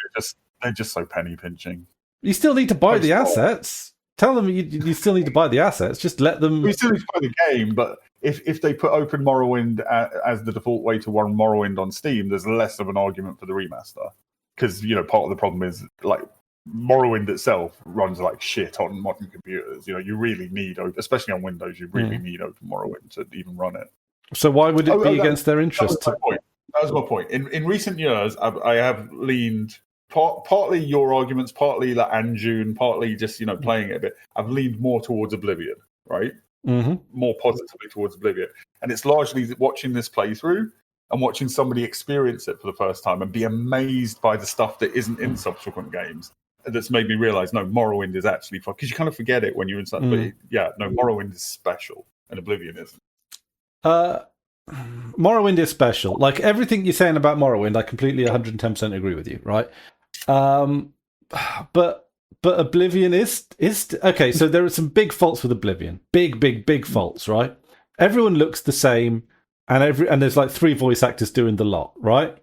they're just so penny pinching. You still need to buy the assets. Tell them you still need to buy the assets. Just let them. We still need to buy the game, but. If they put Open Morrowind as the default way to run Morrowind on Steam, there's less of an argument for the remaster. Because, part of the problem is, like, Morrowind itself runs like shit on modern computers. You really need, especially on Windows, you really need Open Morrowind to even run it. So why would it be against their interest? That was my point. In recent years, I have leaned, partly your arguments, partly like Anjun, partly just, playing it a bit. I've leaned more towards Oblivion, right? More positively towards Oblivion, and it's largely watching this playthrough and watching somebody experience it for the first time and be amazed by the stuff that isn't in subsequent games. That's made me realize, no, Morrowind is actually fun, because you kind of forget it when you're inside. But Morrowind is special, and Oblivion isn't. Morrowind is special. Like everything you're saying about Morrowind, I completely 110% agree with you, right? But Oblivion is okay. So there are some big faults with Oblivion. Big faults, right? Everyone looks the same, and there's like 3 voice actors doing the lot, right?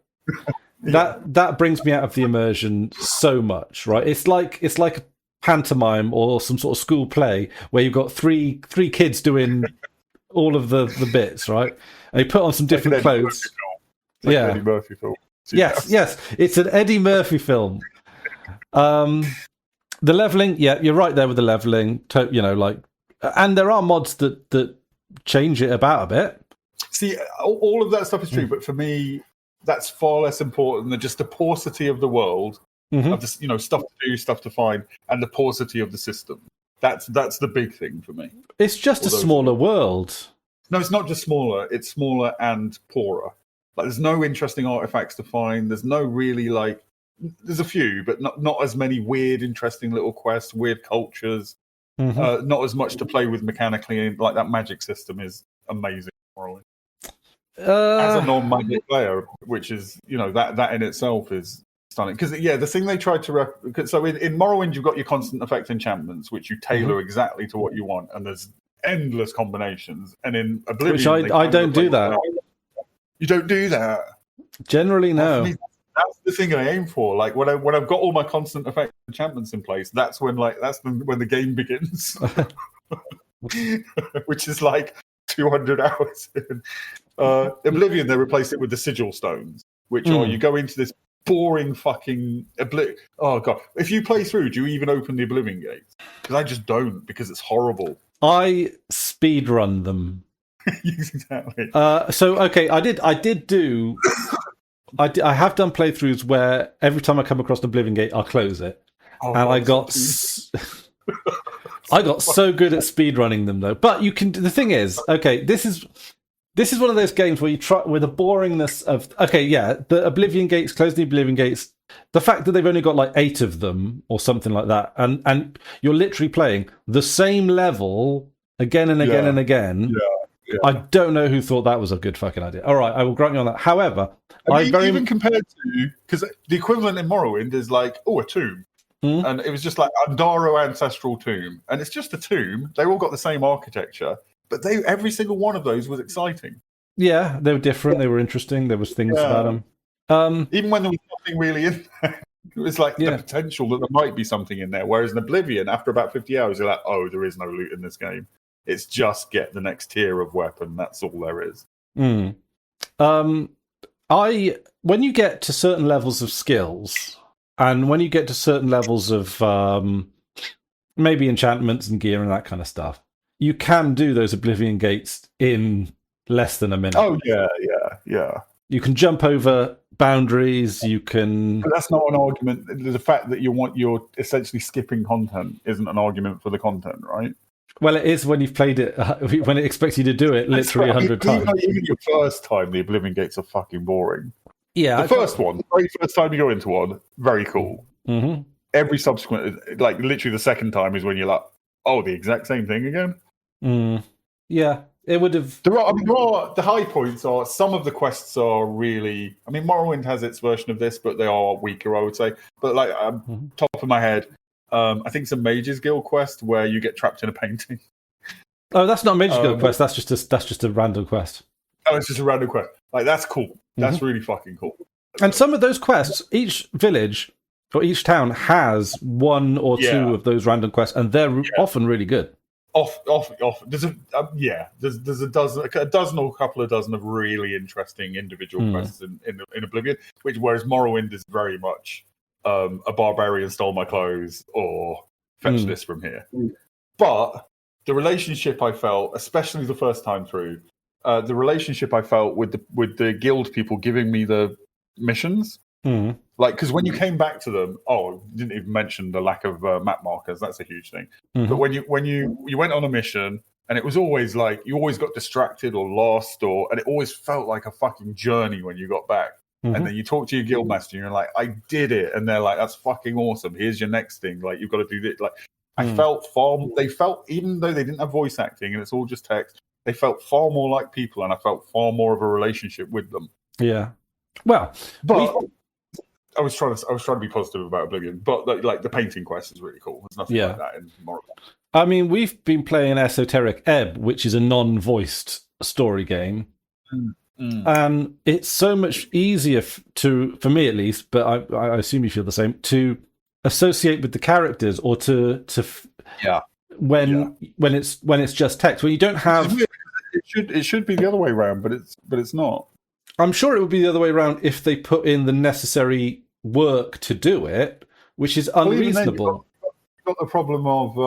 That brings me out of the immersion so much, right? It's like a pantomime or some sort of school play where you've got three kids doing all of the bits, right? And they put on some different clothes. Eddie Murphy film. Yes, it's an Eddie Murphy film. The leveling, yeah, you're right there with the leveling. And there are mods that change it about a bit. See, all of that stuff is true, but for me, that's far less important than just the paucity of the world, of this, stuff to do, stuff to find, and the paucity of the system. That's the big thing for me. It's just a smaller world. No, it's not just smaller. It's smaller and poorer. Like, there's no interesting artifacts to find. There's no really there's a few, but not as many weird, interesting little quests, weird cultures. Not as much to play with mechanically. Like that magic system is amazing. As a non-magic player, which is that in itself is stunning. Because the thing they tried to so in Morrowind you've got your constant effect enchantments, which you tailor exactly to what you want, and there's endless combinations. And in Oblivion, which I don't do that. You don't do that. Generally, no. That's the thing I aim for. Like when I've got all my constant effect enchantments in place, that's when the game begins, which is like 200 hours in. Oblivion, they replaced it with the sigil stones, which are you go into this boring fucking oh god. If you play through, do you even open the Oblivion gates? Because I just don't, because it's horrible. I speedrun them. Exactly. So okay, I have done playthroughs where every time I come across the Oblivion gate, I'll close it, and I got so good at speedrunning them though. But you can. The thing is, okay, this is one of those games where you try with the boringness of the Oblivion gates, close the Oblivion gates. The fact that they've only got like 8 of them or something like that, and you're literally playing the same level again and again and again. Yeah. I don't know who thought that was a good fucking idea. All right, I will grant you on that. However, even compared to, because the equivalent in Morrowind is like a tomb, and it was just like Andaro ancestral tomb, and it's just a tomb. They all got the same architecture, but every single one of those was exciting. Yeah, they were different. They were interesting. There was things about them. Even when there was nothing really in there, it was like the potential that there might be something in there. Whereas in Oblivion, after about 50 hours, you're like, oh, there is no loot in this game. It's just get the next tier of weapon. That's all there is. When you get to certain levels of skills, and when you get to certain levels of maybe enchantments and gear and that kind of stuff, you can do those Oblivion gates in less than a minute. Oh yeah. You can jump over boundaries. You can. But that's not an argument. The fact that you're essentially skipping content isn't an argument for the content, right? Well, it is when you've played it, when it expects you to do it literally 100 times. Even your first time, the Oblivion gates are fucking boring. Yeah. The very first time you go into one, very cool. Mm-hmm. Every subsequent, like literally the second time is when you're like, oh, the exact same thing again? Yeah, it would have... the high points are, some of the quests are really... I mean, Morrowind has its version of this, but they are weaker, I would say. But like, top of my head... I think it's a Mage's Guild quest where you get trapped in a painting. Oh, that's not a Mage's Guild quest. That's just a random quest. Oh, it's just a random quest. Like, that's cool. That's really fucking cool. And some of those quests, each village or each town has one or two of those random quests, and they're often really good. Off. There's a dozen or a couple of dozen of really interesting individual quests in Oblivion, whereas Morrowind is very much. A barbarian stole my clothes, or fetch this from here. But the relationship I felt, especially the first time through, the relationship I felt with the guild people giving me the missions, like, because when you came back to them, didn't even mention the lack of map markers. That's a huge thing. But when you went on a mission, and it was always like you always got distracted or lost, and it always felt like a fucking journey when you got back. And then you talk to your guildmaster and you're like, I did it. And they're like, that's fucking awesome. Here's your next thing. Like, you've got to do this. Like, I felt they felt, even though they didn't have voice acting and it's all just text, they felt far more like people, and I felt far more of a relationship with them. Yeah. Well, but I was trying to be positive about Oblivion, but like the painting quest is really cool. There's nothing like that in Morrowind. I mean, we've been playing Esoteric Ebb, which is a non-voiced story game. And it's so much easier for me at least, but I assume you feel the same, to associate with the characters, or when it's just text, when you don't have. It should be the other way around, but it's not. I'm sure it would be the other way around if they put in the necessary work to do it, which is unreasonable. You've got the problem of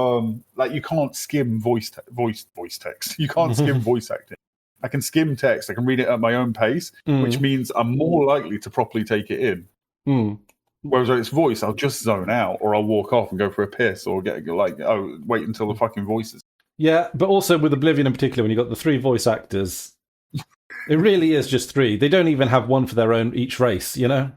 like, you can't skim voice text. You can't skim voice acting. I can skim text. I can read it at my own pace, which means I'm more likely to properly take it in. Whereas when it's voice, I'll just zone out, or I'll walk off and go for a piss, or wait until the fucking voices. Yeah, but also with Oblivion in particular, when you've got the 3 voice actors, it really is just 3. They don't even have one for their own each race, you know?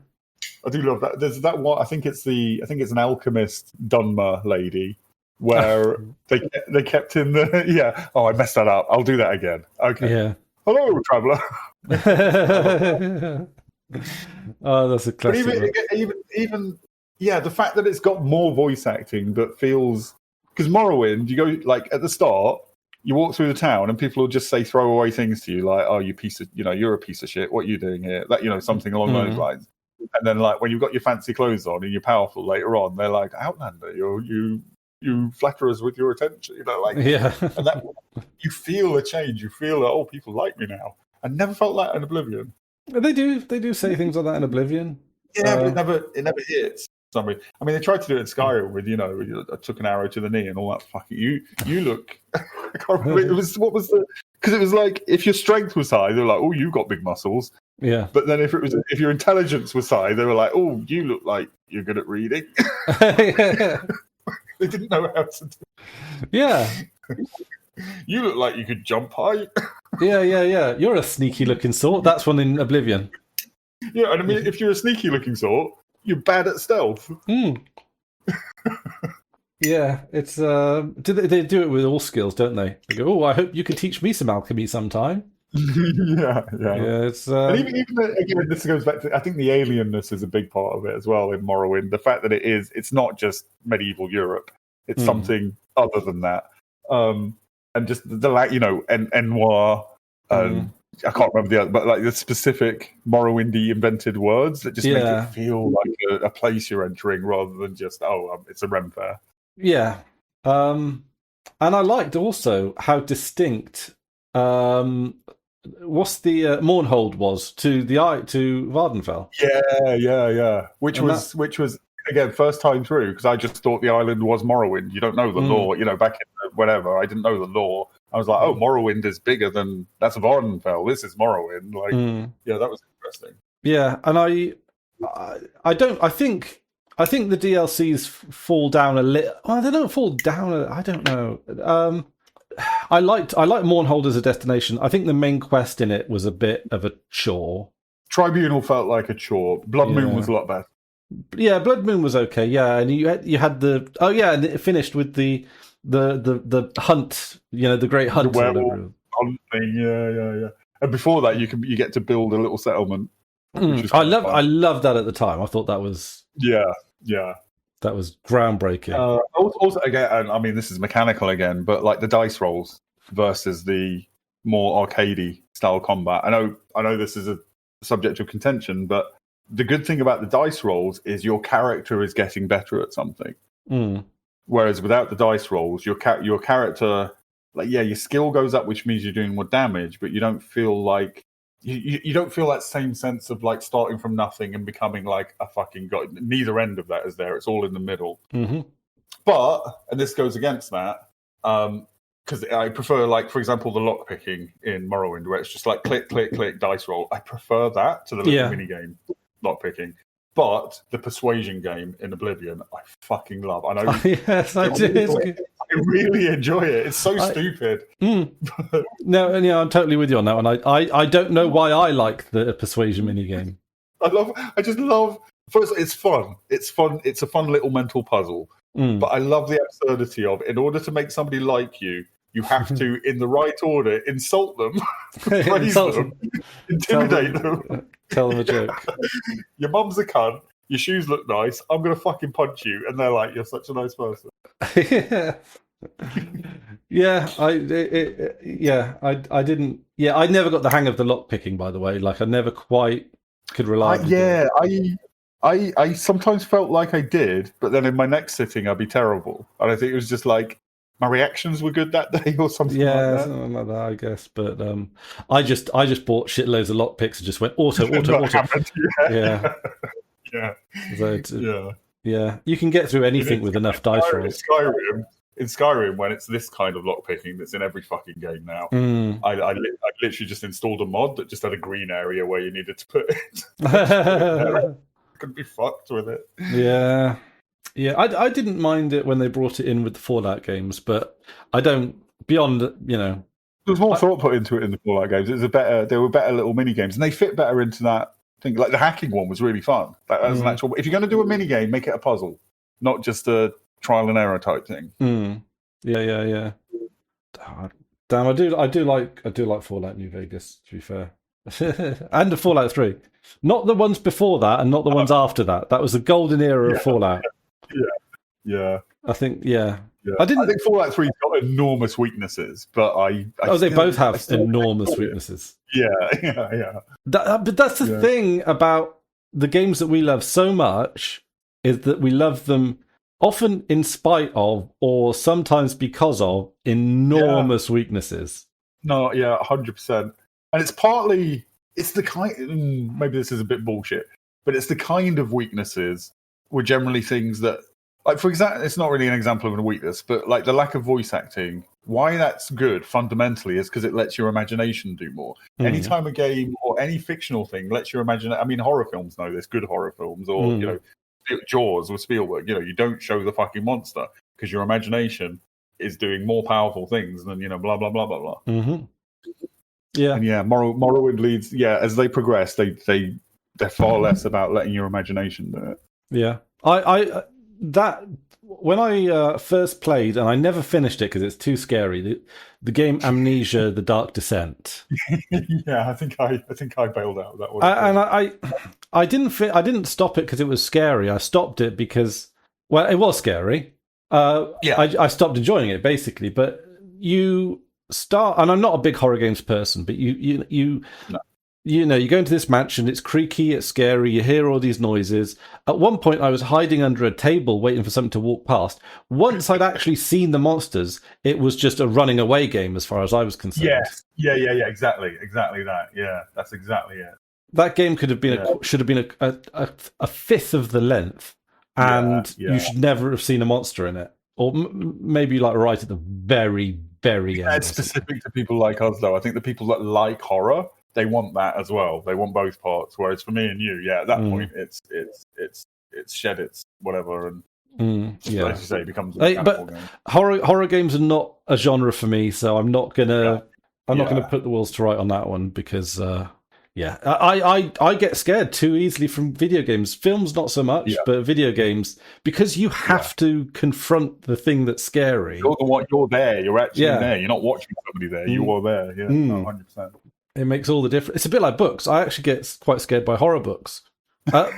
I do love that. There's that one. I think it's an alchemist Dunmer lady where they kept in the yeah. Oh, I messed that up. I'll do that again. Okay. Yeah. Hello, traveler. Oh, that's a classic. But even yeah, the fact that it's got more voice acting but feels because Morrowind, you go like at the start, you walk through the town and people will just say throwaway things to you like, "Oh, you piece of, you're a piece of shit. What are you doing here?" That something along those lines. And then like when you've got your fancy clothes on and you're powerful later on, they're like, "Outlander, you flatter us with your attention." Yeah. And that you feel a change. You feel that, oh, people like me now. I never felt that in Oblivion. They do say things like that in Oblivion. Yeah, but it never hits. I mean, they tried to do it in Skyrim with, I took an arrow to the knee and all that fucking. You look. I can't remember. It was because it was like if your strength was high, they were like, "Oh, you got big muscles." Yeah. But then if your intelligence was high, they were like, "Oh, you look like you're good at reading." They didn't know how to do. Yeah. You look like you could jump high. Yeah. You're a sneaky looking sort. That's one in Oblivion. Yeah, and I mean, if you're a sneaky looking sort, you're bad at stealth. Yeah, it's they do it with all skills, don't they? They go, "Oh, I hope you can teach me some alchemy sometime." Yeah. It's and even again, this goes back to, I think the alienness is a big part of it as well in Morrowind. The fact that it's not just medieval Europe; it's something other than that. And just and noir. I can't remember the other, but like the specific Morrowindy invented words that just make it feel like a place you're entering rather than just it's a Ren fair. Yeah, and I liked also how distinct what's the Mournhold was to Vardenfell. Yeah. Which was again first time through because I just thought the island was Morrowind. You don't know the lore, back in whatever. I didn't know the lore. I was like, oh, Morrowind is bigger than that's Vardenfell. This is Morrowind. Like, yeah, that was interesting. Yeah, and I think the DLCs fall down a little. Well, they don't fall down. I don't know. I liked Mournhold as a destination. I think the main quest in it was a bit of a chore. Tribunal felt like a chore. Blood Moon was a lot better. Yeah, Blood Moon was okay. Yeah, and you had the and it finished with the hunt. The great hunt. The werewolf hunt thing. Yeah. And before that, you get to build a little settlement. I love that at the time. I thought that was that was groundbreaking. Also, again, I mean, this is mechanical again, but like the dice rolls versus the more arcadey style combat. I know this is a subject of contention, but the good thing about the dice rolls is your character is getting better at something. Whereas without the dice rolls, your character, like, your skill goes up, which means you're doing more damage, but you don't feel like you don't feel that same sense of like starting from nothing and becoming like a fucking god. Neither end of that is there. It's all in the middle. But, and this goes against that, because I prefer, like, for example, the lock picking in Morrowind, where it's just like click, click, click, dice roll. I prefer that to the little mini game lock picking. But the persuasion game in Oblivion, I fucking love. I know. Yes, I do. I really enjoy it. It's so stupid. No, I'm totally with you on that one. I don't know why I like the persuasion minigame. I just love. First, it's fun. It's fun. It's a fun little mental puzzle. But I love the absurdity of, in order to make somebody like you, you have to, in the right order, insult them, praise them, intimidate them. Tell them a joke. Your mum's a cunt. Your shoes look nice. I'm going to fucking punch you. And they're like, you're such a nice person. I didn't. Yeah, I never got the hang of the lock picking, by the way. Like, I never quite could rely on it. I sometimes felt like I did, but then in my next sitting, I'd be terrible. And I think it was just like, my reactions were good that day or something like that. Yeah, something like that, I guess. But I just bought shitloads of lockpicks and just went auto. Yeah. You can get through anything with enough dice rolls. In Skyrim, when it's this kind of lockpicking that's in every fucking game now, I literally just installed a mod that just had a green area where you needed to put it. I couldn't be fucked with it. Yeah. Yeah, I didn't mind it when they brought it in with the Fallout games, but I don't, beyond, There was more thought put into it in the Fallout games. There were better little mini games, and they fit better into that thing. Like the hacking one was really fun. That was an actual. If you're going to do a mini game, make it a puzzle, not just a trial and error type thing. Yeah. Damn, I do like Fallout New Vegas. To be fair, and the Fallout 3, not the ones before that, and not the ones after that. That was the golden era of Fallout. Yeah. I think. Yeah. I think Fallout 3's got enormous weaknesses, but they both have enormous weaknesses. Yeah. But that's the thing about the games that we love so much, is that we love them often in spite of, or sometimes because of, enormous weaknesses. No, 100%. And it's the kind, maybe this is a bit bullshit, but it's the kind of weaknesses were generally things that, like, for example, it's not really an example of a weakness, but like the lack of voice acting, why that's good fundamentally is because it lets your imagination do more. Anytime a game or any fictional thing lets your imagination, I mean, horror films know this, good horror films, or, you know, Jaws with Spielberg, you know, you don't show the fucking monster because your imagination is doing more powerful things than, you know, blah, blah, blah, blah, blah. Yeah. And Morrowind leads, as they progress, they're far less about letting your imagination do it. Yeah. When I first played, and I never finished it because it's too scary, the game Amnesia: The Dark Descent. I think I bailed out of that one. And I didn't stop it because it was scary. I stopped it because, well, it was scary. I stopped enjoying it basically. But you start, and I'm not a big horror games person, but you know, you go into this mansion, it's creaky, it's scary, you hear all these noises. At one point, I was hiding under a table waiting for something to walk past. Once I'd actually seen the monsters, it was just a running away game as far as I was concerned. Yeah, exactly that. Yeah, that's exactly it. That game should have been a fifth of the length, and you should never have seen a monster in it. Or maybe like right at the very, very end. It's specific to people like us, though. I think the people that like horror, they want that as well. They want both parts. Whereas for me and you, at that point, it's shed its whatever, and as you say, it becomes. But game. Horror games are not a genre for me, so I'm not gonna put the worlds to right on that one because I get scared too easily from video games. Films not so much, but video games, because you have to confront the thing that's scary. You're there. You're actually there. You're not watching somebody there. You are there. Yeah, 100%. It makes all the difference. It's a bit like books. I actually get quite scared by horror books. I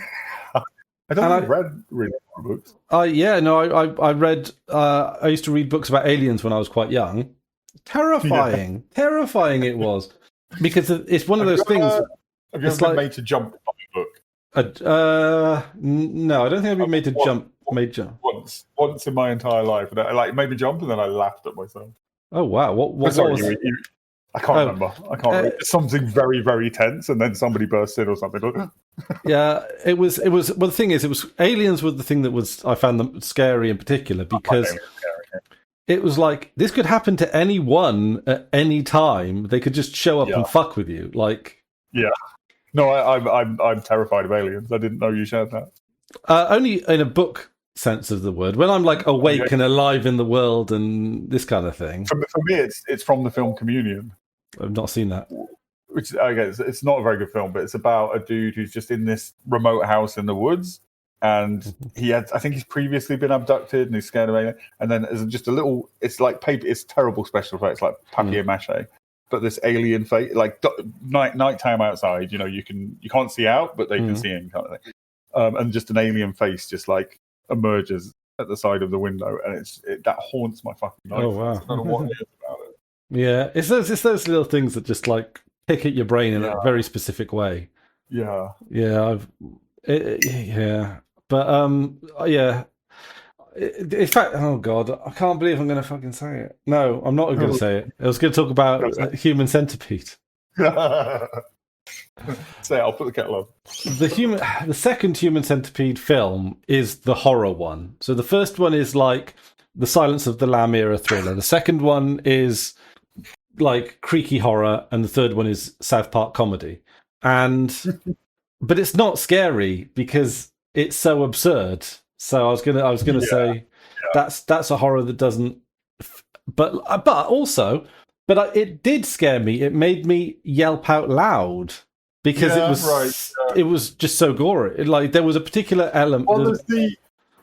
read really horror books. I read. I used to read books about aliens when I was quite young. Terrifying it was, because it's one of those things. Have you ever been made to jump on a book? No, I don't think I've been made to jump. Once in my entire life, and it made me jump, and then I laughed at myself. Oh wow! What was? I can't remember. Remember. It's something very, very tense, and then somebody bursts in or something. It was. Well, the thing is, aliens were the thing that I found them scary in particular, because it was like, this could happen to anyone at any time. They could just show up and fuck with you. Like, no, I'm terrified of aliens. I didn't know you shared that. Only in a book sense of the word. When I'm like awake and alive in the world and this kind of thing. For me, it's from the film Communion. I've not seen that. Which, again, it's not a very good film, but it's about a dude who's just in this remote house in the woods, and I think he's previously been abducted, and he's scared of alien. And then there's just a little, it's like paper, it's terrible special effects, like papier-mâché. But this alien face, like nighttime outside, you know, you can't see out, but they can see in, kind of thing. And just an alien face just like emerges at the side of the window, and that haunts my fucking life. Oh wow! I don't know what it is about it. Yeah, it's those little things that just like pick at your brain in a very specific way. Yeah. But in fact, oh god, I can't believe I'm going to fucking say it. No, I'm not going to say it. I was going to talk about Human Centipede. Say, I'll put the kettle on. The second Human Centipede film is the horror one. So the first one is like the Silence of the Lamb era thriller. The second one is like creaky horror, and the third one is South Park comedy. But it's not scary because it's so absurd. So I was gonna say that's a horror that doesn't. But it did scare me. It made me yelp out loud. because it was just so gory. Like there was a particular element. Well,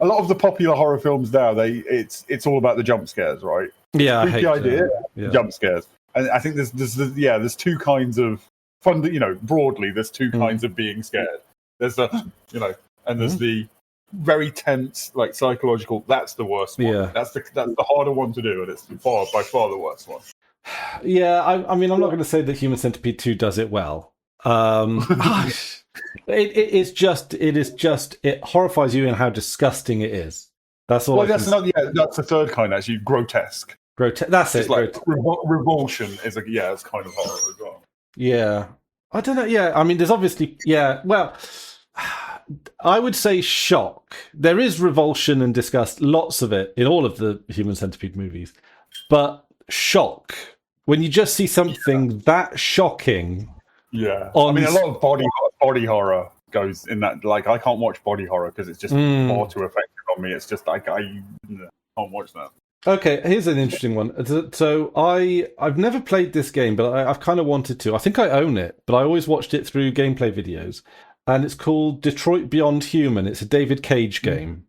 a lot of the popular horror films now, it's all about the jump scares, right? Yeah, I hate idea. Jump scares, and I think there's two kinds of fun. Broadly, there's two kinds of being scared. There's and there's the very tense, like psychological. That's the worst one. Yeah, that's the harder one to do, and it's by far the worst one. Yeah, I mean, I'm not going to say that Human Centipede 2 does it well. It horrifies you in how disgusting it is. That's all. Well, that's the third kind, actually, grotesque. That's it. Like revulsion is it's kind of horror as well. Yeah, I don't know. Yeah, I mean, there's obviously well, I would say shock. There is revulsion and disgust, lots of it in all of the Human Centipede movies, but shock when you just see something that shocking. Yeah, I mean, a lot of body horror goes in that. Like, I can't watch body horror because it's just far too effective on me. It's just like I can't watch that. Okay, here's an interesting one. So I've never played this game, but I've kind of wanted to. I think I own it, but I always watched it through gameplay videos. And it's called Detroit Beyond Human. It's a David Cage game,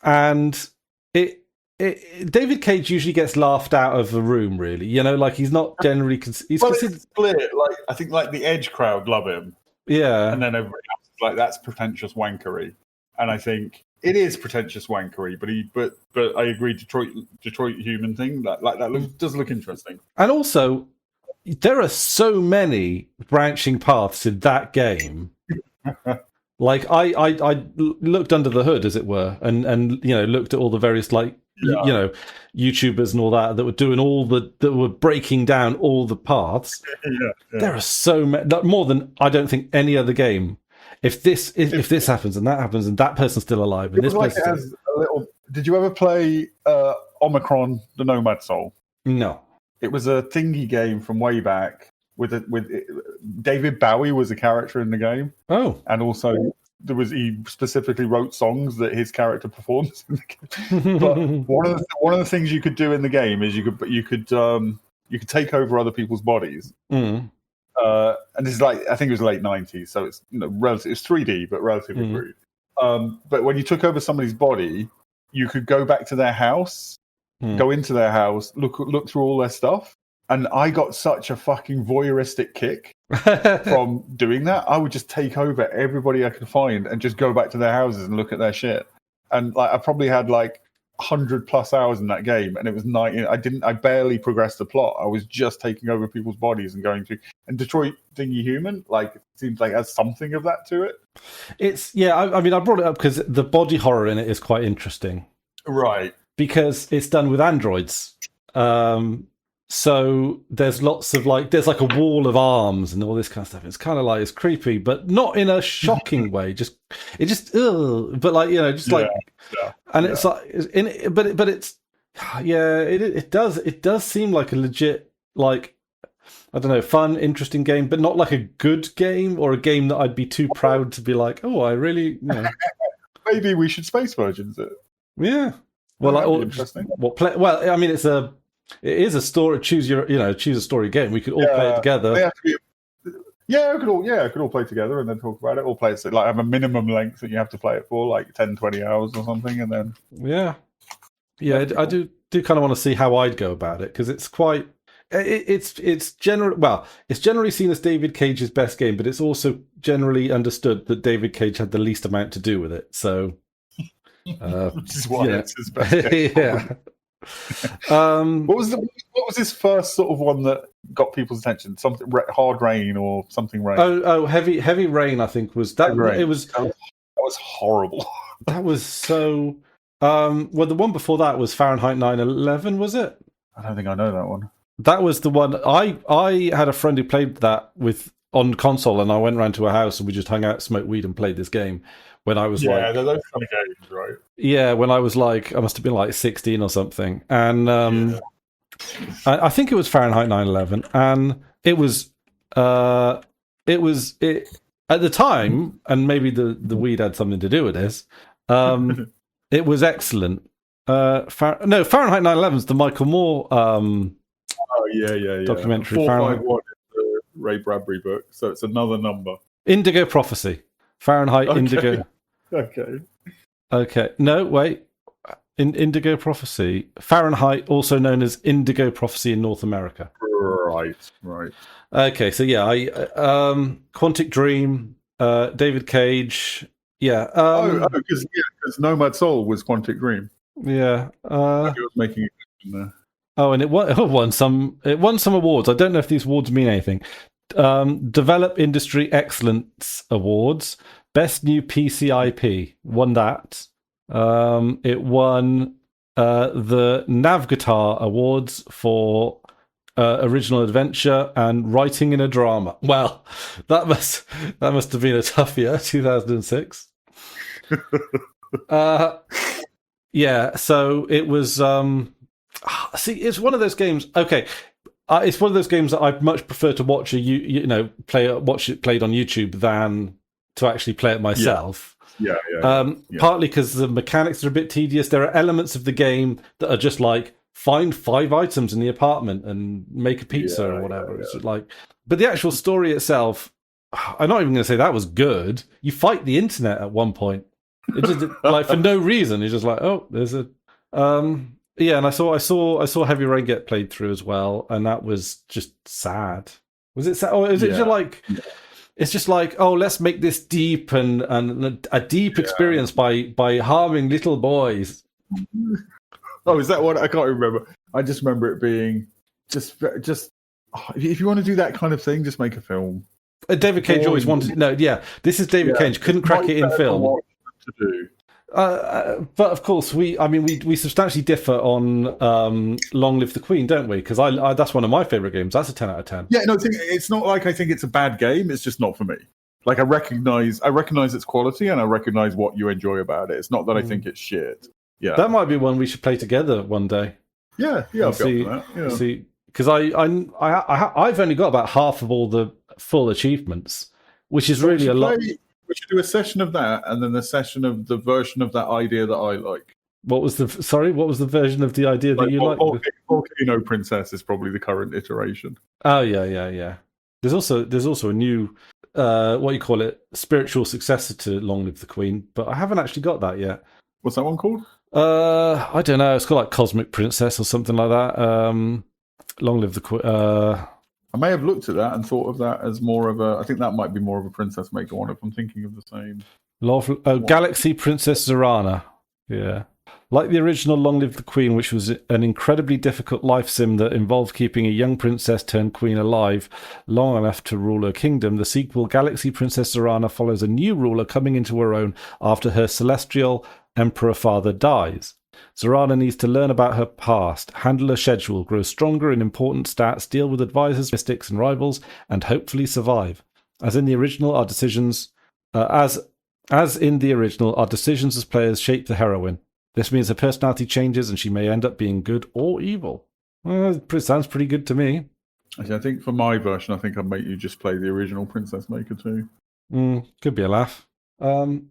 and David Cage usually gets laughed out of a room. Really, like he's not generally. He's considered it's split. Like I think, like the Edge crowd love him. Yeah, and then everybody else is like, that's pretentious wankery. And I think it is pretentious wankery. But I agree. Detroit Human thing that does look interesting. And also, there are so many branching paths in that game. Like I looked under the hood, as it were, and looked at all the various YouTubers and all that were doing that were breaking down all the paths. There are so many, more than I don't think any other game. If this happens and that happens and that person's still alive and this person has a little. Did you ever play Omicron: The Nomad Soul? No. It was a thingy game from way back. With David Bowie was a character in the game. Oh, and also he specifically wrote songs that his character performs in the game. But one of the things you could do in the game is you could take over other people's bodies. And this is like, I think it was late 90s, so it's relative. It's 3D but relatively crude. But when you took over somebody's body, you could go back to their house, go into their house, look through all their stuff. And I got such a fucking voyeuristic kick from doing that. I would just take over everybody I could find and just go back to their houses and look at their shit. And like, I probably had like 100+ hours in that game, and it was 90. I barely progressed the plot. I was just taking over people's bodies and going through. And Detroit Thingy Human, like, it seems like it has something of that to it. I mean, I brought it up because the body horror in it is quite interesting, right? Because it's done with androids. So there's lots of there's like a wall of arms and all this kind of stuff. It's kind of like, it's creepy, but not in a shocking way. It's like, it's like, but it's, it does seem like a legit, like, I don't know, fun, interesting game, but not like a good game or a game that I'd be too proud to be like, oh, I really, Maybe we should space versions it. Yeah. Well, interesting. I mean, it is a story. Choose a story game. We could all play it together. They have to be, we could all play together and then talk about it. All play it, like, have a minimum length that you have to play it for, like 10-20 hours or something, and then I do kind of want to see how I'd go about it, because it's quite. It's generally seen as David Cage's best game, but it's also generally understood that David Cage had the least amount to do with it. So, which is why it's his best game. What was his first sort of one that got people's attention? Something Hard Rain or something Rain? Heavy Rain, I think was that. It was that was horrible. That was so. The one before that was Fahrenheit 9/11, was it? I don't think I know that one. That was the one. I had a friend who played that on console, and I went round to a house and we just hung out, smoked weed, and played this game. When I was they're those kind of games, right? Yeah, when I was like, I must have been like 16 or something, and I think it was Fahrenheit 9/11, and it was at the time, and maybe the weed had something to do with this. It was excellent. Fahrenheit 9/11 is the Michael Moore documentary. 451 Ray Bradbury book, so it's another number. Indigo Prophecy. Fahrenheit Indigo. Okay. No, wait. Indigo Prophecy. Fahrenheit, also known as Indigo Prophecy in North America. Right. Okay, so yeah, Quantic Dream, David Cage. Yeah. Because Nomad Soul was Quantic Dream. Yeah. He was making it there. Oh, and it won some awards. I don't know if these awards mean anything. Develop Industry Excellence Awards. Best New PC IP won that. It won the Navguitar Awards for original adventure and writing in a drama. Well, that must have been a tough year, 2006. Yeah, so it was. See, it's one of those games. Okay, it's one of those games that I much prefer to watch watch it played on YouTube than to actually play it myself. Yeah. Partly because the mechanics are a bit tedious. There are elements of the game that are just like find 5 items in the apartment and make a pizza or whatever. It's like, but the actual story itself, I'm not even going to say that was good. You fight the internet at one point. It just like for no reason. It's just like, oh, there's a yeah, and I saw Heavy Rain get played through as well, and that was just sad. Was it sad? Or is it just like? Yeah. It's just like, oh, let's make this deep and a deep experience by harming little boys. Oh, is that what? I can't remember. I just remember it being just. If you want to do that kind of thing, just make a film. David Cage always wanted. No, yeah, this is David Cage. Couldn't crack it in film. To do. But of course, we substantially differ on Long Live the Queen, don't we? Because I that's one of my favorite games. That's a 10 out of 10. Yeah, no, it's not like I think it's a bad game. It's just not for me. Like I recognize its quality and I recognize what you enjoy about it. It's not that I think it's shit. Yeah, that might be one we should play together one day. Yeah, I'll see. That. Yeah. See, because I've only got about half of all the full achievements, which is really a lot. We should do a session of that, and then a session of the version of that idea that I like. What was the version of the idea that you like? Volcano Princess is probably the current iteration. Oh yeah. There's also a new what you call it, spiritual successor to Long Live the Queen, but I haven't actually got that yet. What's that one called? I don't know. It's called like Cosmic Princess or something like that. Long Live the Queen. I may have looked at that and thought of that as more of a. I think that might be more of a Princess Maker one if I'm thinking of the same. Galaxy Princess Zorana. Yeah. Like the original Long Live the Queen, which was an incredibly difficult life sim that involved keeping a young princess turned queen alive long enough to rule her kingdom, the sequel Galaxy Princess Zorana follows a new ruler coming into her own after her celestial emperor father dies. Zorana needs to learn about her past, handle her schedule, grow stronger in important stats, deal with advisors, mystics, and rivals, and hopefully survive. As in the original, our decisions, as in the original, our decisions as players shape the heroine. This means her personality changes, and she may end up being good or evil. Well, it sounds pretty good to me. Actually, I think for my version, I think I'd make you just play the original Princess Maker too. Could be a laugh. Well,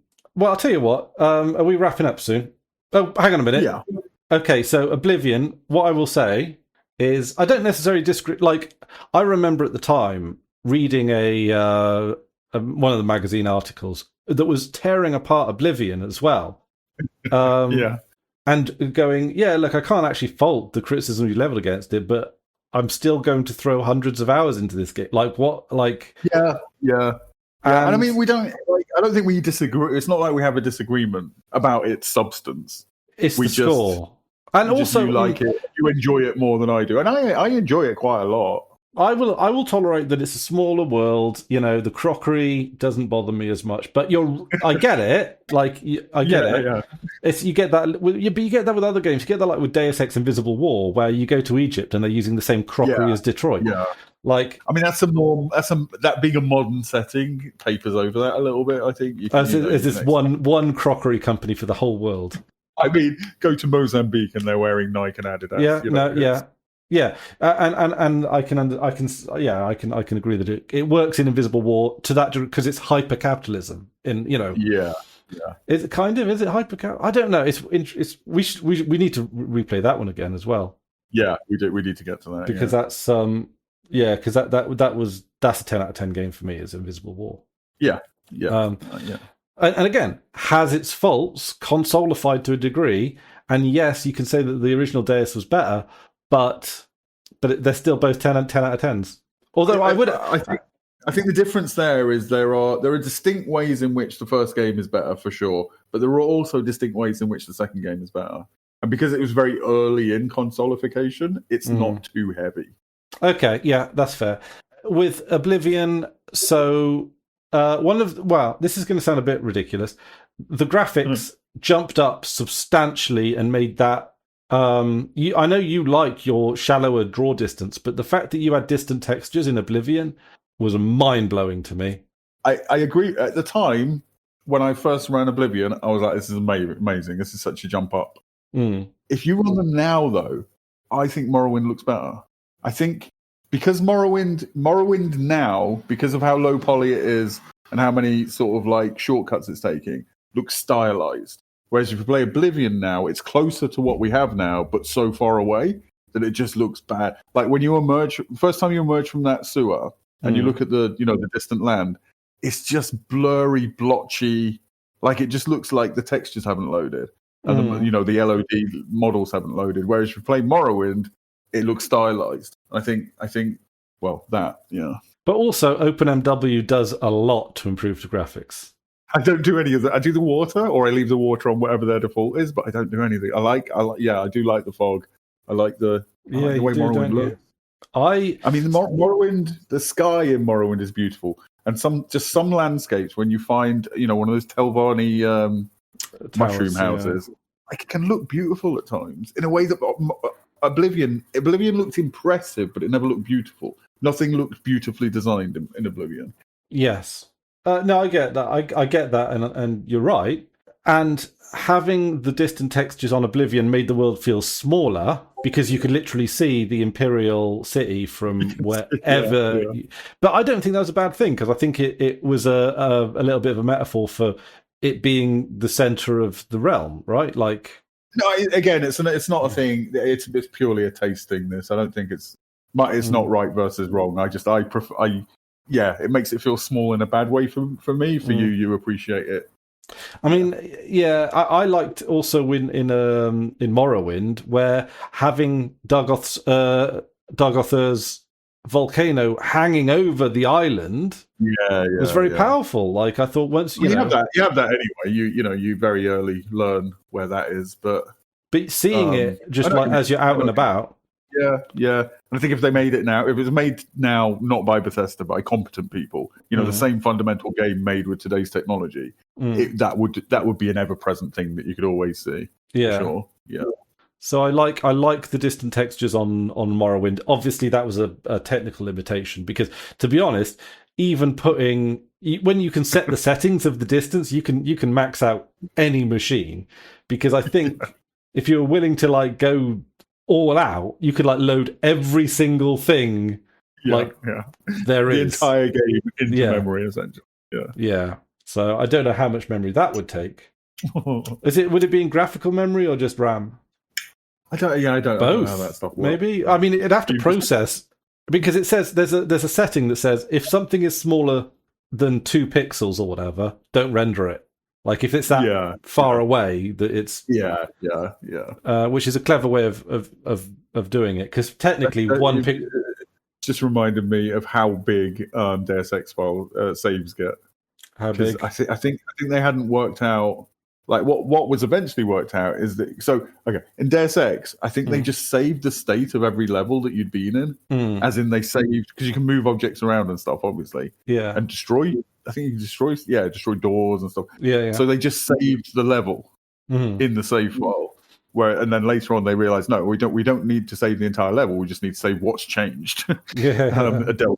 I'll tell you what. Are we wrapping up soon? Oh, hang on a minute. Yeah. Okay, so Oblivion, what I will say is I don't necessarily disagree. Like, I remember at the time reading one of the magazine articles that was tearing apart Oblivion as well. Yeah. And going, yeah, look, I can't actually fault the criticism you leveled against it, but I'm still going to throw hundreds of hours into this game. Like, what? Like... Yeah. And I mean, we don't. I don't think we disagree. It's not like we have a disagreement about its substance. It's the score, and also you like it. You enjoy it more than I do, and I enjoy it quite a lot. I will tolerate that it's a smaller world. You know, the crockery doesn't bother me as much. But I get it. Like I get it. Yeah. It's you get that. But you get that with other games. You get that like with Deus Ex Invisible War, where you go to Egypt and they're using the same crockery as Detroit. Yeah. Like, I mean, that being a modern setting papers over that a little bit. I think. Is this one crockery company for the whole world? I mean, go to Mozambique and they're wearing Nike and Adidas. Yeah. And I can agree that it works in Invisible War to that because it's hyper capitalism. Yeah. Is it hyper? I don't know. We need to replay that one again as well. Yeah, we do. We need to get to that because that's because that that's a 10 out of 10 game for me. Is Invisible War. Yeah. And again, has its faults, consolified to a degree. And yes, you can say that the original Deus was better, but they're still both 10 out of 10s. Although I think the difference there is there are distinct ways in which the first game is better for sure, but there are also distinct ways in which the second game is better. And because it was very early in consolification, it's not too heavy. Okay, yeah, that's fair. With Oblivion, so this is going to sound a bit ridiculous. The graphics jumped up substantially and made that. I know you like your shallower draw distance, but the fact that you had distant textures in Oblivion was mind-blowing to me. I agree. At the time, when I first ran Oblivion, I was like, this is amazing. This is such a jump up. If you run them now, though, I think Morrowind looks better. I think because Morrowind now, because of how low poly it is and how many sort of like shortcuts it's taking, looks stylized. Whereas if you play Oblivion now, it's closer to what we have now, but so far away that it just looks bad. Like when you emerge, first time you emerge from that sewer and you look at the distant land, it's just blurry, blotchy. Like it just looks like the textures haven't loaded. And the LOD models haven't loaded. Whereas if you play Morrowind, it looks stylized. I think, that, yeah. But also, OpenMW does a lot to improve the graphics. I don't do any of that. I do the water, or I leave the water on whatever their default is, but I don't do anything. I do like the fog. I like the way Morrowind looks. I mean, Morrowind, the sky in Morrowind is beautiful, and some landscapes when you find one of those Telvanni mushroom houses, like it can look beautiful at times in a way that Oblivion looked impressive, but it never looked beautiful. Nothing looked beautifully designed in Oblivion. Yes. No, I get that. I get that, and you're right. And having the distant textures on Oblivion made the world feel smaller because you could literally see the Imperial City from wherever. Yeah. But I don't think that was a bad thing because I think it was a little bit of a metaphor for it being the center of the realm, right? Like, no, again, it's not a thing. It's purely a taste thing. This, I don't think it's not right versus wrong. It makes it feel small in a bad way for me. For you appreciate it. I mean, I liked also in Morrowind where having Dargothur's volcano hanging over the island was very powerful. Like I thought once you have that anyway. You very early learn where that is, but seeing it just like as you're out and about. Yeah. And I think if they made it now, if it was made now, not by Bethesda, by competent people, the same fundamental game made with today's technology, that would be an ever-present thing that you could always see. Yeah, for sure. Yeah. So I like the distant textures on Morrowind. Obviously, that was a technical limitation because, to be honest, even when you can set the settings of the distance, you can max out any machine. Because I think if you're willing to like go all out, you could like load every single thing there the is. Entire game into memory essentially. Yeah. So I don't know how much memory that would take. Would it be in graphical memory or just RAM? I don't know how that stuff works. Maybe. I mean, it'd have to process because it says there's a setting that says if something is smaller than 2 pixels or whatever, don't render it. Like if it's that far away that it's which is a clever way of doing it because technically one pixel just reminded me of how big Deus Ex file saves get. How big? I think they hadn't worked out like what was eventually worked out is that in Deus Ex I think they just saved the state of every level that you'd been in, as in they saved because you can move objects around and stuff obviously and destroy. I think you can destroy doors and stuff. Yeah. So they just saved the level in the save file. And then later on they realized, no, we don't need to save the entire level. We just need to save what's changed. A delta.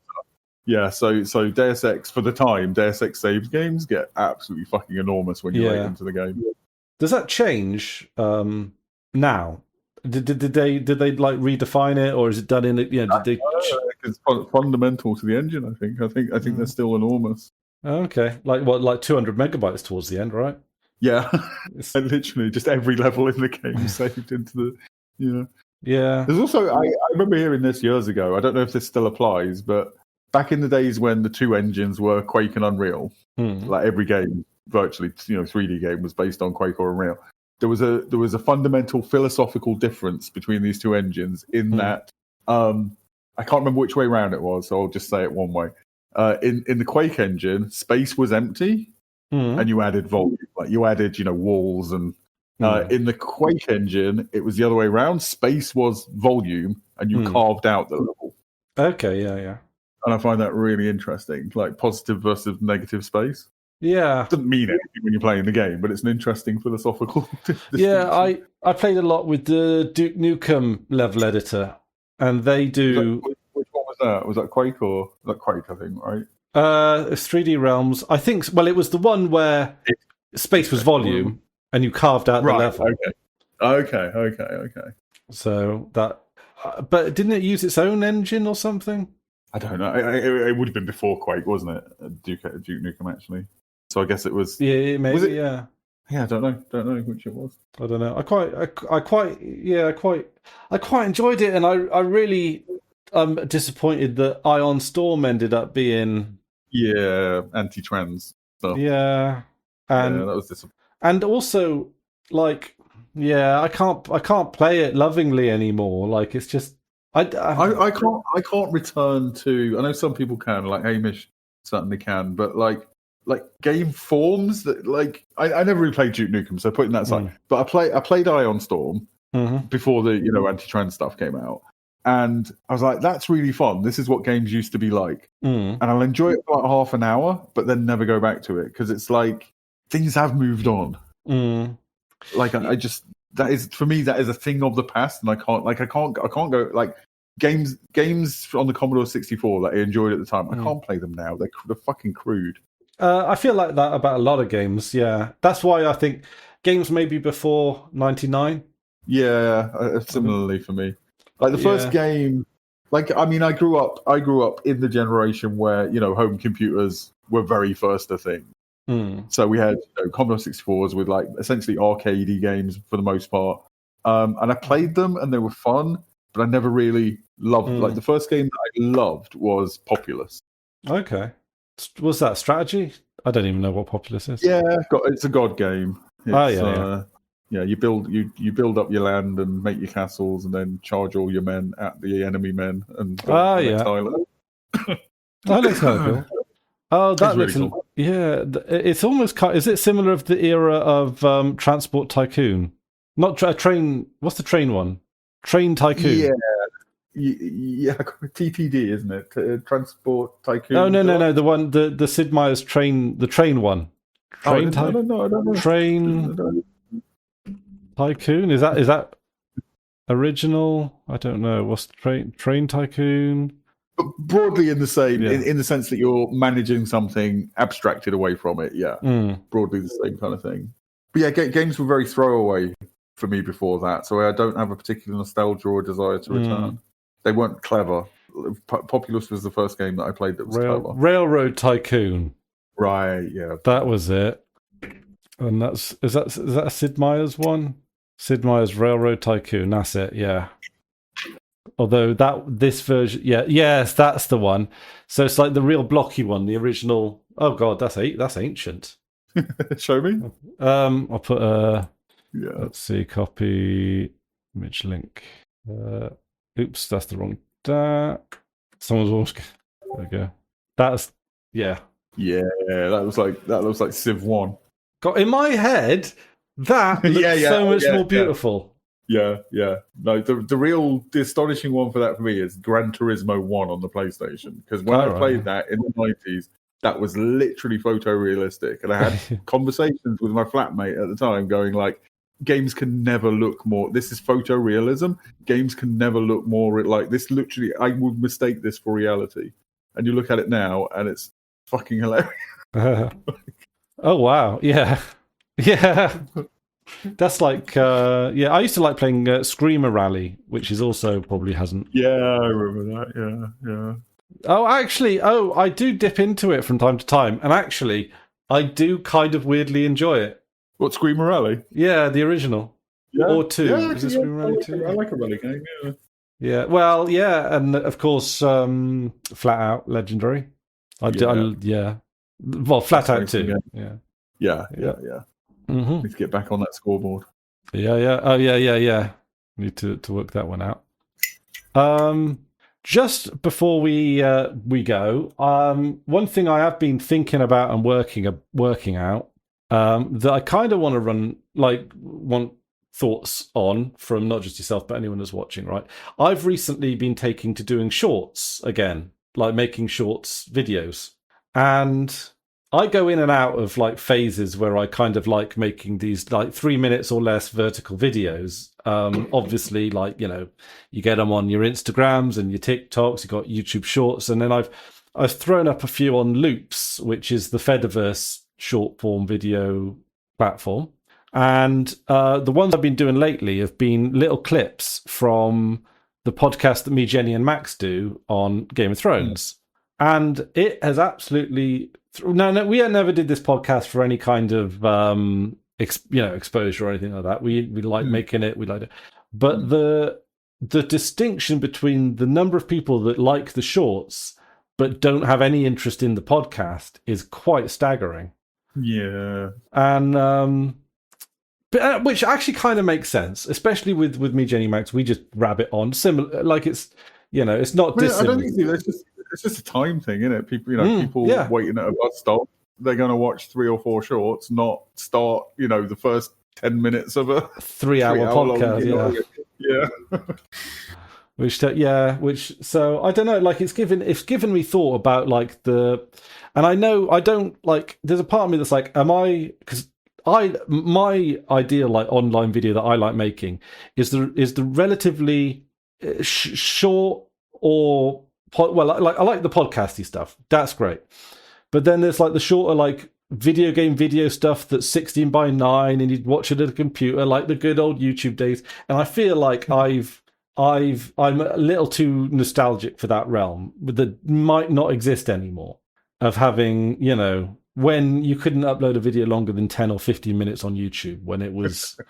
Yeah. So Deus Ex for the time, Deus Ex saves games get absolutely fucking enormous when you're late into the game. Does that change now? Did they like redefine it, or is it done in? It's fundamental to the engine. I think they're still enormous. Okay, like 200 megabytes towards the end, right? Yeah, literally just every level in the game saved into the Yeah. There's also I remember hearing this years ago. I don't know if this still applies, but back in the days when the two engines were Quake and Unreal, Hmm. like every game virtually, 3D game was based on Quake or Unreal. There was a fundamental philosophical difference between these two engines in that I can't remember which way around it was, so I'll just say it one way. In the Quake engine, space was empty, and you added volume, like you added walls, and in the Quake engine, it was the other way around. Space was volume, and you carved out the level. Okay, yeah. And I find that really interesting, like positive versus negative space. Yeah. It doesn't mean anything when you're playing the game, but it's an interesting philosophical distinction. Yeah, I played a lot with the Duke Nukem level editor, and they do... Which one was that? Was that Quake or... Was that Quake, I think, right? It's 3D Realms. I think... Well, it was the one where space was volume, and you carved out the level. Okay. So that... but didn't it use its own engine or something? I don't know. It would have been before Quake, wasn't it? Duke Nukem, actually. So I guess it was. Yeah, maybe. Was it? Yeah. Yeah, I don't know which it was. I don't know. I quite enjoyed it, and I really disappointed that Ion Storm ended up being anti-trans stuff. Yeah, and that was disappointing. And also, like, I can't play it lovingly anymore. Like, it's just I can't return to. I know some people can, like Hamish certainly can, but like game forms that like I never really played Duke Nukem, so putting that aside. But I played Ion Storm before the anti-trans stuff came out, and I was like, that's really fun. This is what games used to be like, and I'll enjoy it for like half an hour, but then never go back to it because it's like things have moved on. Like I just that is for me that is a thing of the past, and I can't go like games on the Commodore 64 that I enjoyed at the time. I can't play them now. They're fucking crude. I feel like that about a lot of games. Yeah, that's why I think games maybe before '99. Yeah, similarly for me. Like the first game, like I mean, I grew up in the generation where home computers were very first a thing. So we had Commodore 64s with like essentially arcadey games for the most part, and I played them and they were fun, but I never really loved. Like the first game that I loved was Populous. Okay. Was that strategy? I don't even know what Populous is. Yeah, it's a god game. It's, you build up your land and make your castles, and then charge all your men at the enemy men and that looks kind of cool. Oh, that looks really cool. Yeah. It's almost. Is it similar of the era of Transport Tycoon? Not train. What's the train one? Train Tycoon. Yeah, TTD, isn't it? Transport Tycoon. No. The one, the Sid Meier's train, the train one. Train Tycoon. I don't know. Train Tycoon. Is that original? I don't know. What's the train Tycoon? But broadly in the same, in the sense that you're managing something abstracted away from it. Yeah, broadly the same kind of thing. But yeah, games were very throwaway for me before that, so I don't have a particular nostalgia or desire to return. They weren't clever. Populous was the first game that I played that was clever. Railroad Tycoon. Right, yeah. That was it. And is that a Sid Meier's one? Sid Meier's Railroad Tycoon. That's it, yeah. Although this version, yes, that's the one. So it's like the real blocky one, the original. Oh god, that's ancient. Show me. I'll put let's see, copy image link. Oops, that's the wrong. Someone's almost. There we go. That's yeah. That looks like Civ 1. God, in my head, that looks so much more beautiful. Yeah. No, the astonishing one for that for me is Gran Turismo 1 on the PlayStation, because when I played that in the 90s, that was literally photorealistic, and I had conversations with my flatmate at the time, going like, games can never look more. This is photorealism. Games can never look more like this. Literally, I would mistake this for reality. And you look at it now, and it's fucking hilarious. Oh wow! Yeah. That's like I used to like playing Screamer Rally, which is also probably hasn't. Yeah, I remember that. Yeah. Oh, actually, I do dip into it from time to time, and actually, I do kind of weirdly enjoy it. What, Screamer Rally? Yeah, the original. Yeah. Or 2. Yeah, is it Screamer Rally 2? I like a rally game, yeah. Yeah. Well, yeah, and of course, Flat Out, legendary. Yeah. Well, Flat Out too. Yeah. Mm-hmm. Need to get back on that scoreboard. Yeah. Oh, yeah. Need to work that one out. Just before we go, one thing I have been thinking about and working out that I kind of want to want thoughts on from not just yourself but anyone that's watching. Right, I've recently been taking to doing shorts again, like making shorts videos, and I go in and out of like phases where I kind of like making these like 3 minutes or less vertical videos. Obviously, like, you get them on your Instagrams and your TikToks, you've got YouTube Shorts, and then I've thrown up a few on Loops, which is the Fediverse short form video platform. And the ones I've been doing lately have been little clips from the podcast that me, Jenny, and Max do on Game of Thrones. And it has absolutely... No, we never did this podcast for any kind of exposure or anything like that. We like making it, we like it. But the distinction between the number of people that like the shorts but don't have any interest in the podcast is quite staggering. Yeah. And which actually kind of makes sense, especially with me, Jenny, Max. We just rabbit on similar, like it's not dissimilar. I don't think it's just a time thing, isn't it? People, people waiting at a bus stop, they're going to watch 3 or 4 shorts, not start, the first 10 minutes of a 3-hour podcast. Yeah. Which so I don't know, like it's given me thought about like and I know I don't like, there's a part of me that's like, because my ideal like online video that I like making is the relatively short or I like the podcasty stuff. That's great. But then there's like the shorter like video game video stuff that's 16:9 and you'd watch it at a computer, like the good old YouTube days. And I feel like I'm a little too nostalgic for that realm that might not exist anymore, of having, when you couldn't upload a video longer than 10 or 15 minutes on YouTube, when it was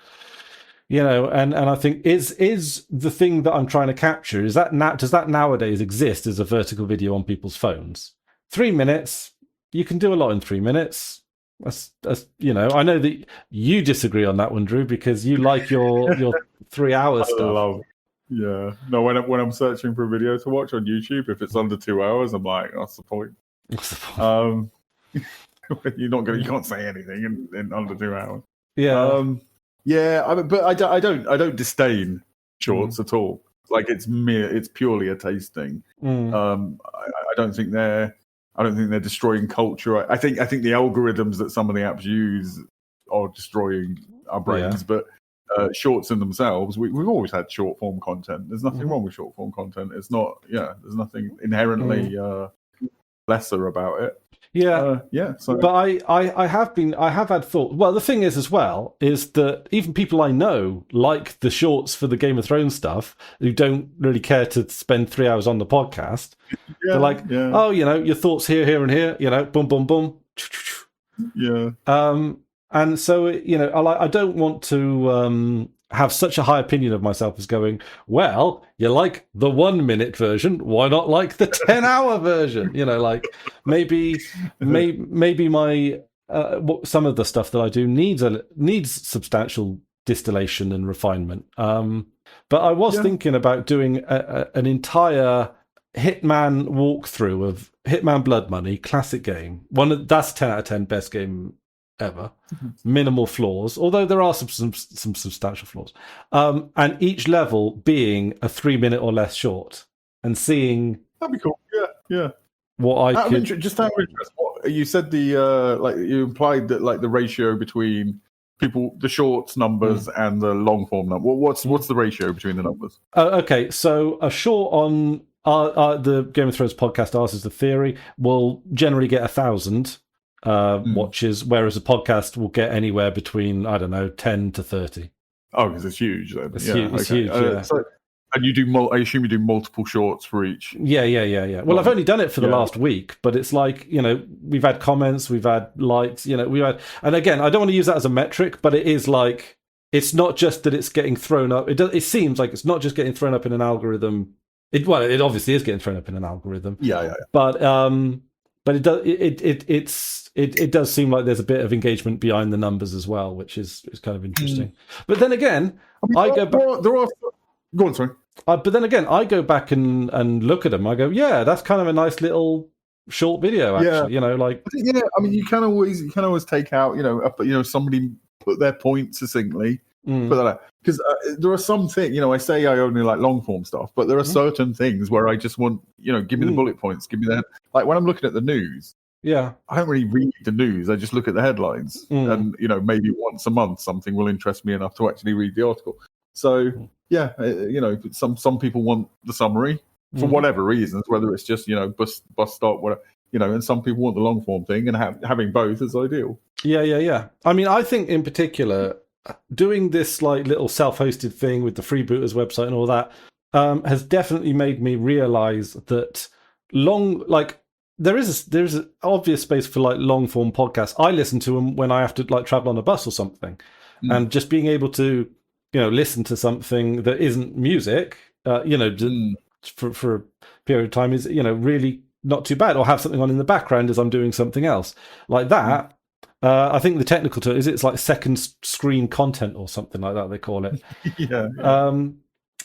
and I think is the thing that I'm trying to capture, is that does that nowadays exist as a vertical video on people's phones? 3 minutes, you can do a lot in 3 minutes. That's I know that you disagree on that one, Drew, because you like your 3 hour stuff. Yeah. No, when I'm searching for a video to watch on YouTube, if it's under 2 hours, I'm like, what's the point? You can't say anything in under 2 hours. Yeah. But I don't disdain shorts at all. Like it's purely a taste thing. I don't think they're destroying culture. I think the algorithms that some of the apps use are destroying our brains. But shorts in themselves, we've always had short form content. There's nothing wrong with short form content. It's not. There's nothing inherently lesser about it. So. But I have had thought. Well, the thing is as well is that even people I know like the shorts for the Game of Thrones stuff, who don't really care to spend 3 hours on the podcast. They're like, oh, your thoughts here and here, boom, boom, boom. Yeah. And so I don't want to have such a high opinion of myself as going, well, you like the 1 minute version, why not like the 10-hour version? Like maybe my some of the stuff that I do needs substantial distillation and refinement. But I was thinking about doing an entire Hitman walkthrough of Hitman Blood Money, classic game. That's 10 out of 10 best game ever. Minimal flaws, although there are some substantial flaws, and each level being a 3 minute or less short, and seeing that'd be cool. What I could just out of interest, you said you implied that like the ratio between the shorts numbers and the long form number. What's the ratio between the numbers? Okay, so a short on the Game of Thrones podcast, Ours is the Theory, will generally get 1,000 watches, whereas a podcast will get anywhere between 10 to 30. Oh, because it's huge. Then. It's huge. And you do I assume you do multiple shorts for each. Yeah. Well, I've only done it for the last week, but it's like we've had comments, we've had likes, we've had, and again, I don't want to use that as a metric, but it is like it's not just that it's getting thrown up. It seems like it's not just getting thrown up in an algorithm. It obviously is getting thrown up in an algorithm. Yeah. But it does seem like there's a bit of engagement behind the numbers as well, which is kind of interesting. But then again, I go back. Go on, sorry. But then again, I go back and look at them. I go, yeah, that's kind of a nice little short video, actually. Yeah. Like, yeah. I mean, you can always take out, somebody put their point succinctly. Because there are some things, I say I only like long form stuff, but there are certain things where I just want, give me the bullet points, give me the like when I'm looking at the news. Yeah, I don't really read the news. I just look at the headlines, and maybe once a month something will interest me enough to actually read the article. So yeah, some people want the summary for whatever reasons, whether it's just bus stop, whatever, and some people want the long form thing, and having both is ideal. Yeah. I mean, I think in particular, doing this like little self-hosted thing with the Freebooters website and all that has definitely made me realize that there's an obvious space for like long form podcasts. I listen to them when I have to like travel on a bus or something, and just being able to listen to something that isn't music, for a period of time is really not too bad, or have something on in the background as I'm doing something else like that. I think the technical term it's like second screen content or something like that they call it. Yeah.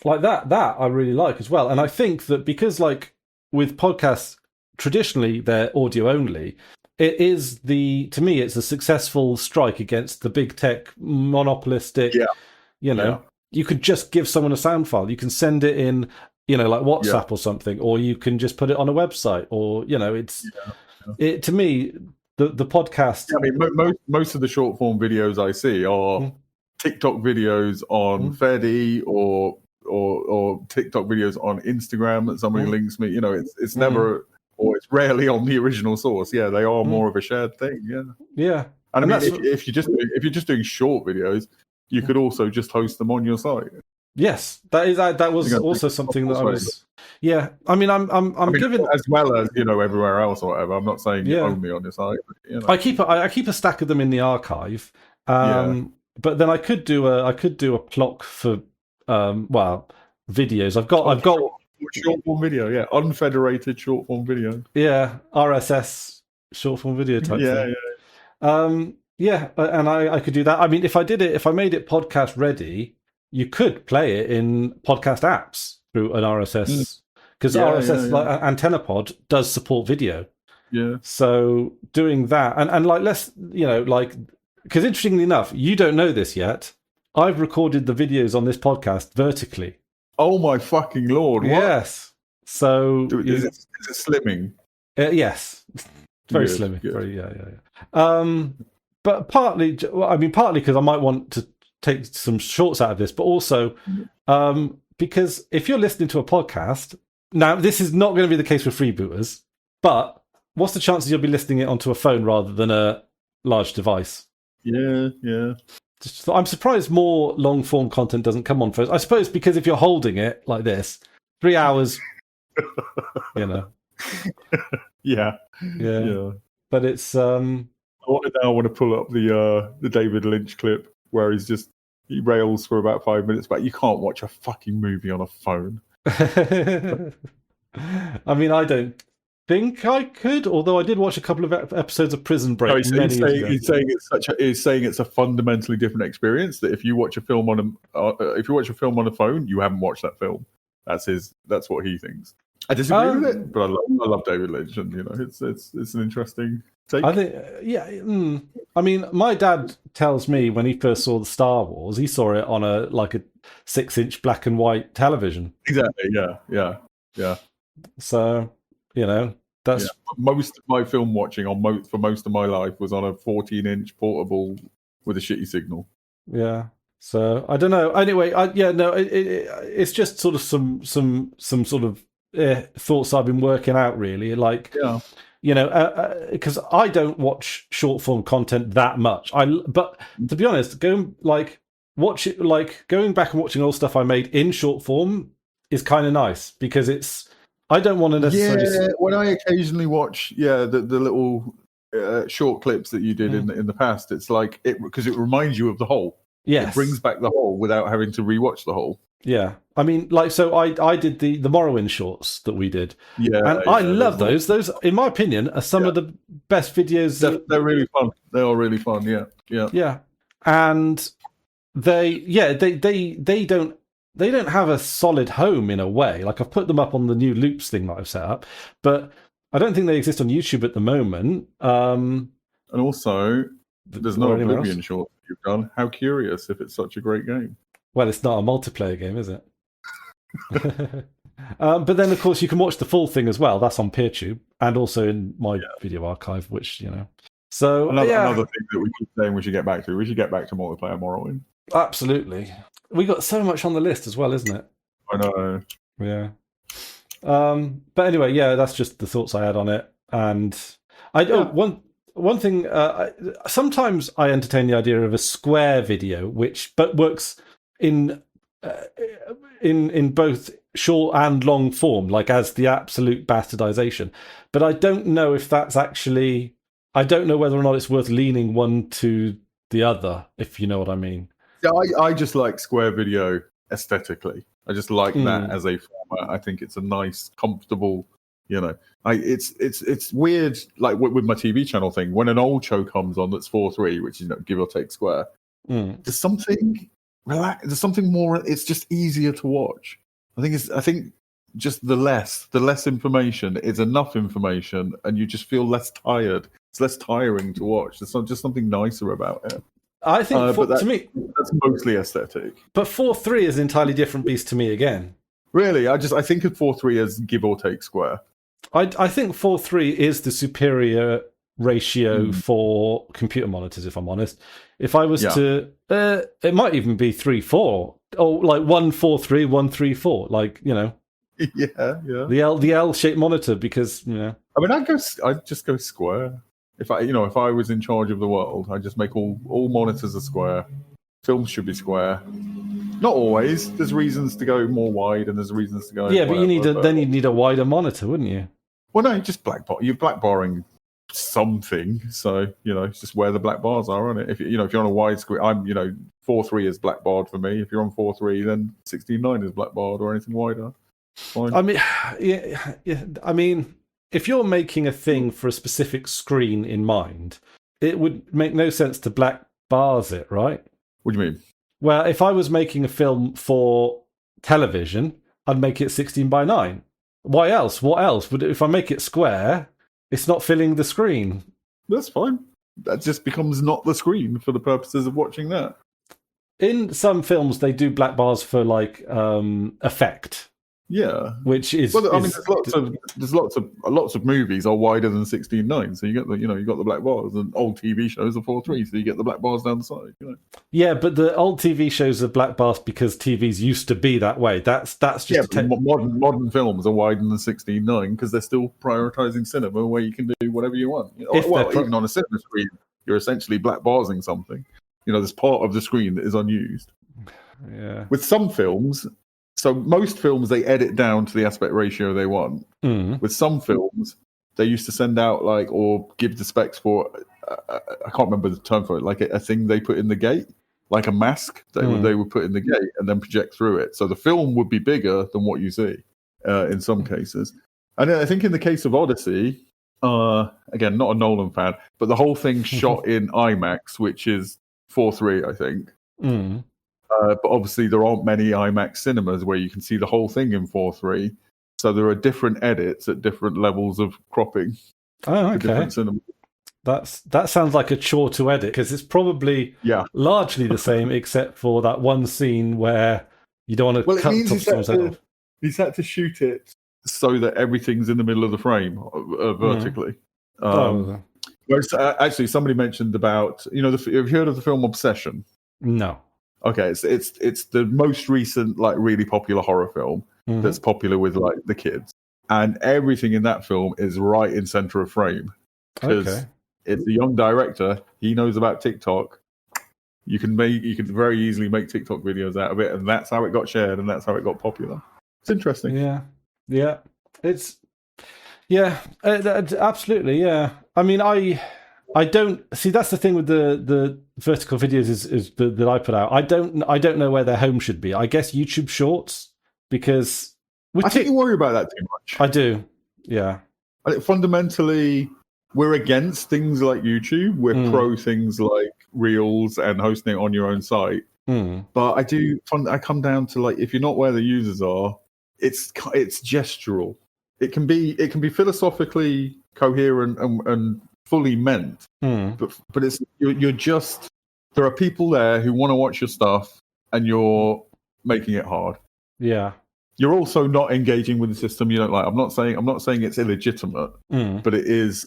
Like that I really like as well. And I think that because like with podcasts, traditionally they're audio only, to me it's a successful strike against the big tech monopolistic. You could just give someone a sound file. You can send it in, like WhatsApp or something, or you can just put it on a website, or it to me. The podcast. Yeah, I mean, most of the short form videos I see are TikTok videos on Fedi or TikTok videos on Instagram that somebody links me. It's never, or it's rarely on the original source. Yeah, they are more of a shared thing. Yeah. And I mean, if you're just doing short videos, you could also just host them on your site. Yes, that was also something that I was. Yeah, I mean, I'm giving as well as everywhere else or whatever. I'm not saying only on your site. But, I keep a stack of them in the archive. But then I could do a clock for videos. I've got short form video, unfederated short form video. Yeah, RSS short form video type thing. And I could do that. I mean, if I made it podcast ready, you could play it in podcast apps through an RSS, because RSS like AntennaPod does support video. Yeah. So doing that and like because interestingly enough, you don't know this yet, I've recorded the videos on this podcast vertically. Oh my fucking Lord! What? Yes. So is it slimming? Yes. Very slimming. Good. Very but partly because I might want to take some shorts out of this, but also because if you're listening to a podcast, now this is not going to be the case with Freebooters, but what's the chances you'll be listening it onto a phone rather than a large device? Yeah. I'm surprised more long form content doesn't come on first. I suppose because if you're holding it like this, 3 hours, Yeah. But it's I want to pull up the David Lynch clip where he rails for about 5 minutes, but you can't watch a fucking movie on a phone. I mean, I don't think I could, although I did watch a couple of episodes of Prison Break. He's saying it's a fundamentally different experience. That if you watch a film on a phone, you haven't watched that film. That's what he thinks. I disagree with it, but I love David Lynch, and it's an interesting take. I think, I mean, my dad tells me when he first saw the Star Wars, he saw it on a 6-inch black and white television. Exactly. Yeah. So that's most of my film watching for most of my life was on a 14-inch portable with a shitty signal. Yeah. So I don't know. Anyway, it's just sort of some sort of thoughts I've been working out, really. Because I don't watch short form content that much. But to be honest, going back and watching all stuff I made in short form is kind of nice, because I don't want to necessarily. Yeah, when I occasionally watch, the little short clips that you did in the past, it's like because it reminds you of the whole. Yes. It brings back the whole without having to rewatch the whole. Yeah. I mean, like, so I did the Morrowind shorts that we did. Yeah. And I love those. Those, in my opinion, are some of the best videos. They're really fun. They are really fun. Yeah. Yeah. Yeah. And they don't have a solid home in a way. Like, I've put them up on the new loops thing that I've set up, but I don't think they exist on YouTube at the moment. And also, there's no Oblivion short you've done. How curious if it's such a great game. Well, it's not a multiplayer game, is it? But then, of course, you can watch the full thing as well. That's on PeerTube and also in my video archive, which, you know. So another thing that we keep saying we should get back to. We should get back to multiplayer Morrowind. Absolutely. We got so much on the list as well, isn't it? I know. Yeah. But anyway, yeah, that's just the thoughts I had on it. And one thing. Sometimes I entertain the idea of a square video, but works in both short and long form, like as the absolute bastardization. But I don't know if that's actually. I don't know whether or not it's worth leaning one to the other, if you know what I mean. Yeah, I just like square video aesthetically. I just like that as a format. I think it's a nice, comfortable. You know, it's weird. Like with my TV channel thing, when an old show comes on that's 4:3, which is give or take square, there's something There's something more. It's just easier to watch. I think just the less information is enough information, and you just feel less tired. It's less tiring to watch. There's just something nicer about it. I think to me that's mostly aesthetic. But 4:3 is an entirely different beast to me again. Really, I think of 4:3 as give or take square. I think 4:3 is the superior ratio for computer monitors. If I'm honest, if I was to, it might even be 3:4 or like 1:4:3, 1:3:4. Like, you know, the L-shaped monitor, because you know. I mean, I'd just go square. If I was in charge of the world, I'd just make all monitors are square. Films should be square. Not always. There's reasons to go more wide, and there's reasons to go. Yeah, but then you'd need a wider monitor, wouldn't you? Well, no, just you're blackbarring something. So it's just where the black bars are on it. If you're on a wide screen, 4:3 is blackbarred for me. If you're on 4:3, then 16:9 is blackbarred or anything wider. Fine. I mean, yeah. I mean, if you're making a thing for a specific screen in mind, it would make no sense to black bars it, right? What do you mean? Well, if I was making a film for television, I'd make it 16:9. Why else? What else? If I make it square, it's not filling the screen. That's fine. That just becomes not the screen for the purposes of watching that. In some films, they do black bars for like effect. Yeah, which is. Well, I mean, there's lots of movies are wider than 16:9, so you get you got the black bars, and old TV shows are 4:3, so you get the black bars down the side. Yeah, but the old TV shows are black bars because TVs used to be that way. That's just modern films are wider than 16:9 because they're still prioritizing cinema, where you can do whatever you want. Even on a cinema screen, you're essentially black barsing something. There's part of the screen that is unused. Yeah. With some films. So most films, they edit down to the aspect ratio they want. With some films, they used to send out or give the specs for, I can't remember the term for it, like a thing they put in the gate, like a mask they would put in the gate and then project through it. So the film would be bigger than what you see in some cases. And I think in the case of Odyssey, again, not a Nolan fan, but the whole thing shot in IMAX, which is 4:3, I think. But obviously, there aren't many IMAX cinemas where you can see the whole thing in 4:3. So there are different edits at different levels of cropping. Oh, okay. Different cinemas. That sounds like a chore to edit, because it's probably largely the same, except for that one scene where you don't want to cut the top of someone's head off. He's had to shoot it so that everything's in the middle of the frame vertically. Whereas, actually, somebody mentioned about have you heard of the film Obsession? No. Okay, it's the most recent, really popular horror film that's popular with the kids, and everything in that film is right in center of frame because it's a young director. He knows about TikTok. You can very easily make TikTok videos out of it, and that's how it got shared, and that's how it got popular. It's interesting. It's absolutely. Yeah, I mean, I don't see. That's the thing with the vertical videos is that I put out. I don't know where their home should be. I guess YouTube Shorts, because I think you worry about that too much. I do. Yeah. I think fundamentally, we're against things like YouTube. We're pro things like Reels and hosting it on your own site. But I come down to, like, if you're not where the users are, it's gestural. It can be philosophically coherent and fully meant, but it's you're just, there are people there who want to watch your stuff, and you're making it hard. Yeah. You're also not engaging with the system you don't like. I'm not saying it's illegitimate, but there's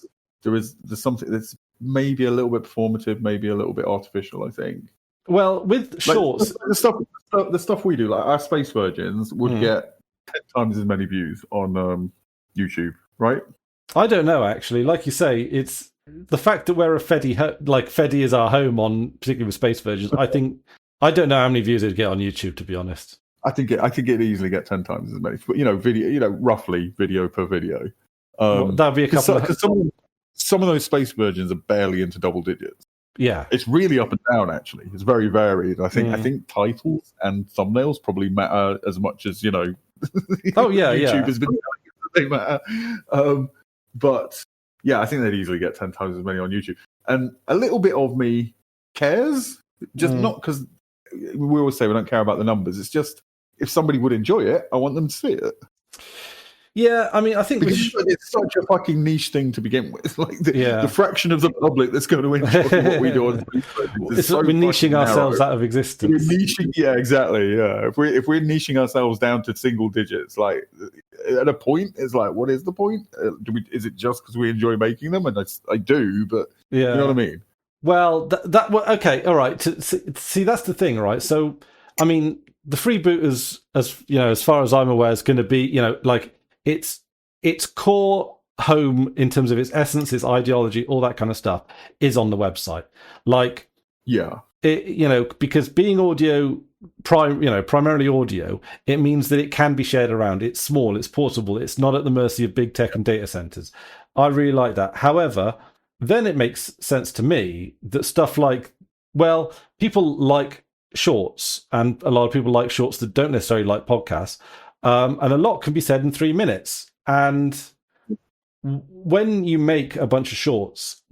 something that's maybe a little bit performative, maybe a little bit artificial, I think. Well, with shorts, the stuff we do, like our Space Virgins, would get 10 times as many views on YouTube, right? I don't know, actually. Like you say, it's the fact that we're a Feddy is our home on, particularly with Space Virgins. I don't know how many views it'd get on YouTube, to be honest. I think it'd easily get 10 times as many. But video, roughly video per video. That'd be a couple. Because some of those Space Virgins are barely into double digits. Yeah, it's really up and down. Actually, it's very varied. I think titles and thumbnails probably matter as much as Oh yeah, YouTube has been telling they matter. But yeah, I think they'd easily get 10 times as many on YouTube. And a little bit of me cares, just not because we always say we don't care about the numbers. It's just, if somebody would enjoy it, I want them to see it. Yeah, I mean, I think it's such a fucking niche thing to begin with. Like the fraction of the public that's going to enjoy what we do on Facebook. We're niching ourselves out of existence. We're niching, yeah, exactly. Yeah, if we're niching ourselves down to single digits, like at a point, it's like, what is the point? Is it just because we enjoy making them? And I do, but you know what I mean. Well, okay, all right. See, that's the thing, right? So, I mean, the freeboot as far as I'm aware, is going to be, like, its core home in terms of its essence, its ideology, all that kind of stuff is on the website. Like, because being audio, primarily audio, it means that it can be shared around. It's small, it's portable, it's not at the mercy of big tech and data centers. I really like that. However, then it makes sense to me that stuff like, well, people like shorts, and a lot of people like shorts that don't necessarily like podcasts. And a lot can be said in 3 minutes. And when you make a bunch of shorts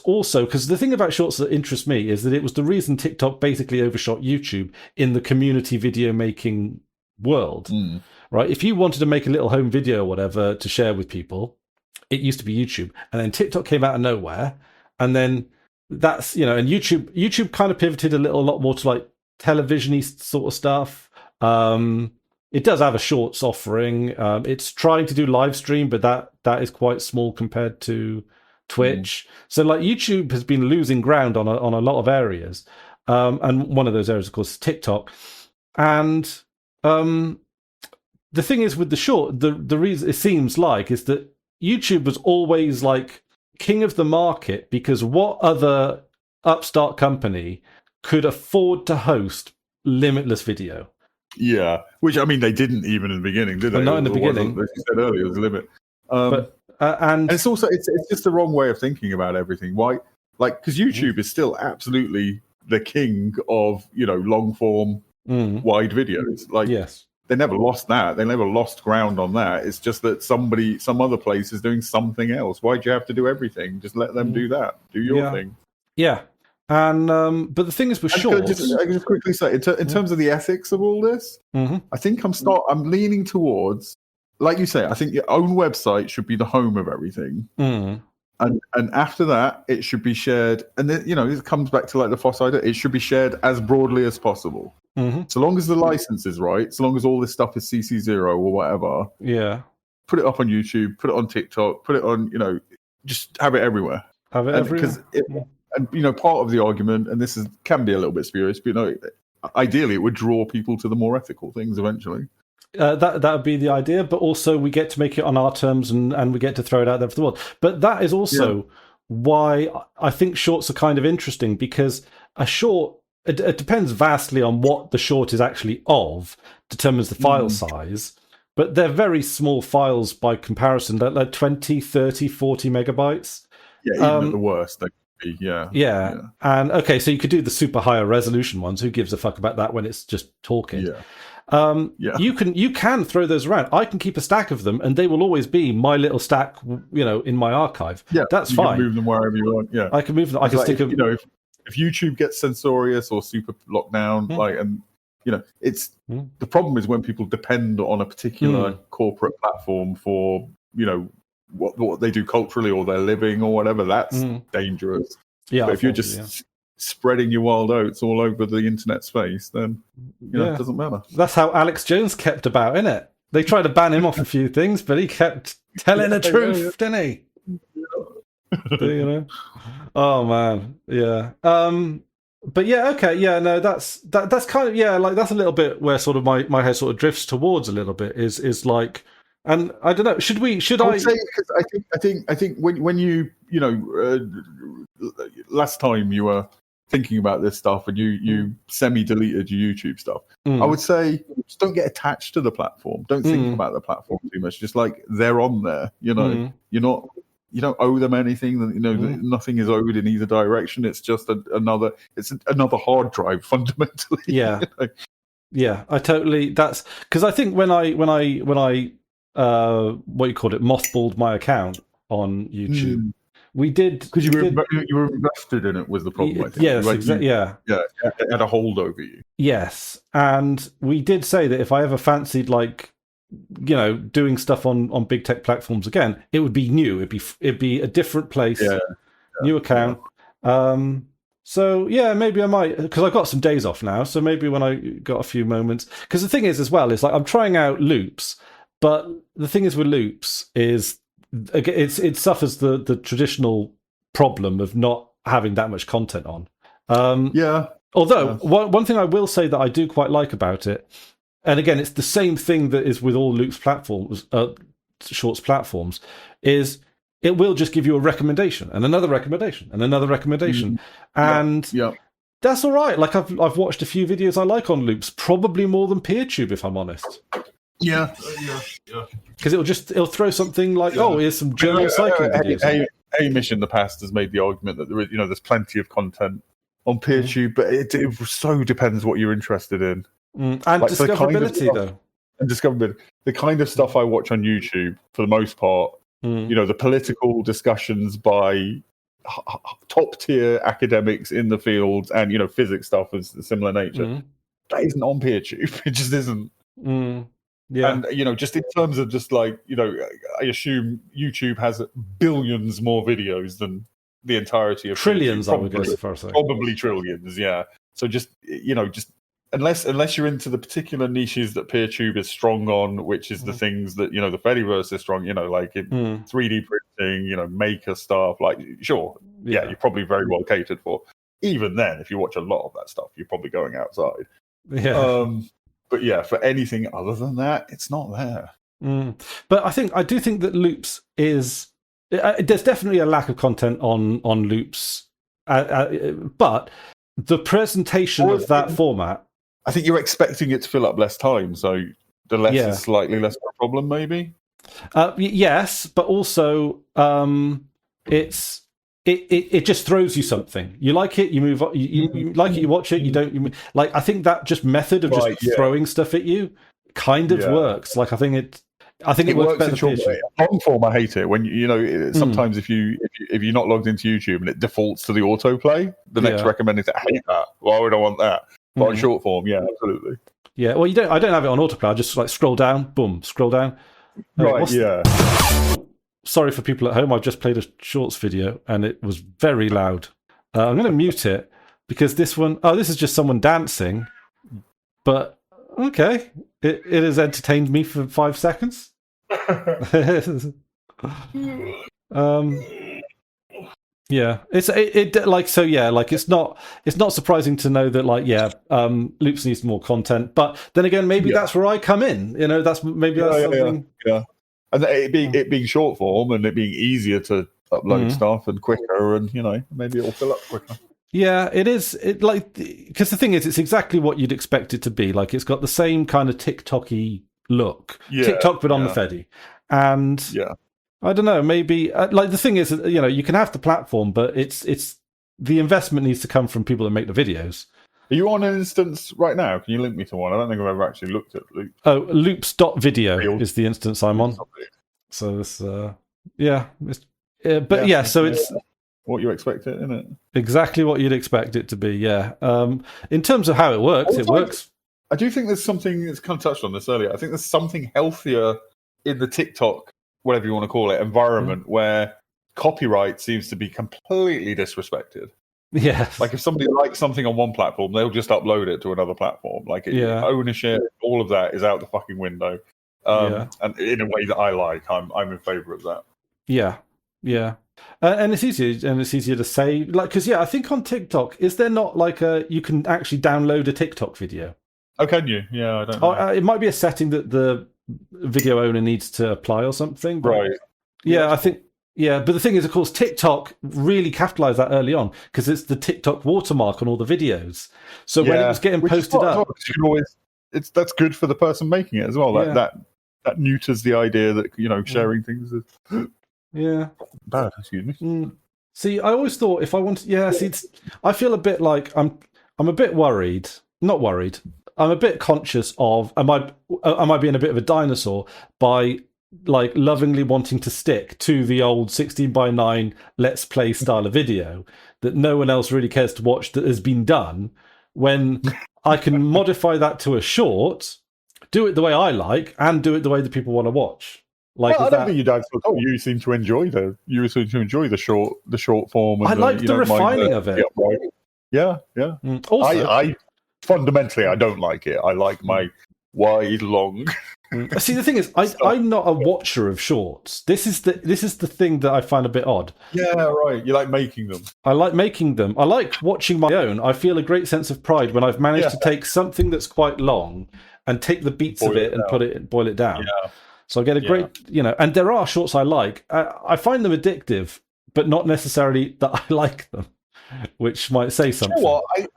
also, because the thing about shorts that interests me is that it was the reason TikTok basically overshot YouTube in the community video making world, right? If you wanted to make a little home video or whatever to share with people, it used to be YouTube. And then TikTok came out of nowhere. And then that's, and YouTube kind of pivoted a lot more to like television-y sort of stuff. It does have a shorts offering. It's trying to do live stream, but that is quite small compared to Twitch. So like YouTube has been losing ground on a lot of areas. And one of those areas, of course, is TikTok. And the thing is with the short, the reason it seems like is that YouTube was always like king of the market, because what other upstart company could afford to host limitless video? Yeah, which, I mean, they didn't even in the beginning, did they? Well, not in the beginning. As you said earlier, there's a limit. And it's also it's just the wrong way of thinking about everything. Why? Like, because YouTube is still absolutely the king of long form, wide videos. Like, yes, they never lost that. They never lost ground on that. It's just that some other place is doing something else. Why'd you have to do everything? Just let them do that. Do your thing. Yeah. And but the thing is with shorts, I can just quickly say, in terms of the ethics of all this, I think I'm leaning towards, like you say, I think your own website should be the home of everything, and after that, it should be shared. And then, it comes back to like the FOSS idea. It should be shared as broadly as possible, so long as the license is right, so long as all this stuff is CC0 or whatever. Yeah, put it up on YouTube, put it on TikTok, put it on, just have it everywhere. Have it everywhere. And part of the argument, and this can be a little bit spurious, but ideally it would draw people to the more ethical things eventually. That would be the idea, but also we get to make it on our terms, and we get to throw it out there for the world. But that is also why I think shorts are kind of interesting, because a short, it depends vastly on what the short is actually of, determines the file size. But they're very small files by comparison, like 20, 30, 40 megabytes. even at the worst, they could be, yeah. And okay, so you could do the super higher resolution ones. Who gives a fuck about that when it's just talking? You can throw those around. I can keep a stack of them, and they will always be my little stack, in my archive. That's you fine. Can move them wherever you want. I can move them. I can stick them. If YouTube gets censorious or super locked down, it's the problem is when people depend on a particular corporate platform for what they do culturally or their living or whatever. That's dangerous. But if you're just spreading your wild oats all over the internet space, then it doesn't matter. That's how Alex Jones kept about, innit? They tried to ban him off a few things, but he kept telling the truth, didn't he? Oh man, but that's kind of that's a little bit where sort of my head sort of drifts towards a little bit is like, and I don't know, I think when you last time you were thinking about this stuff and you semi-deleted your YouTube stuff, I would say just don't get attached to the platform. Don't think about the platform too much. Just like they're on there, you don't owe them anything. Nothing is owed in either direction. It's just another hard drive fundamentally. Yeah, I totally. That's because I think when I what you call it, mothballed my account on YouTube. We did because you were invested in it was the problem. I think. Yes, exactly. It had a hold over you. Yes, and we did say that if I ever fancied doing stuff on big tech platforms again, it would be new. It'd be a different place, new account. So maybe I might, because I've got some days off now. So maybe when I got a few moments, because the thing is as well is like I'm trying out loops, but the thing is with loops is it suffers the traditional problem of not having that much content on. Although one thing I will say that I do quite like about it, and again it's the same thing that is with all loops platforms, shorts platforms, is it will just give you a recommendation and another recommendation and another recommendation, and that's all right. Like I've watched a few videos I like on loops, probably more than PeerTube if I'm honest. Because it'll throw something like, here's some journal cycling videos. Hamish in the past has made the argument that there's plenty of content on PeerTube, but it so depends what you're interested in. And discoverability, though. And discoverability. The kind of stuff I watch on YouTube, for the most part, the political discussions by top-tier academics in the field and, physics stuff of similar nature, that isn't on PeerTube. It just isn't. And, just in terms of just like, I assume YouTube has billions more videos than the entirety of trillions, PeerTube. I would go so far as Probably trillions, So just, unless you're into the particular niches that PeerTube is strong on, which is the things that, the Fediverse is strong, like in 3D printing, maker stuff, like, sure, you're probably very well catered for. Even then, if you watch a lot of that stuff, you're probably going outside. But for anything other than that, it's not there. But I do think that loops is there's definitely a lack of content on loops, but the presentation of that format. I think you're expecting it to fill up less time, so the less is slightly less of a problem, maybe. Yes, but also it just throws you something. You like it, you move on. You like it, you watch it. You don't. I think that just method of just throwing stuff at you kind of works. Like I think it works better. Long form, I hate it when sometimes if you're not logged into YouTube and it defaults to the autoplay, the next recommended I hate that. Why would I want that? But on short form, absolutely. Yeah, well, I don't have it on autoplay. I just scroll down, boom, scroll down. Sorry for people at home. I've just played a shorts video and it was very loud. I'm going to mute it because this one, this is just someone dancing. But okay, it has entertained me for 5 seconds. It's not surprising to know that loops needs more content. But then again, maybe that's where I come in. That's something. And it being short form and it being easier to upload stuff and quicker, and maybe it'll fill up quicker. Yeah, it is. Because the thing is, it's exactly what you'd expect it to be. Like it's got the same kind of TikTok-y look, TikTok but on the Fedi, and I don't know. Maybe like the thing is, you can have the platform, but it's the investment needs to come from people that make the videos. Are you on an instance right now? Can you link me to one? I don't think I've ever actually looked at Loop. Oh, loops.video is the instance I'm on. So this, so it's what you expect it, isn't it? Exactly what you'd expect it to be. Yeah. In terms of how it works, it works. I do think there's something that's kind of touched on this earlier. I think there's something healthier in the TikTok, whatever you want to call it, environment where copyright seems to be completely disrespected. Yeah. Like if somebody likes something on one platform, they'll just upload it to another platform. Like ownership, all of that is out the fucking window. And in a way that I like, I'm in favour of that. Yeah. Yeah. And it's easier to say, like, because I think on TikTok, is there not like you can actually download a TikTok video? Oh, can you? Yeah, I don't know. It might be a setting that the video owner needs to apply or something. But right. Yeah, I think. Yeah, but the thing is, of course, TikTok really capitalized that early on because it's the TikTok watermark on all the videos. So when it was getting posted up, that's good for the person making it as well. That neuters the idea that sharing things is bad. Excuse me. See, I always thought if I wanted, I feel a bit like I'm a bit worried. Not worried. I'm a bit conscious of am I being a bit of a dinosaur by like lovingly wanting to stick to the old 16:9 let's play style of video that no one else really cares to watch that has been done, when I can modify that to a short, do it the way I like, and do it the way that people want to watch. Like, I don't think you dinosaur. You seem to enjoy the short form. And I like the refining of it. Yeah. Also, I fundamentally I don't like it. I like my wide, long. See, the thing is, I'm not a watcher of shorts. This is the thing that I find a bit odd. Yeah, right. You like making them. I like making them. I like watching my own. I feel a great sense of pride when I've managed to take something that's quite long and take the beats of it and boil it down. Yeah. So I get a great, and there are shorts I like. I find them addictive, but not necessarily that I like them, which might say something. You know what? I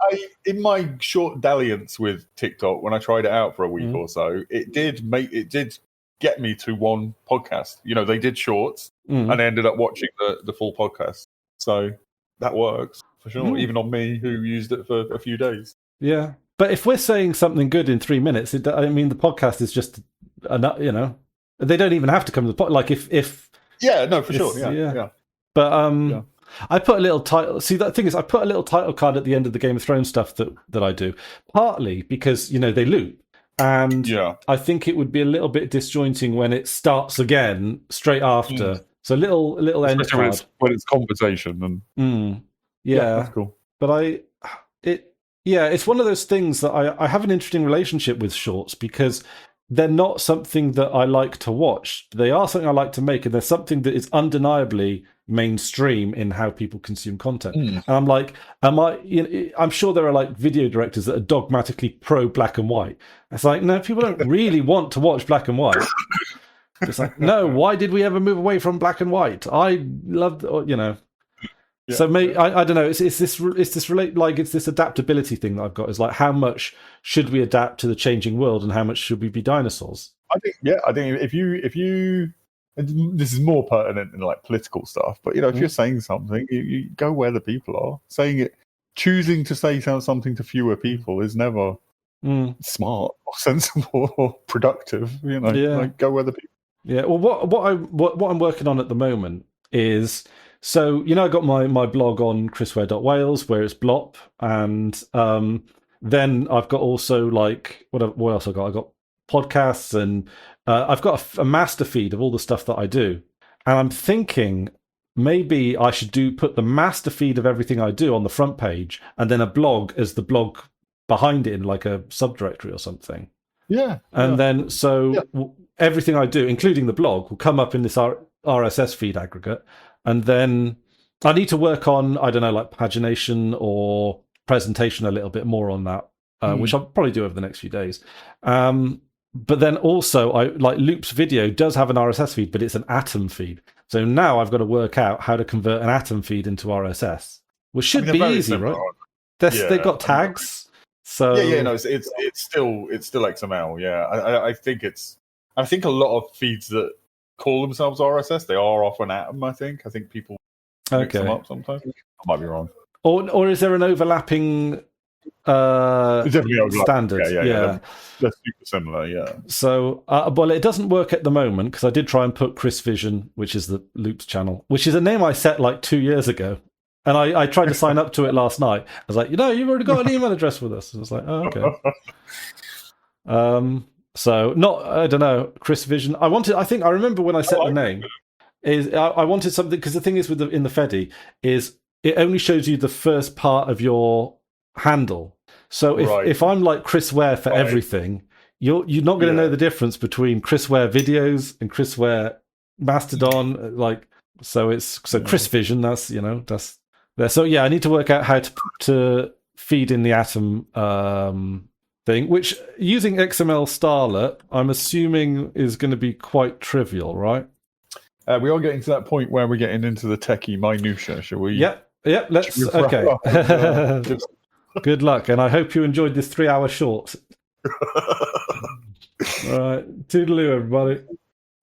in my short dalliance with TikTok, when I tried it out for a week or so, it did get me to one podcast. They did shorts, and I ended up watching the full podcast. So that works for sure, even on me who used it for a few days. Yeah, but if we're saying something good in 3 minutes, the podcast is just they don't even have to come to the podcast. Like if for sure, yeah. But I put a little title. See, the thing is, I put a little title card at the end of the Game of Thrones stuff that I do, partly because they loop, and I think it would be a little bit disjointing when it starts again straight after. So little end card when it's conversation and that's cool. But it's one of those things that I have an interesting relationship with shorts because they're not something that I like to watch. They are something I like to make, and they're something that is undeniably mainstream in how people consume content. And I'm like, I'm sure there are like video directors that are dogmatically pro black and white. It's like, no, people don't really want to watch black and white. It's like, no, why did we ever move away from black and white? I loved, So I don't know. It's this adaptability thing that I've got. Is like, how much should we adapt to the changing world, and how much should we be dinosaurs? I think if you this is more pertinent in like political stuff, but if you're saying something, you go where the people are. Choosing to say something to fewer people is never smart or sensible or productive. Like go where the people. Yeah. Well, what I'm working on at the moment is. So, I got my blog on chrisware.wales where it's blop. And then I've got also like, what else I got? I got podcasts and I've got a master feed of all the stuff that I do. And I'm thinking maybe I should put the master feed of everything I do on the front page and then a blog as the blog behind it in like a subdirectory or something. Yeah. And then everything I do, including the blog, will come up in this RSS feed aggregate. And then I need to work on, I don't know, like pagination or presentation a little bit more on that, which I'll probably do over the next few days. But then also, Loop's video does have an RSS feed, but it's an Atom feed. So now I've got to work out how to convert an Atom feed into RSS, which should be easy, right? They've got tags. So it's still XML. Yeah, I think a lot of feeds that call themselves RSS. They are off an Atom, I think. I think people mix them up sometimes. I might be wrong. Or is there an overlapping standard? Yeah. They're super similar, yeah. So, well, it doesn't work at the moment because I did try and put Chris Vision, which is the Loops channel, which is a name I set like 2 years ago. And I tried to sign up to it last night. I was like, you've already got an email address with us. I was like, oh, okay. So I don't know, Chris Vision. I remember when I set the name, I wanted something, because the thing is in the Fedi is it only shows you the first part of your handle. So if I'm like Chris Ware for everything, you're not going to know the difference between Chris Ware videos and Chris Ware Mastodon. Chris Vision. That's there. So yeah, I need to work out how to feed in the Atom thing, which using XML Starlet, I'm assuming is going to be quite trivial, right? We are getting to that point where we're getting into the techie minutiae, shall we? Yep. Let's. Okay. Good luck, and I hope you enjoyed this 3-hour short. All right, toodaloo, everybody.